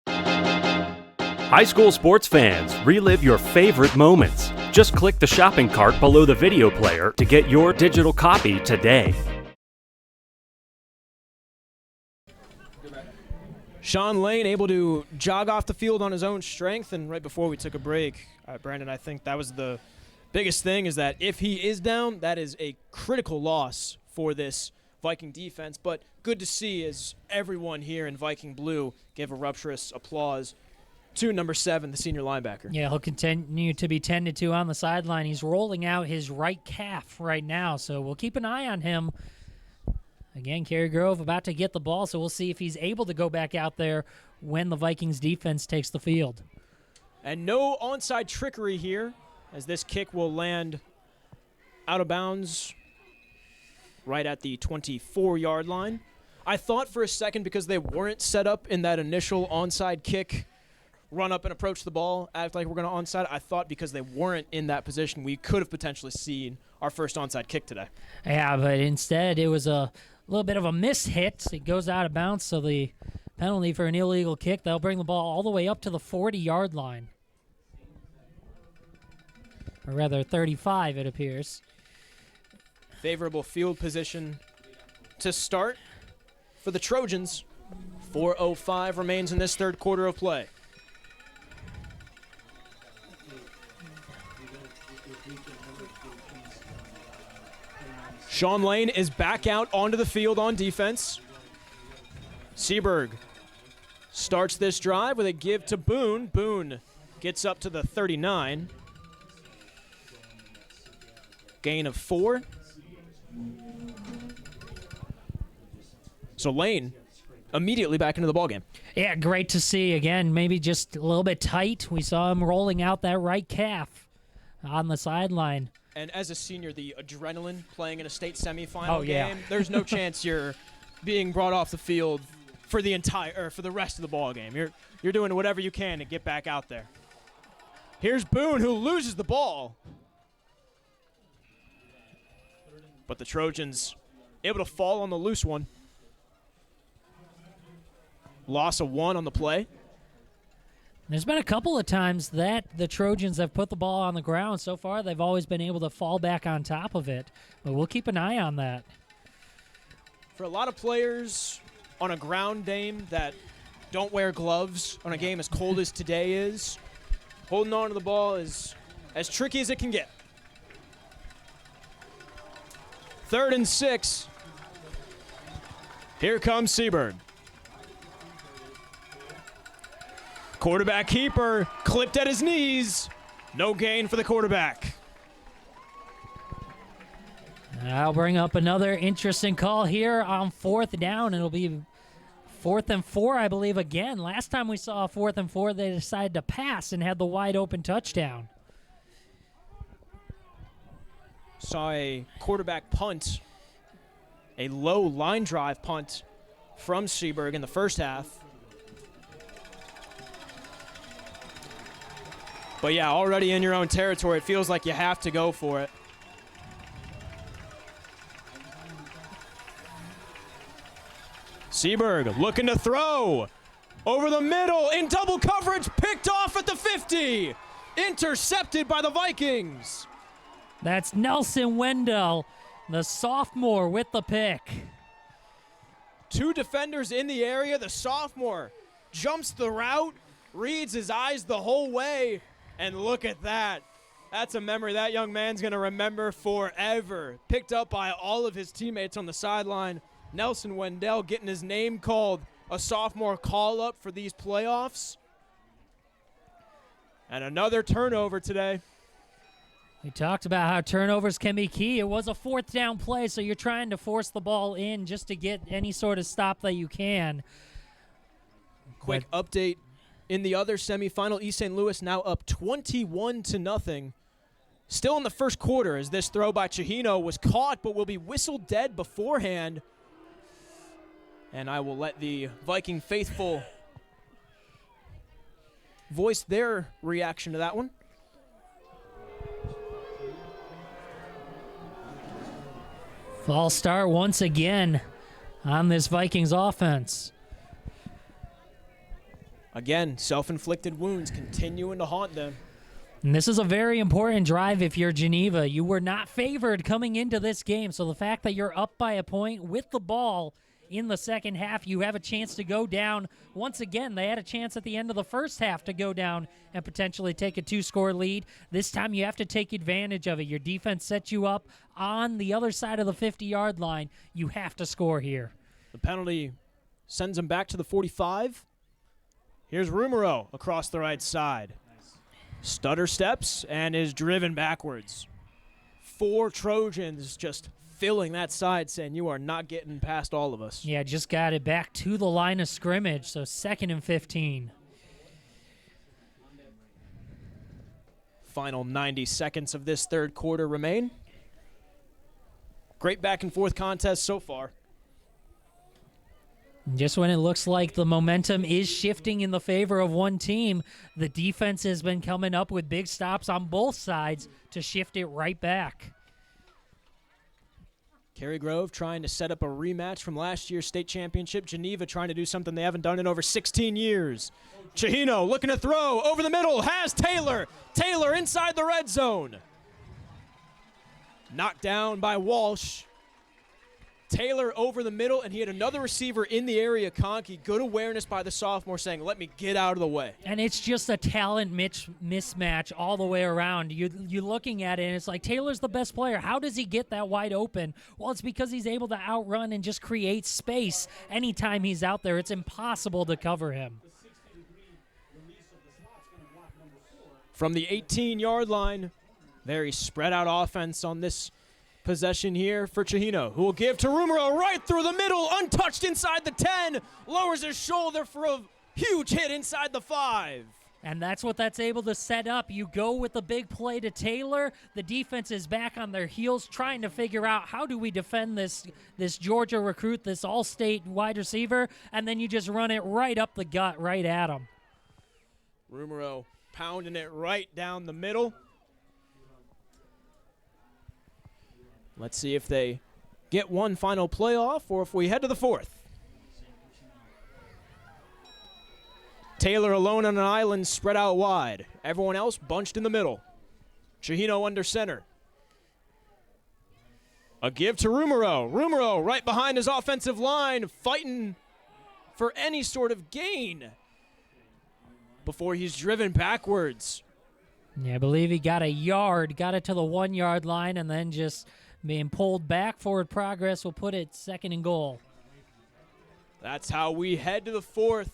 Yeah! High school sports fans, relive your favorite moments. Just click the shopping cart below the video player to get your digital copy today. Sean Lane able to jog off the field on his own strength, and right before we took a break, Brandon, I think that was the biggest thing, is that if he is down, that is a critical loss for this Viking defense. But good to see as everyone here in Viking Blue gave a rapturous applause to number 7, the senior linebacker. Yeah, he'll continue to be tended to on the sideline. He's rolling out his right calf right now, so we'll keep an eye on him. Again, Cary-Grove about to get the ball, so we'll see if he's able to go back out there when the Vikings defense takes the field. And no onside trickery here, as this kick will land out of bounds right at the 24-yard line. I thought for a second, because they weren't set up in that initial onside kick, run up and approach the ball, act like we're going to onside, I thought because they weren't in that position, we could have potentially seen our first onside kick today. Yeah, but instead it was a little bit of a mishit. It goes out of bounds, so the penalty for an illegal kick, they'll bring the ball all the way up to the 40-yard line. Or rather, 35, it appears. Favorable field position to start for the Trojans. 4:05 remains in this third quarter of play. Sean Lane is back out onto the field on defense. Seberg starts this drive with a give to Boone. Boone gets up to the 39. Gain of 4. So Lane immediately back into the ballgame. Yeah, great to see. Again, maybe just a little bit tight. We saw him rolling out that right calf on the sideline. And as a senior, the adrenaline playing in a state semifinal yeah. game, there's no chance you're being brought off the field for the rest of the ball game. You're doing whatever you can to get back out there. Here's Boone, who loses the ball. But the Trojans able to fall on the loose one. Loss of 1 on the play. There's been a couple of times that the Trojans have put the ball on the ground. So far, they've always been able to fall back on top of it. But we'll keep an eye on that. For a lot of players on a ground game that don't wear gloves on a game as cold as today is. Holding on to the ball is as tricky as it can get. 3rd and 6. Here comes Seaburg. Quarterback keeper clipped at his knees. No gain for the quarterback. I'll bring up another interesting call here on 4th down. It'll be 4th and 4, I believe, again. Last time we saw a 4th and 4, they decided to pass and had the wide open touchdown. Saw a quarterback punt, a low line drive punt from Seaburg in the first half. But yeah, already in your own territory, it feels like you have to go for it. Seaburg looking to throw. Over the middle in double coverage, picked off at the 50. Intercepted by the Vikings. That's Nelson Wendell, the sophomore, with the pick. 2 defenders in the area. The sophomore jumps the route, reads his eyes the whole way, and look at that. That's a memory that young man's going to remember forever. Picked up by all of his teammates on the sideline. Nelson Wendell getting his name called, a sophomore call-up for these playoffs. And another turnover today. We talked about how turnovers can be key. It was a 4th down play, so you're trying to force the ball in just to get any sort of stop that you can. Quick update. In the other semifinal, East St. Louis now up 21-0. Still in the first quarter as this throw by Chihino was caught but will be whistled dead beforehand. And I will let the Viking faithful voice their reaction to that one. False start once again on this Vikings offense. Again, self-inflicted wounds continuing to haunt them. And this is a very important drive if you're Geneva. You were not favored coming into this game, so the fact that you're up by a point with the ball in the second half, you have a chance to go down. Once again, they had a chance at the end of the first half to go down and potentially take a 2-score lead. This time you have to take advantage of it. Your defense sets you up on the other side of the 50-yard line. You have to score here. The penalty sends them back to the 45. Here's Rumero across the right side. Stutter steps and is driven backwards. 4 Trojans just filling that side, saying you are not getting past all of us. Yeah, just got it back to the line of scrimmage, so 2nd and 15. Final 90 seconds of this third quarter remain. Great back and forth contest so far. Just when it looks like the momentum is shifting in the favor of one team, the defense has been coming up with big stops on both sides to shift it right back. Cary-Grove trying to set up a rematch from last year's state championship. Geneva trying to do something they haven't done in over 16 years. Chihino looking to throw over the middle, has Taylor. Taylor inside the red zone. Knocked down by Walsh. Taylor over the middle, and he had another receiver in the area, Conkey. Good awareness by the sophomore saying, let me get out of the way. And it's just a talent mismatch all the way around. You're looking at it, and it's like, Taylor's the best player. How does he get that wide open? Well, it's because he's able to outrun and just create space anytime he's out there. It's impossible to cover him. From the 18-yard line, very spread-out offense on this possession here for Chihino, who will give to Rumero right through the middle, untouched inside the 10, lowers his shoulder for a huge hit inside the 5. And that's what that's able to set up. You go with the big play to Taylor. The defense is back on their heels trying to figure out how do we defend this Georgia recruit, this all-state wide receiver, and then you just run it right up the gut, right at him. Rumero pounding it right down the middle. Let's see if they get one final playoff or if we head to the 4th. Taylor alone on an island spread out wide. Everyone else bunched in the middle. Chihino under center. A give to Rumero. Rumero right behind his offensive line, fighting for any sort of gain before he's driven backwards. Yeah, I believe he got a yard, got it to the 1 yard line, and then just being pulled back. Forward progress will put it 2nd and goal. That's how we head to the 4th.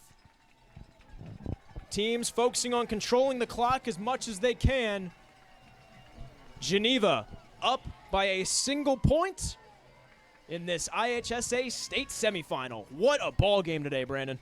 Teams focusing on controlling the clock as much as they can. Geneva up by a single point in this IHSA state semifinal. What a ball game today, Brandon.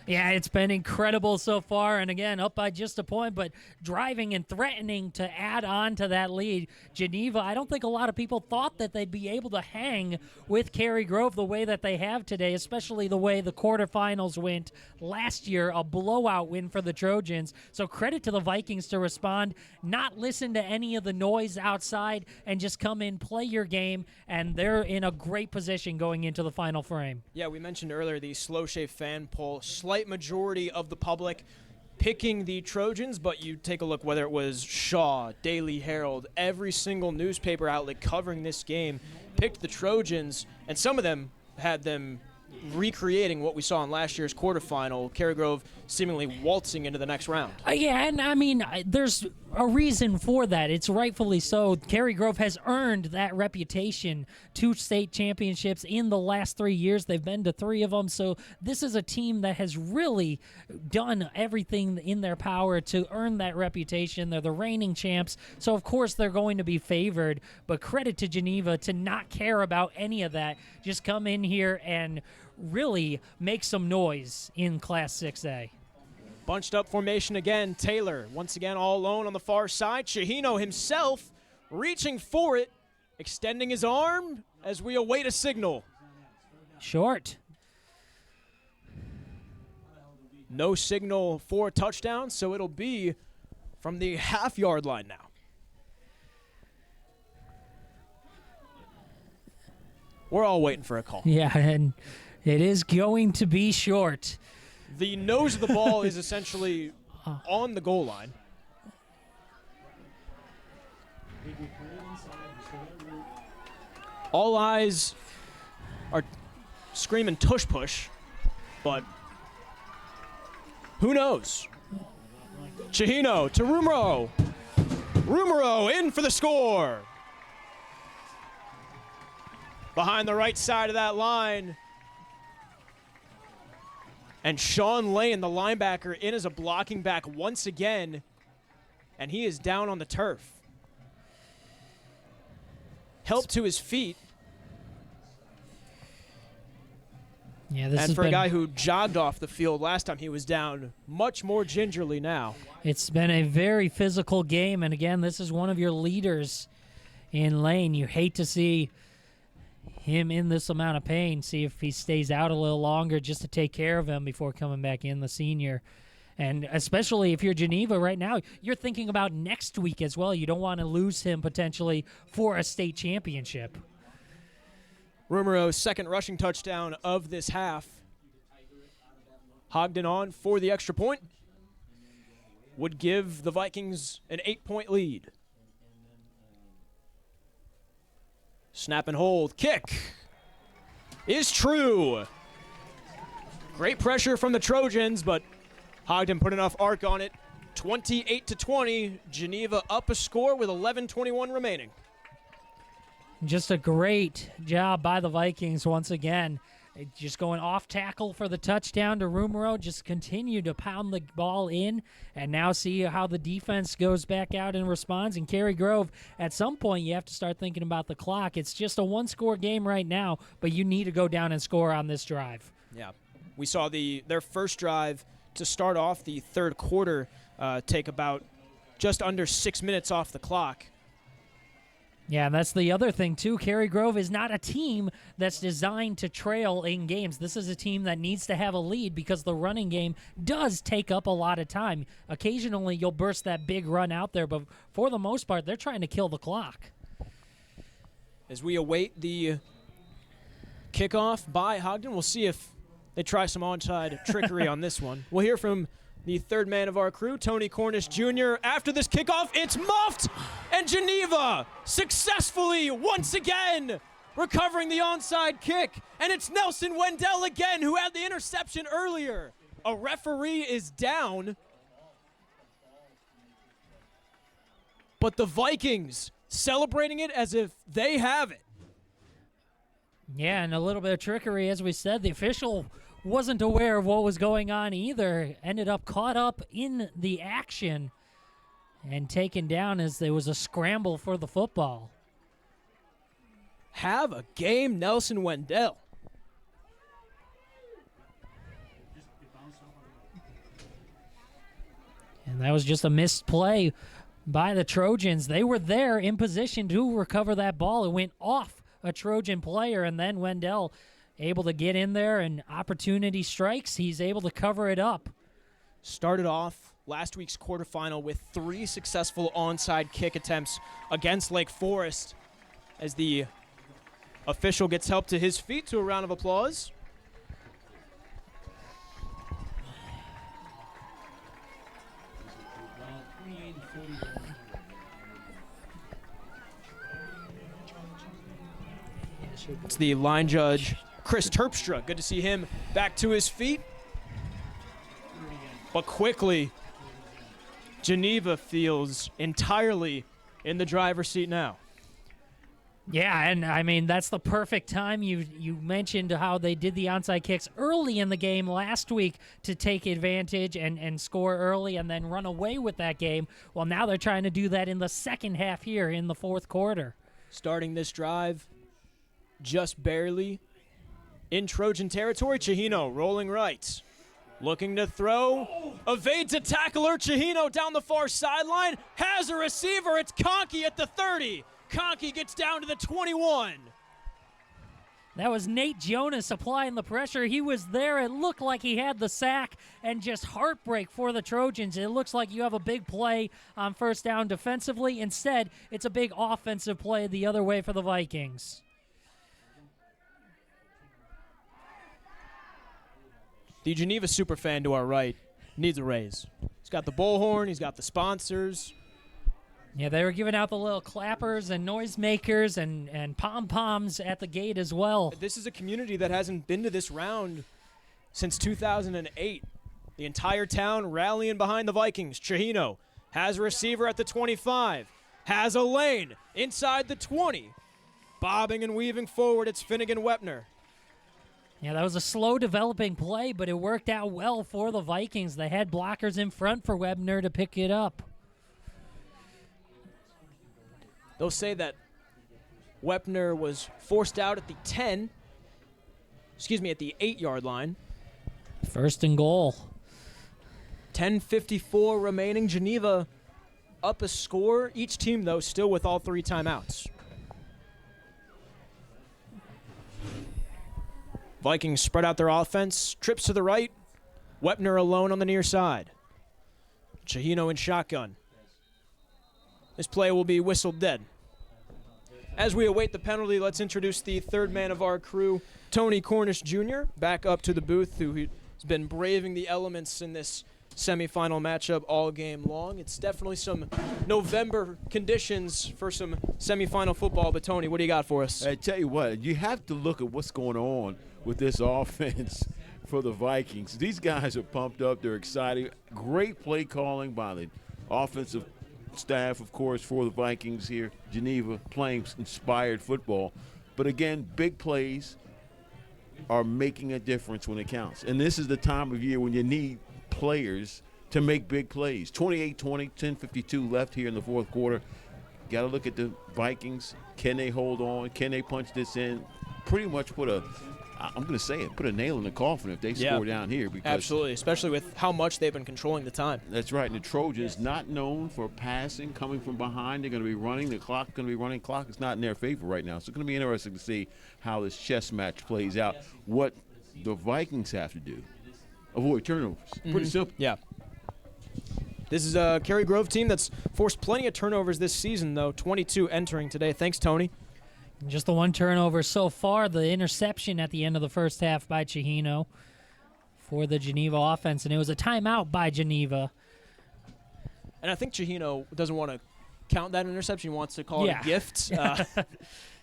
Yeah, it's been incredible so far, and again, up by just a point, but driving and threatening to add on to that lead. Geneva, I don't think a lot of people thought that they'd be able to hang with Cary-Grove the way that they have today, especially the way the quarterfinals went last year, a blowout win for the Trojans. So credit to the Vikings to respond, not listen to any of the noise outside, and just come in, play your game, and they're in a great position going into the final frame. Yeah, we mentioned earlier the Slow Shave fan poll. Slight majority of the public picking the Trojans, but you take a look whether it was Shaw, Daily Herald, every single newspaper outlet covering this game picked the Trojans, and some of them had them recreating what we saw in last year's quarterfinal, Cary-Grove seemingly waltzing into the next round. Yeah, and I mean, there's a reason for that. It's rightfully so. Cary-Grove has earned that reputation. 2 state championships in the last 3 years. They've been to 3 of them. So this is a team that has really done everything in their power to earn that reputation. They're the reigning champs. So, of course, they're going to be favored. But credit to Geneva to not care about any of that. Just come in here and really make some noise in Class 6A. Bunched up formation again. Taylor once again all alone on the far side. Shahino himself reaching for it, extending his arm as we await a signal. Short. No signal for a touchdown, so it'll be from the half-yard line now. We're all waiting for a call. Yeah, and it is going to be short. The nose of the ball is essentially on the goal line. All eyes are screaming tush push, but who knows? Chihino to Rumoro. Rumoro in for the score. Behind the right side of that line. And Sean Lane, the linebacker, in as a blocking back once again. And he is down on the turf. Help to his feet. Yeah, this and has for a been, guy who jogged off the field last time he was down, much more gingerly now. It's been a very physical game, and again, this is one of your leaders in Lane. You hate to see him in this amount of pain, see if he stays out a little longer just to take care of him before coming back in, the senior. And especially if you're Geneva right now, you're thinking about next week as well. You don't want to lose him potentially for a state championship. Rumero's second rushing touchdown of this half. Hogden on for the extra point. Would give the Vikings an 8-point lead. Snap and hold. Kick is true. Great pressure from the Trojans, but Hogden put enough arc on it. 28-20. Geneva up a score with 11:21 remaining. Just a great job by the Vikings once again. Just going off tackle for the touchdown to Rumero. Just continue to pound the ball in, and now see how the defense goes back out and responds. And Cary-Grove, at some point, you have to start thinking about the clock. It's just a one-score game right now, but you need to go down and score on this drive. Yeah, we saw their first drive to start off the third quarter take about just under 6 minutes off the clock. Yeah, and that's the other thing, too. Cary-Grove is not a team that's designed to trail in games. This is a team that needs to have a lead because the running game does take up a lot of time. Occasionally, you'll burst that big run out there, but for the most part, they're trying to kill the clock. As we await the kickoff by Hogden, we'll see if they try some onside trickery on this one. We'll hear from the third man of our crew, Tony Cornish Jr. After this kickoff, it's muffed, and Geneva successfully, once again, recovering the onside kick, and it's Nelson Wendell again who had the interception earlier. A referee is down, but the Vikings celebrating it as if they have it. Yeah, and a little bit of trickery, as we said. The official wasn't aware of what was going on either. Ended up caught up in the action and taken down as there was a scramble for the football. Have a game, Nelson Wendell. And that was just a missed play by the Trojans. They were there in position to recover that ball. It went off a Trojan player, and then Wendell able to get in there, and opportunity strikes. He's able to cover it up. Started off last week's quarterfinal with 3 successful onside kick attempts against Lake Forest, as the official gets helped to his feet to a round of applause. It's the line judge, Chris Terpstra. Good to see him back to his feet. But quickly, Geneva feels entirely in the driver's seat now. Yeah, and I mean, that's the perfect time. You mentioned how they did the onside kicks early in the game last week to take advantage and score early and then run away with that game. Well, now they're trying to do that in the second half here in the fourth quarter. Starting this drive just barely in Trojan territory. Chihino rolling right. Looking to throw. Evades a tackler. Chihino down the far sideline. Has a receiver. It's Conkey at the 30. Conkey gets down to the 21. That was Nate Jonas applying the pressure. He was there. It looked like he had the sack, and just heartbreak for the Trojans. It looks like you have a big play on first down defensively. Instead, it's a big offensive play the other way for the Vikings. The Geneva superfan to our right needs a raise. He's got the bullhorn. He's got the sponsors. Yeah, they were giving out the little clappers and noisemakers and pom-poms at the gate as well. This is a community that hasn't been to this round since 2008. The entire town rallying behind the Vikings. Chihino has a receiver at the 25. Has a lane inside the 20. Bobbing and weaving forward, it's Finnegan Wepner. Yeah, that was a slow developing play, but it worked out well for the Vikings. They had blockers in front for Webner to pick it up. They'll say that Wepner was forced out at the 8-yard line. First and goal. 10:54 remaining. Geneva up a score. Each team, though, still with all 3 timeouts. Vikings spread out their offense. Trips to the right. Wepner alone on the near side. Chihino in shotgun. This play will be whistled dead. As we await the penalty, let's introduce the third man of our crew, Tony Cornish Jr., back up to the booth, who has been braving the elements in this semifinal matchup all game long. It's definitely some November conditions for some semifinal football, but Tony, what do you got for us? I tell you what, you have to look at what's going on with this offense for the Vikings. These guys are pumped up. They're excited. Great play calling by the offensive staff, of course, for the Vikings here. Geneva playing inspired football. But again, big plays are making a difference when it counts. And this is the time of year when you need players to make big plays. 28-20, 10:52 left here in the fourth quarter. Got to look at the Vikings. Can they hold on? Can they punch this in? Pretty much put a nail in the coffin if they score down here. Because absolutely, especially with how much they've been controlling the time. That's right. And the Trojans not known for passing, coming from behind. They're going to be running. The clock's going to be running. Clock is not in their favor right now. So it's going to be interesting to see how this chess match plays out. What the Vikings have to do. Avoid turnovers. Pretty simple. Yeah. This is a Cary-Grove team that's forced plenty of turnovers this season, though. 22 entering today. Thanks, Tony. Just the one turnover so far, the interception at the end of the first half by Chihino for the Geneva offense, and it was a timeout by Geneva. And I think Chihino doesn't want to count that interception. He wants to call it a gift.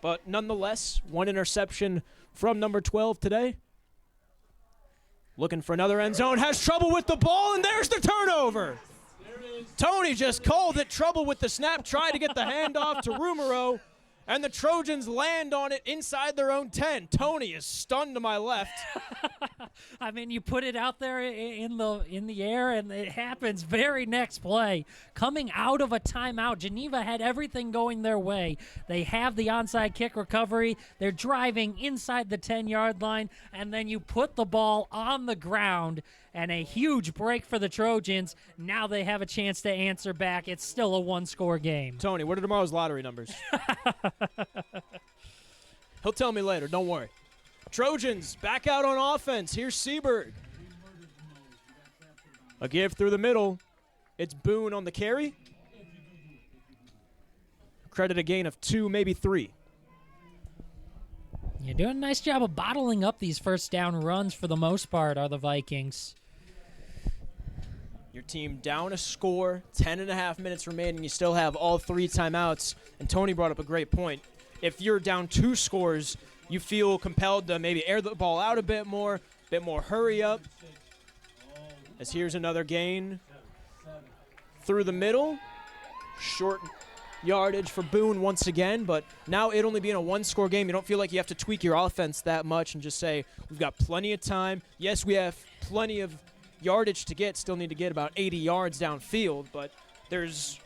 But nonetheless, one interception from number 12 today. Looking for another end zone, has trouble with the ball, and there's the turnover. Tony just called it, trouble with the snap, tried to get the handoff to Rumero, and the Trojans land on it inside their own 10. Tony is stunned to my left. I mean, you put it out there in the air, and it happens very next play. Coming out of a timeout, Geneva had everything going their way. They have the onside kick recovery. They're driving inside the 10-yard line, and then you put the ball on the ground, and a huge break for the Trojans. Now they have a chance to answer back. It's still a one-score game. Tony, what are tomorrow's lottery numbers? He'll tell me later. Don't worry. Trojans back out on offense. Here's Seaberg. A give through the middle. It's Boone on the carry. Credit a gain of 2, maybe 3. You're doing a nice job of bottling up these first down runs for the most part, are the Vikings. Your team down a score, 10.5 minutes remaining. You still have all 3 timeouts. And Tony brought up a great point. If you're down 2 scores, you feel compelled to maybe air the ball out a bit more hurry up. As here's another gain through the middle. Short yardage for Boone once again, but now it only being a 1-score game, you don't feel like you have to tweak your offense that much and just say, we've got plenty of time. Yes, we have plenty of yardage to get, still need to get about 80 yards downfield, but there's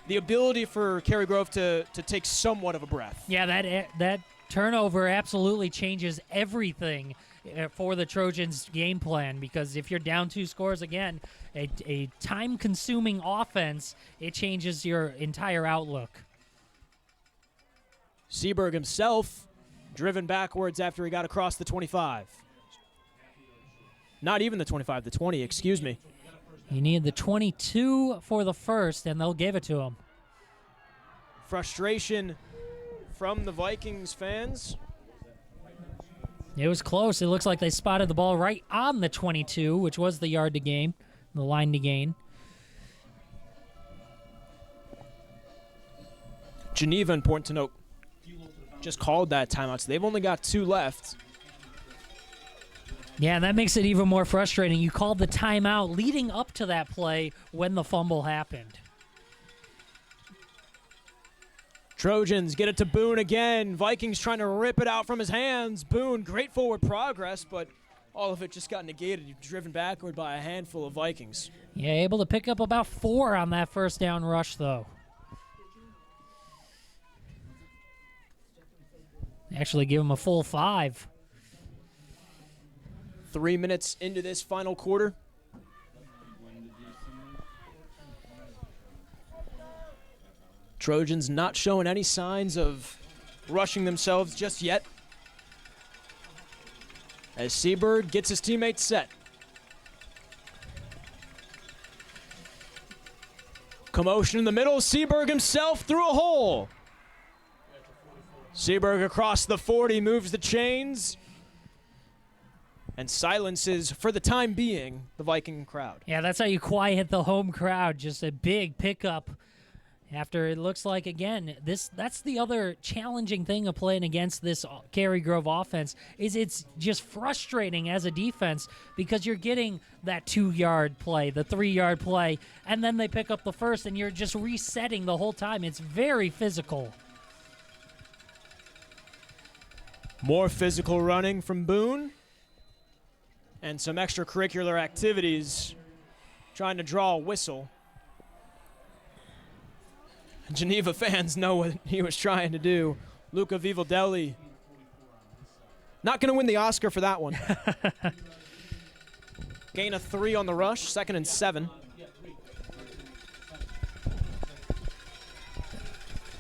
the ability for Cary-Grove to take somewhat of a breath. Yeah, that turnover absolutely changes everything for the Trojans' game plan, because if you're down 2 scores again, a time-consuming offense, it changes your entire outlook. Seaberg himself driven backwards after he got across the 25. Not even the 25, the 20, excuse me. You need the 22 for the first, and they'll give it to him. Frustration from the Vikings fans. It was close. It looks like they spotted the ball right on the 22, which was the yard to gain, the line to gain. Geneva, important to note, just called that timeout, so they've only got 2 left. Yeah, and that makes it even more frustrating. You called the timeout leading up to that play when the fumble happened. Trojans get it to Boone again. Vikings trying to rip it out from his hands. Boone, great forward progress, but all of it just got negated. Driven backward by a handful of Vikings. Yeah, able to pick up about 4 on that first down rush, though. Actually give him a full 5. 3 minutes into this final quarter. Trojans not showing any signs of rushing themselves just yet. As Seaberg gets his teammates set. Commotion in the middle. Seaberg himself through a hole. Seaberg across the 40 moves the chains and silences, for the time being, the Viking crowd. Yeah, that's how you quiet the home crowd. Just a big pickup after it looks like, again, that's the other challenging thing of playing against this Cary-Grove offense is it's just frustrating as a defense because you're getting that 2-yard play, the 3-yard play, and then they pick up the first, and you're just resetting the whole time. It's very physical. More physical running from Boone. And some extracurricular activities, trying to draw a whistle. Geneva fans know what he was trying to do. Luca Vivaldelli, not going to win the Oscar for that one. Gain of 3 on the rush, 2nd and 7.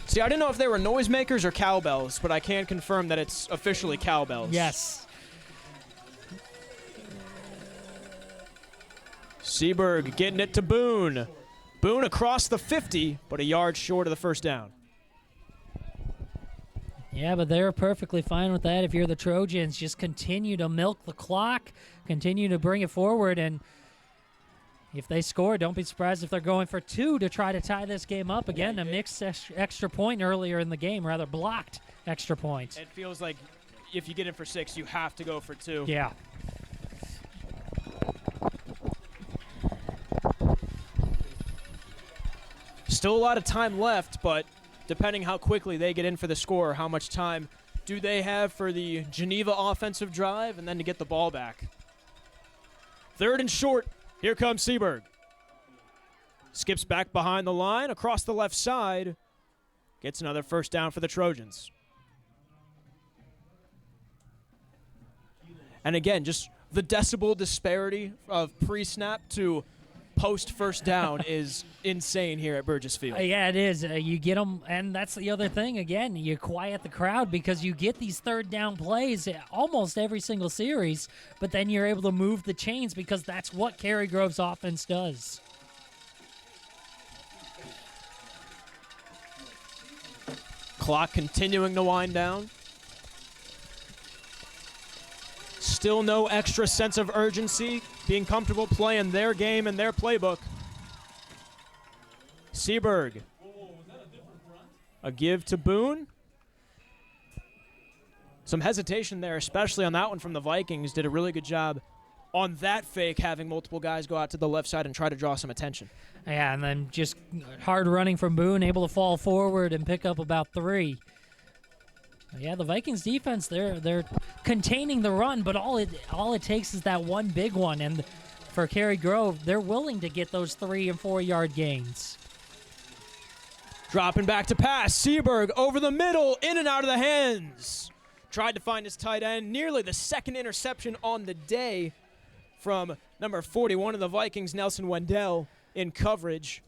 See, I didn't know if they were noisemakers or cowbells, but I can confirm that it's officially cowbells. Yes. Seaberg getting it to Boone. Boone across the 50, but a yard short of the first down. Yeah, but they're perfectly fine with that. If you're the Trojans, just continue to milk the clock, continue to bring it forward, and If they score, don't be surprised if they're going for 2 to try to tie this game up. Again, a mixed extra point earlier in the game, rather blocked extra points. It feels like if you get in for 6, you have to go for 2. Yeah. Still a lot of time left, but depending how quickly they get in for the score, how much time do they have for the Geneva offensive drive and then to get the ball back. 3rd and short. Here comes Seaberg. Skips back behind the line, across the left side. Gets another first down for the Trojans. And again, just the decibel disparity of pre-snap to post-first down is insane here at Burgess Field. Yeah, it is. You get them, and that's the other thing. Again, you quiet the crowd because you get these third down plays almost every single series, but then you're able to move the chains because that's what Cary-Grove's offense does. Clock continuing to wind down. Still no extra sense of urgency, being comfortable playing their game and their playbook. Seaberg. A give to Boone. Some hesitation there, especially on that one from the Vikings. Did a really good job on that fake, having multiple guys go out to the left side and try to draw some attention. Yeah, and then just hard running from Boone, able to fall forward and pick up about 3. Yeah, the Vikings defense, they're containing the run, but all it takes is that one big one. And for Cary-Grove, they're willing to get those 3 and 4 yard gains. Dropping back to pass. Seaberg over the middle, in and out of the hands. Tried to find his tight end. Nearly the 2nd interception on the day from number 41 of the Vikings, Nelson Wendell, in coverage.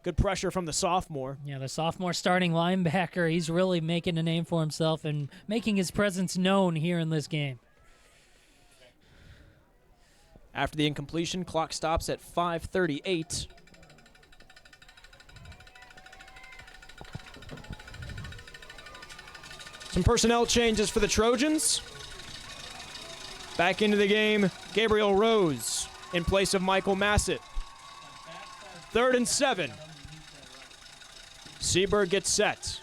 Good pressure from the sophomore. Yeah, the sophomore starting linebacker, he's really making a name for himself and making his presence known here in this game. After the incompletion, clock stops at 5:38. Some personnel changes for the Trojans. Back into the game, Gabriel Rose in place of Michael Massett. 3rd and 7. Seaberg gets set.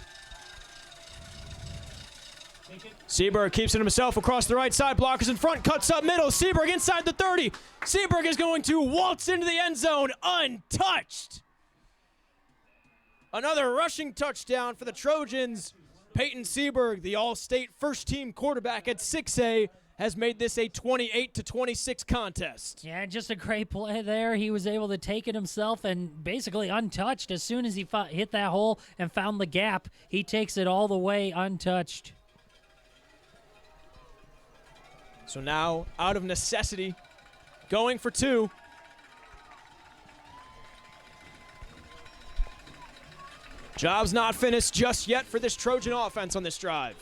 Seaberg keeps it himself across the right side. Blockers in front, cuts up middle. Seaberg inside the 30. Seaberg is going to waltz into the end zone untouched. Another rushing touchdown for the Trojans. Peyton Seaberg, the All-State first-team quarterback at 6A, has made this a 28-26 contest. Yeah, just a great play there. He was able to take it himself and basically untouched. As soon as he hit that hole and found the gap, he takes it all the way untouched. So now, out of necessity, going for 2. Job's not finished just yet for this Trojan offense on this drive.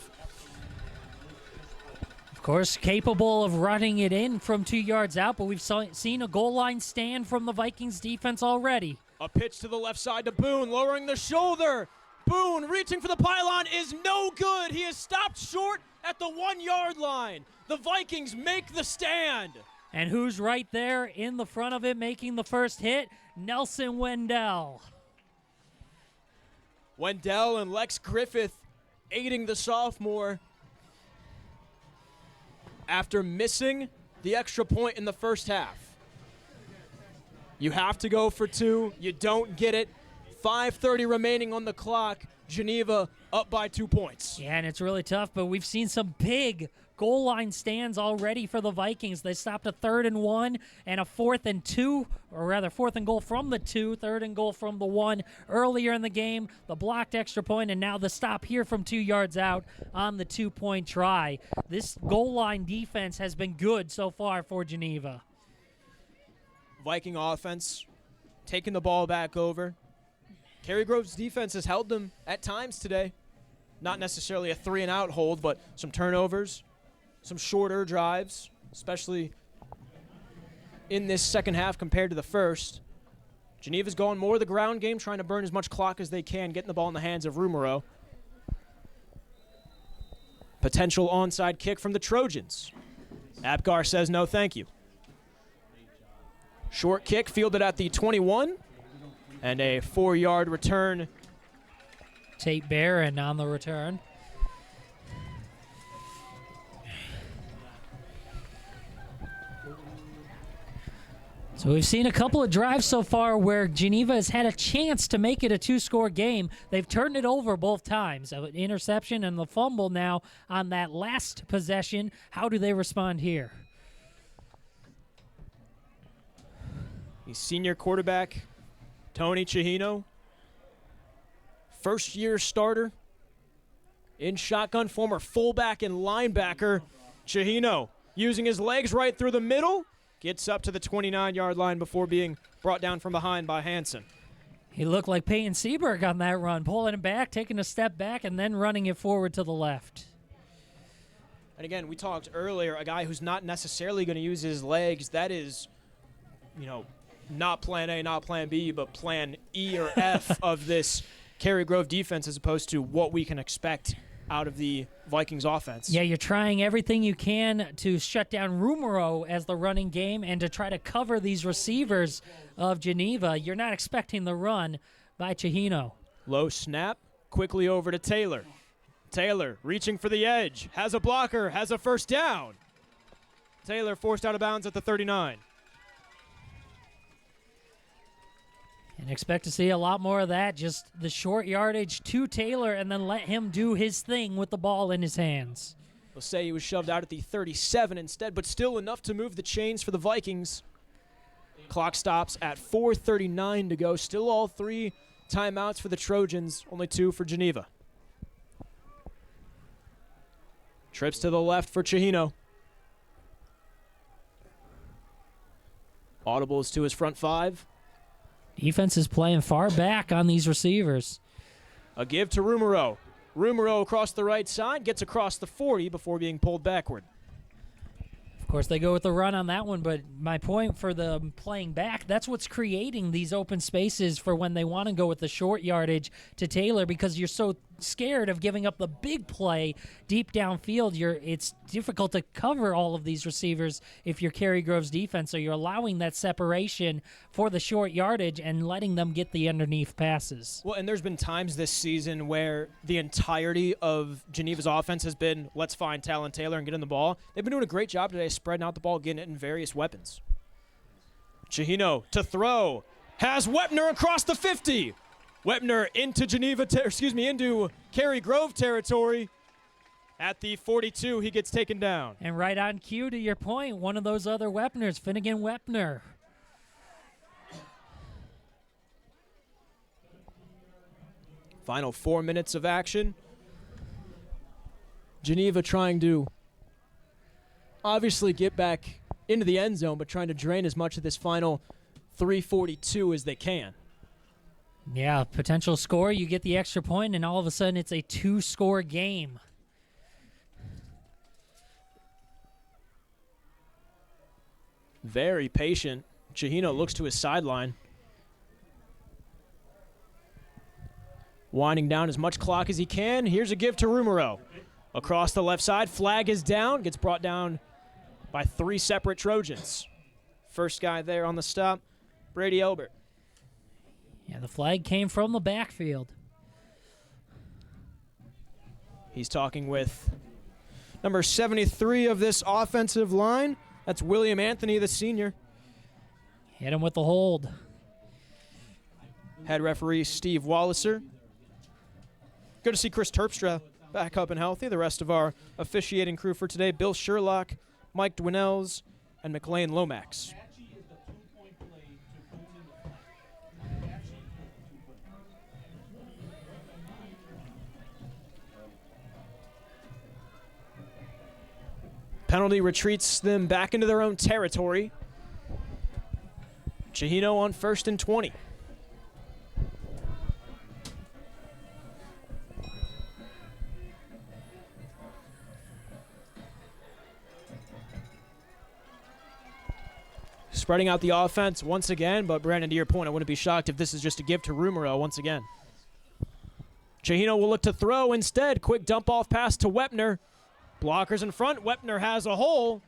Of course, capable of running it in from 2 yards out, but we've seen a goal line stand from the Vikings defense already. A pitch to the left side to Boone, lowering the shoulder. Boone reaching for the pylon is no good. He is stopped short at the 1 yard line. The Vikings make the stand. And who's right there in the front of him making the first hit? Nelson Wendell. Wendell and Lex Griffith aiding the sophomore after missing the extra point in the first half. You have to go for 2. You don't get it. 5:30 remaining on the clock. Geneva up by 2 points. Yeah, and it's really tough, but we've seen some big goal line stands already for the Vikings. They stopped a 3rd and 1 and a 4th and 2, or rather 4th and goal from the 2, 3rd and goal from the 1 earlier in the game. The blocked extra point, and now the stop here from 2 yards out on the 2-point try. This goal line defense has been good so far for Geneva. Viking offense taking the ball back over. Cary-Grove's defense has held them at times today. Not necessarily a 3-and-out hold, but some turnovers, some shorter drives, especially in this second half compared to the first. Geneva's going more of the ground game, trying to burn as much clock as they can, getting the ball in the hands of Rumoro. Potential onside kick from the Trojans. Apgar says no thank you. Short kick fielded at the 21, and a 4-yard return. Tate Barron on the return. So we've seen a couple of drives so far where Geneva has had a chance to make it a 2-score game. They've turned it over both times, an interception and the fumble now on that last possession. How do they respond here? The senior quarterback, Tony Chihino, first-year starter in shotgun, former fullback and linebacker. Chihino using his legs right through the middle. Gets up to the 29-yard line before being brought down from behind by Hansen. He looked like Peyton Seberg on that run, pulling it back, taking a step back, and then running it forward to the left. And again, we talked earlier, a guy who's not necessarily going to use his legs. That is, not plan A, not plan B, but plan E or F of this Cary-Grove defense as opposed to what we can expect out of the Vikings offense. Yeah, you're trying everything you can to shut down Rumoro as the running game and to try to cover these receivers of Geneva. You're not expecting the run by Chihino. Low snap, quickly over to Taylor. Taylor reaching for the edge, has a blocker, has a first down. Taylor forced out of bounds at the 39. And expect to see a lot more of that, just the short yardage to Taylor and then let him do his thing with the ball in his hands. We'll say he was shoved out at the 37 instead, but still enough to move the chains for the Vikings. Clock stops at 4:39 to go. Still all 3 timeouts for the Trojans, only 2 for Geneva. Trips to the left for Chihino. Audibles to his front 5. Defense is playing far back on these receivers. A give to Rumoro. Rumoro across the right side, gets across the 40 before being pulled backward. Of course, they go with the run on that one, but my point for the playing back, that's what's creating these open spaces for when they want to go with the short yardage to Taylor, because you're so scared of giving up the big play deep downfield. It's difficult to cover all of these receivers if you're Cary-Grove's defense, so you're allowing that separation for the short yardage and letting them get the underneath passes. Well, and there's been times this season where the entirety of Geneva's offense has been, let's find Talon Taylor and get in the ball. They've been doing a great job today spreading out the ball, getting it in various weapons. Chihino to throw, has Wepner across the 50. Wepner into into Cary-Grove territory. At the 42, he gets taken down. And right on cue to your point, one of those other Wepners, Finnegan Wepner. Final 4 minutes of action. Geneva trying to obviously get back into the end zone, but trying to drain as much of this final 3:42 as they can. Yeah, potential score, you get the extra point, and all of a sudden it's a 2-score game. Very patient. Chihino looks to his sideline. Winding down as much clock as he can. Here's a give to Rumoro. Across the left side, flag is down. Gets brought down by 3 separate Trojans. First guy there on the stop, Brady Elbert. Yeah, the flag came from the backfield. He's talking with number 73 of this offensive line. That's William Anthony, the senior. Hit him with the hold. Head referee Steve Walliser. Good to see Chris Terpstra back up and healthy. The rest of our officiating crew for today, Bill Sherlock, Mike Dwinells, and McLean Lomax. Penalty retreats them back into their own territory. Chihino on 1st and 20. Spreading out the offense once again, but Brandon, to your point, I wouldn't be shocked if this is just a give to Rumoro once again. Chihino will look to throw instead. Quick dump-off pass to Wepner. Blockers in front. Wepner has a hole.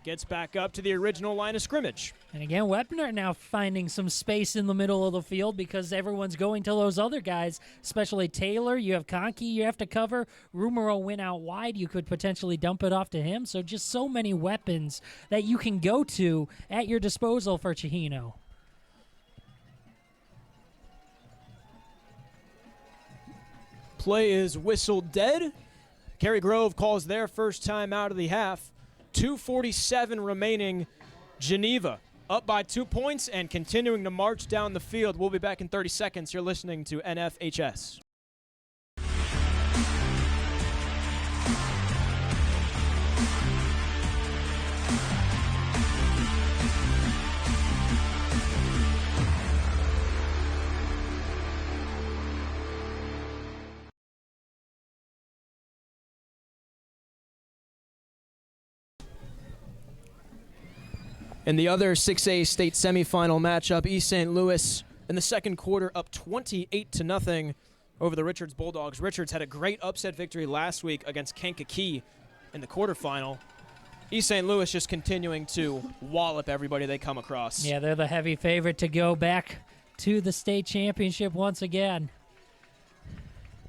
gets back up to the original line of scrimmage. And again, Wepner now finding some space in the middle of the field because everyone's going to those other guys, especially Taylor. You have Conkey you have to cover. Rumoro went out wide. You could potentially dump it off to him. So just so many weapons that you can go to at your disposal for Chihino. Play is whistled dead. Cary-Grove calls their first time out of the half. 2:47 remaining. Geneva up by 2 points and continuing to march down the field. We'll be back in 30 seconds. You're listening to NFHS. In the other 6A state semifinal matchup, East St. Louis in the second quarter up 28-0 over the Richards Bulldogs. Richards had a great upset victory last week against Kankakee in the quarterfinal. East St. Louis just continuing to wallop everybody they come across. Yeah, they're the heavy favorite to go back to the state championship once again.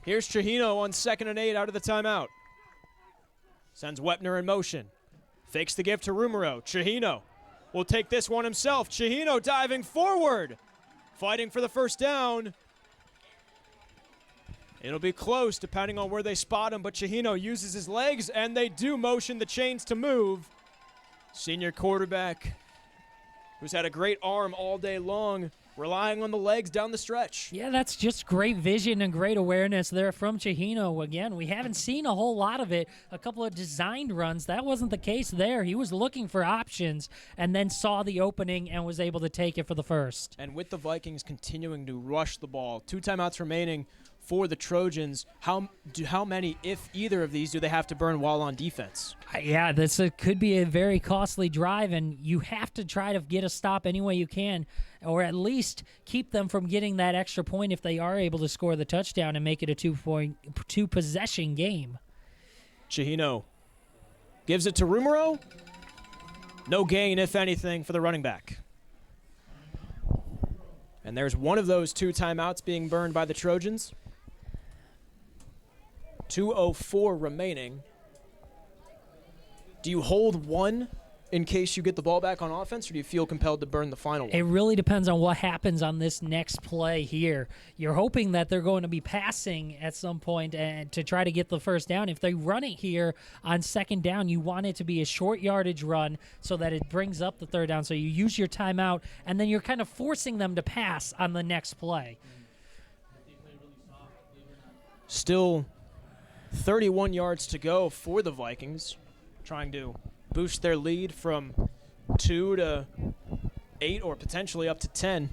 Here's Chihino on 2nd and 8 out of the timeout. Sends Wepner in motion. Fakes the give to Rumoro. Chihino will take this one himself. Chihino diving forward. Fighting for the first down. It'll be close depending on where they spot him, but Chihino uses his legs, and they do motion the chains to move. Senior quarterback who's had a great arm all day long, relying on the legs down the stretch. Yeah, that's just great vision and great awareness there from Chihino. Again, we haven't seen a whole lot of it. A couple of designed runs. That wasn't the case there. He was looking for options and then saw the opening and was able to take it for the first. And with the Vikings continuing to rush the ball, 2 timeouts remaining for the Trojans, how many, if either of these, do they have to burn while on defense? Yeah, this could be a very costly drive, and you have to try to get a stop any way you can, or at least keep them from getting that extra point if they are able to score the touchdown and make it a two-possession game. Chihino gives it to Rumoro. No gain, if anything, for the running back. And there's one of those 2 timeouts being burned by the Trojans. 2:04 remaining. Do you hold one in case you get the ball back on offense, or do you feel compelled to burn the final one? It really depends on what happens on this next play here. You're hoping that they're going to be passing at some point and to try to get the first down. If they run it here on 2nd down, you want it to be a short yardage run so that it brings up the 3rd down. So you use your timeout, and then you're kind of forcing them to pass on the next play. Still 31 yards to go for the Vikings, trying to boost their lead from 2 to 8 or potentially up to 10.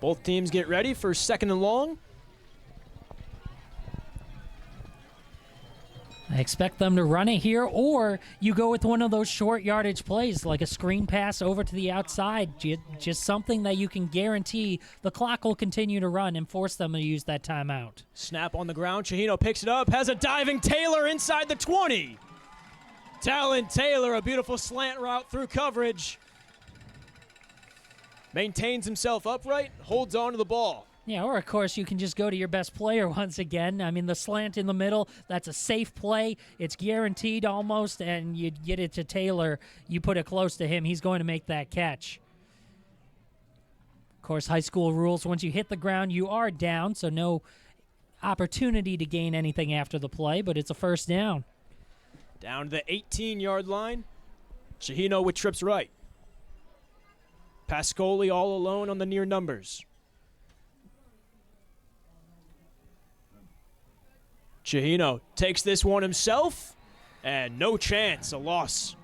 Both teams get ready for 2nd and long. I expect them to run it here, or you go with one of those short yardage plays, like a screen pass over to the outside, just something that you can guarantee the clock will continue to run and force them to use that timeout. Snap on the ground. Chihino picks it up, has a diving Taylor inside the 20. Talon Taylor, a beautiful slant route through coverage. Maintains himself upright, holds on to the ball. Yeah, or of course you can just go to your best player once again. I mean, the slant in the middle, that's a safe play. It's guaranteed almost, and you get it to Taylor. You put it close to him. He's going to make that catch. Of course, high school rules, once you hit the ground, you are down, so no opportunity to gain anything after the play, but it's a first down. Down to the 18-yard line. Chihino with trips right. Pascoli all alone on the near numbers. Chihino takes this one himself, and no chance, a loss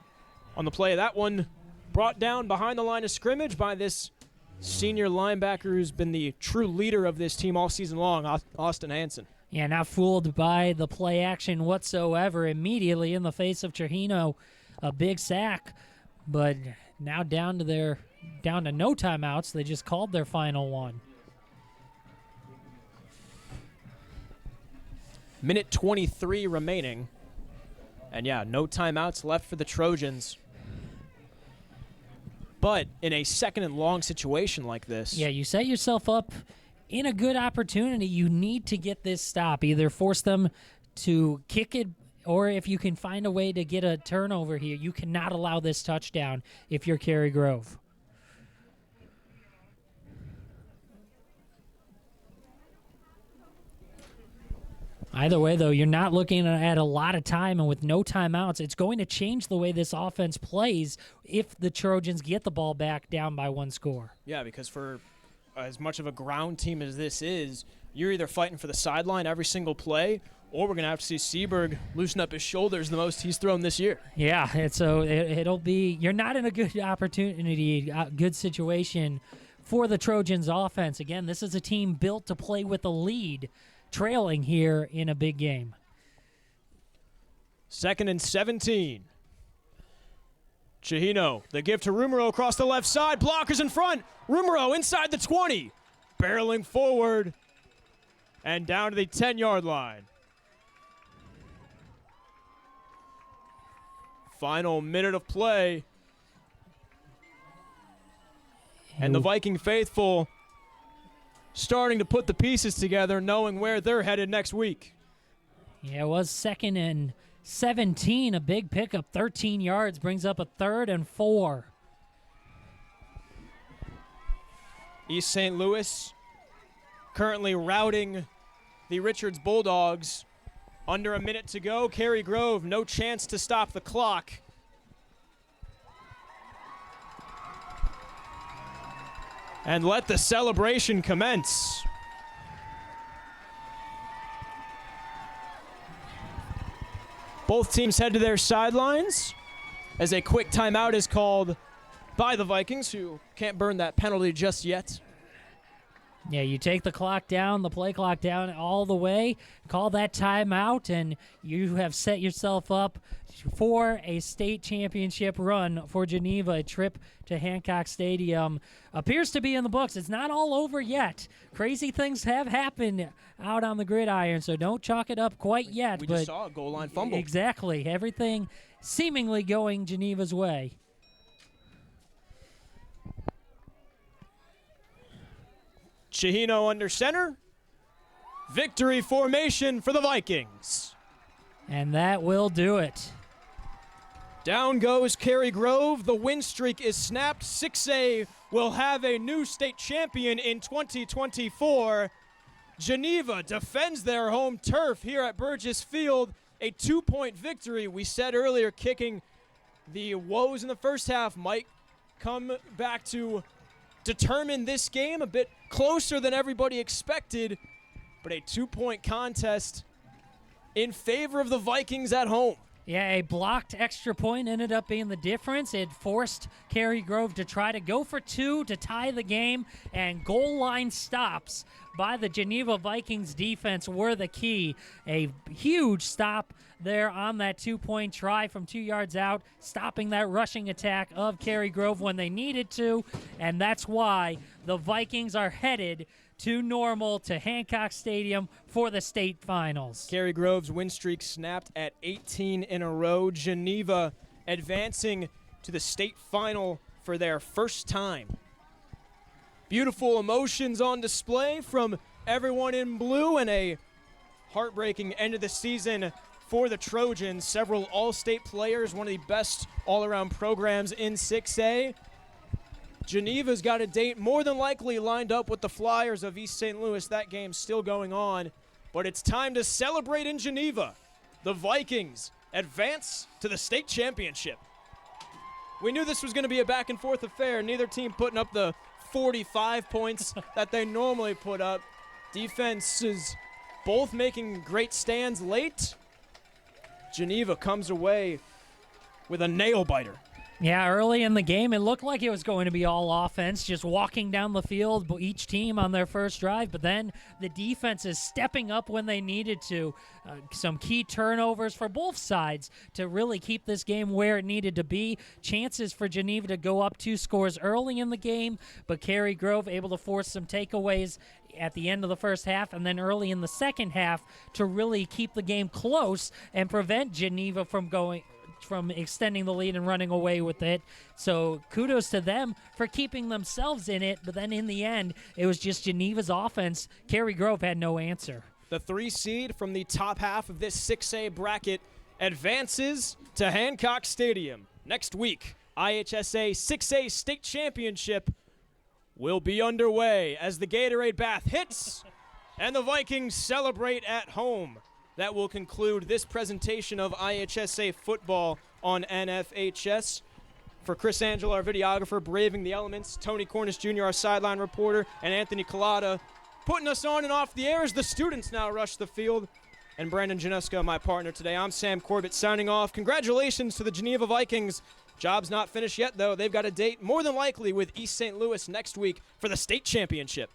on the play. That one brought down behind the line of scrimmage by this senior linebacker who's been the true leader of this team all season long, Austin Hansen. Yeah, not fooled by the play action whatsoever. Immediately in the face of Chihino, a big sack, but now down to no timeouts. They just called their final one. Minute 23 remaining. And yeah, no timeouts left for the Trojans. But in a second and long situation like this. Yeah, you set yourself up in a good opportunity. You need to get this stop. Either force them to kick it, or if you can find a way to get a turnover here, you cannot allow this touchdown if you're Cary-Grove. Either way, though, you're not looking at a lot of time, and with no timeouts, it's going to change the way this offense plays if the Trojans get the ball back down by one score. Yeah, because for as much of a ground team as this is, you're either fighting for the sideline every single play, or we're going to have to see Seaberg loosen up his shoulders the most he's thrown this year. Yeah, and so it'll be – you're not in a good opportunity, good situation for the Trojans offense. Again, this is a team built to play with a lead, trailing here in a big game. 2nd and 17. Chihino, the give to Rumero across the left side. Blockers in front. Rumero inside the 20. Barreling forward and down to the 10-yard line. Final minute of play. And the Viking faithful starting to put the pieces together, knowing where they're headed next week. Yeah, it was 2nd and 17, a big pickup, 13 yards, brings up a 3rd and 4. East St. Louis currently routing the Richards Bulldogs. Under a minute to go, Cary-Grove, no chance to stop the clock. And let the celebration commence. Both teams head to their sidelines as a quick timeout is called by the Vikings, who can't burn that penalty just yet. Yeah, you take the clock down, the play clock down all the way, call that timeout, and you have set yourself up for a state championship run for Geneva. A trip to Hancock Stadium appears to be in the books. It's not all over yet. Crazy things have happened out on the gridiron, so don't chalk it up quite yet. We just saw a goal line fumble. Exactly. Everything seemingly going Geneva's way. Chihino under center. Victory formation for the Vikings. And that will do it. Down goes Cary-Grove. The win streak is snapped. 6A will have a new state champion in 2024. Geneva defends their home turf here at Burgess Field. A 2-point victory. We said earlier, kicking the woes in the first half might come back to determine this game a bit closer than everybody expected, but a 2-point contest in favor of the Vikings at home. Yeah, a blocked extra point ended up being the difference. It forced Cary-Grove to try to go for 2 to tie the game, and goal line stops by the Geneva Vikings defense were the key. A huge stop there on that 2-point try from 2 yards out, stopping that rushing attack of Cary-Grove when they needed to, and that's why the Vikings are headed to Normal, to Hancock Stadium for the state finals. Cary-Grove's win streak snapped at 18 in a row. Geneva advancing to the state final for their first time. Beautiful emotions on display from everyone in blue, and a heartbreaking end of the season for the Trojans. Several all-state players, one of the best all-around programs in 6A. Geneva's got a date more than likely lined up with the Flyers of East St. Louis. That game's still going on, but it's time to celebrate in Geneva. The Vikings advance to the state championship. We knew this was going to be a back-and-forth affair. Neither team putting up the 45 points that they normally put up. Defenses both making great stands late. Geneva comes away with a nail-biter. Yeah, early in the game, it looked like it was going to be all offense, just walking down the field, each team on their first drive. But then the defense is stepping up when they needed to. Some key turnovers for both sides to really keep this game where it needed to be. Chances for Geneva to go up 2 scores early in the game, but Cary-Grove able to force some takeaways at the end of the first half and then early in the second half to really keep the game close and prevent Geneva from extending the lead and running away with it. So kudos to them for keeping themselves in it, but then in the end, it was just Geneva's offense. Cary-Grove had no answer. The 3 seed from the top half of this 6A bracket advances to Hancock Stadium. Next week, IHSA 6A State Championship will be underway as the Gatorade bath hits and the Vikings celebrate at home. That will conclude this presentation of IHSA football on NFHS. For Chris Angelo, our videographer, braving the elements, Tony Cornish Jr., our sideline reporter, and Anthony Collada putting us on and off the air as the students now rush the field. And Brandon Januska, my partner today. I'm Sam Corbett signing off. Congratulations to the Geneva Vikings. Job's not finished yet, though. They've got a date, more than likely, with East St. Louis next week for the state championship.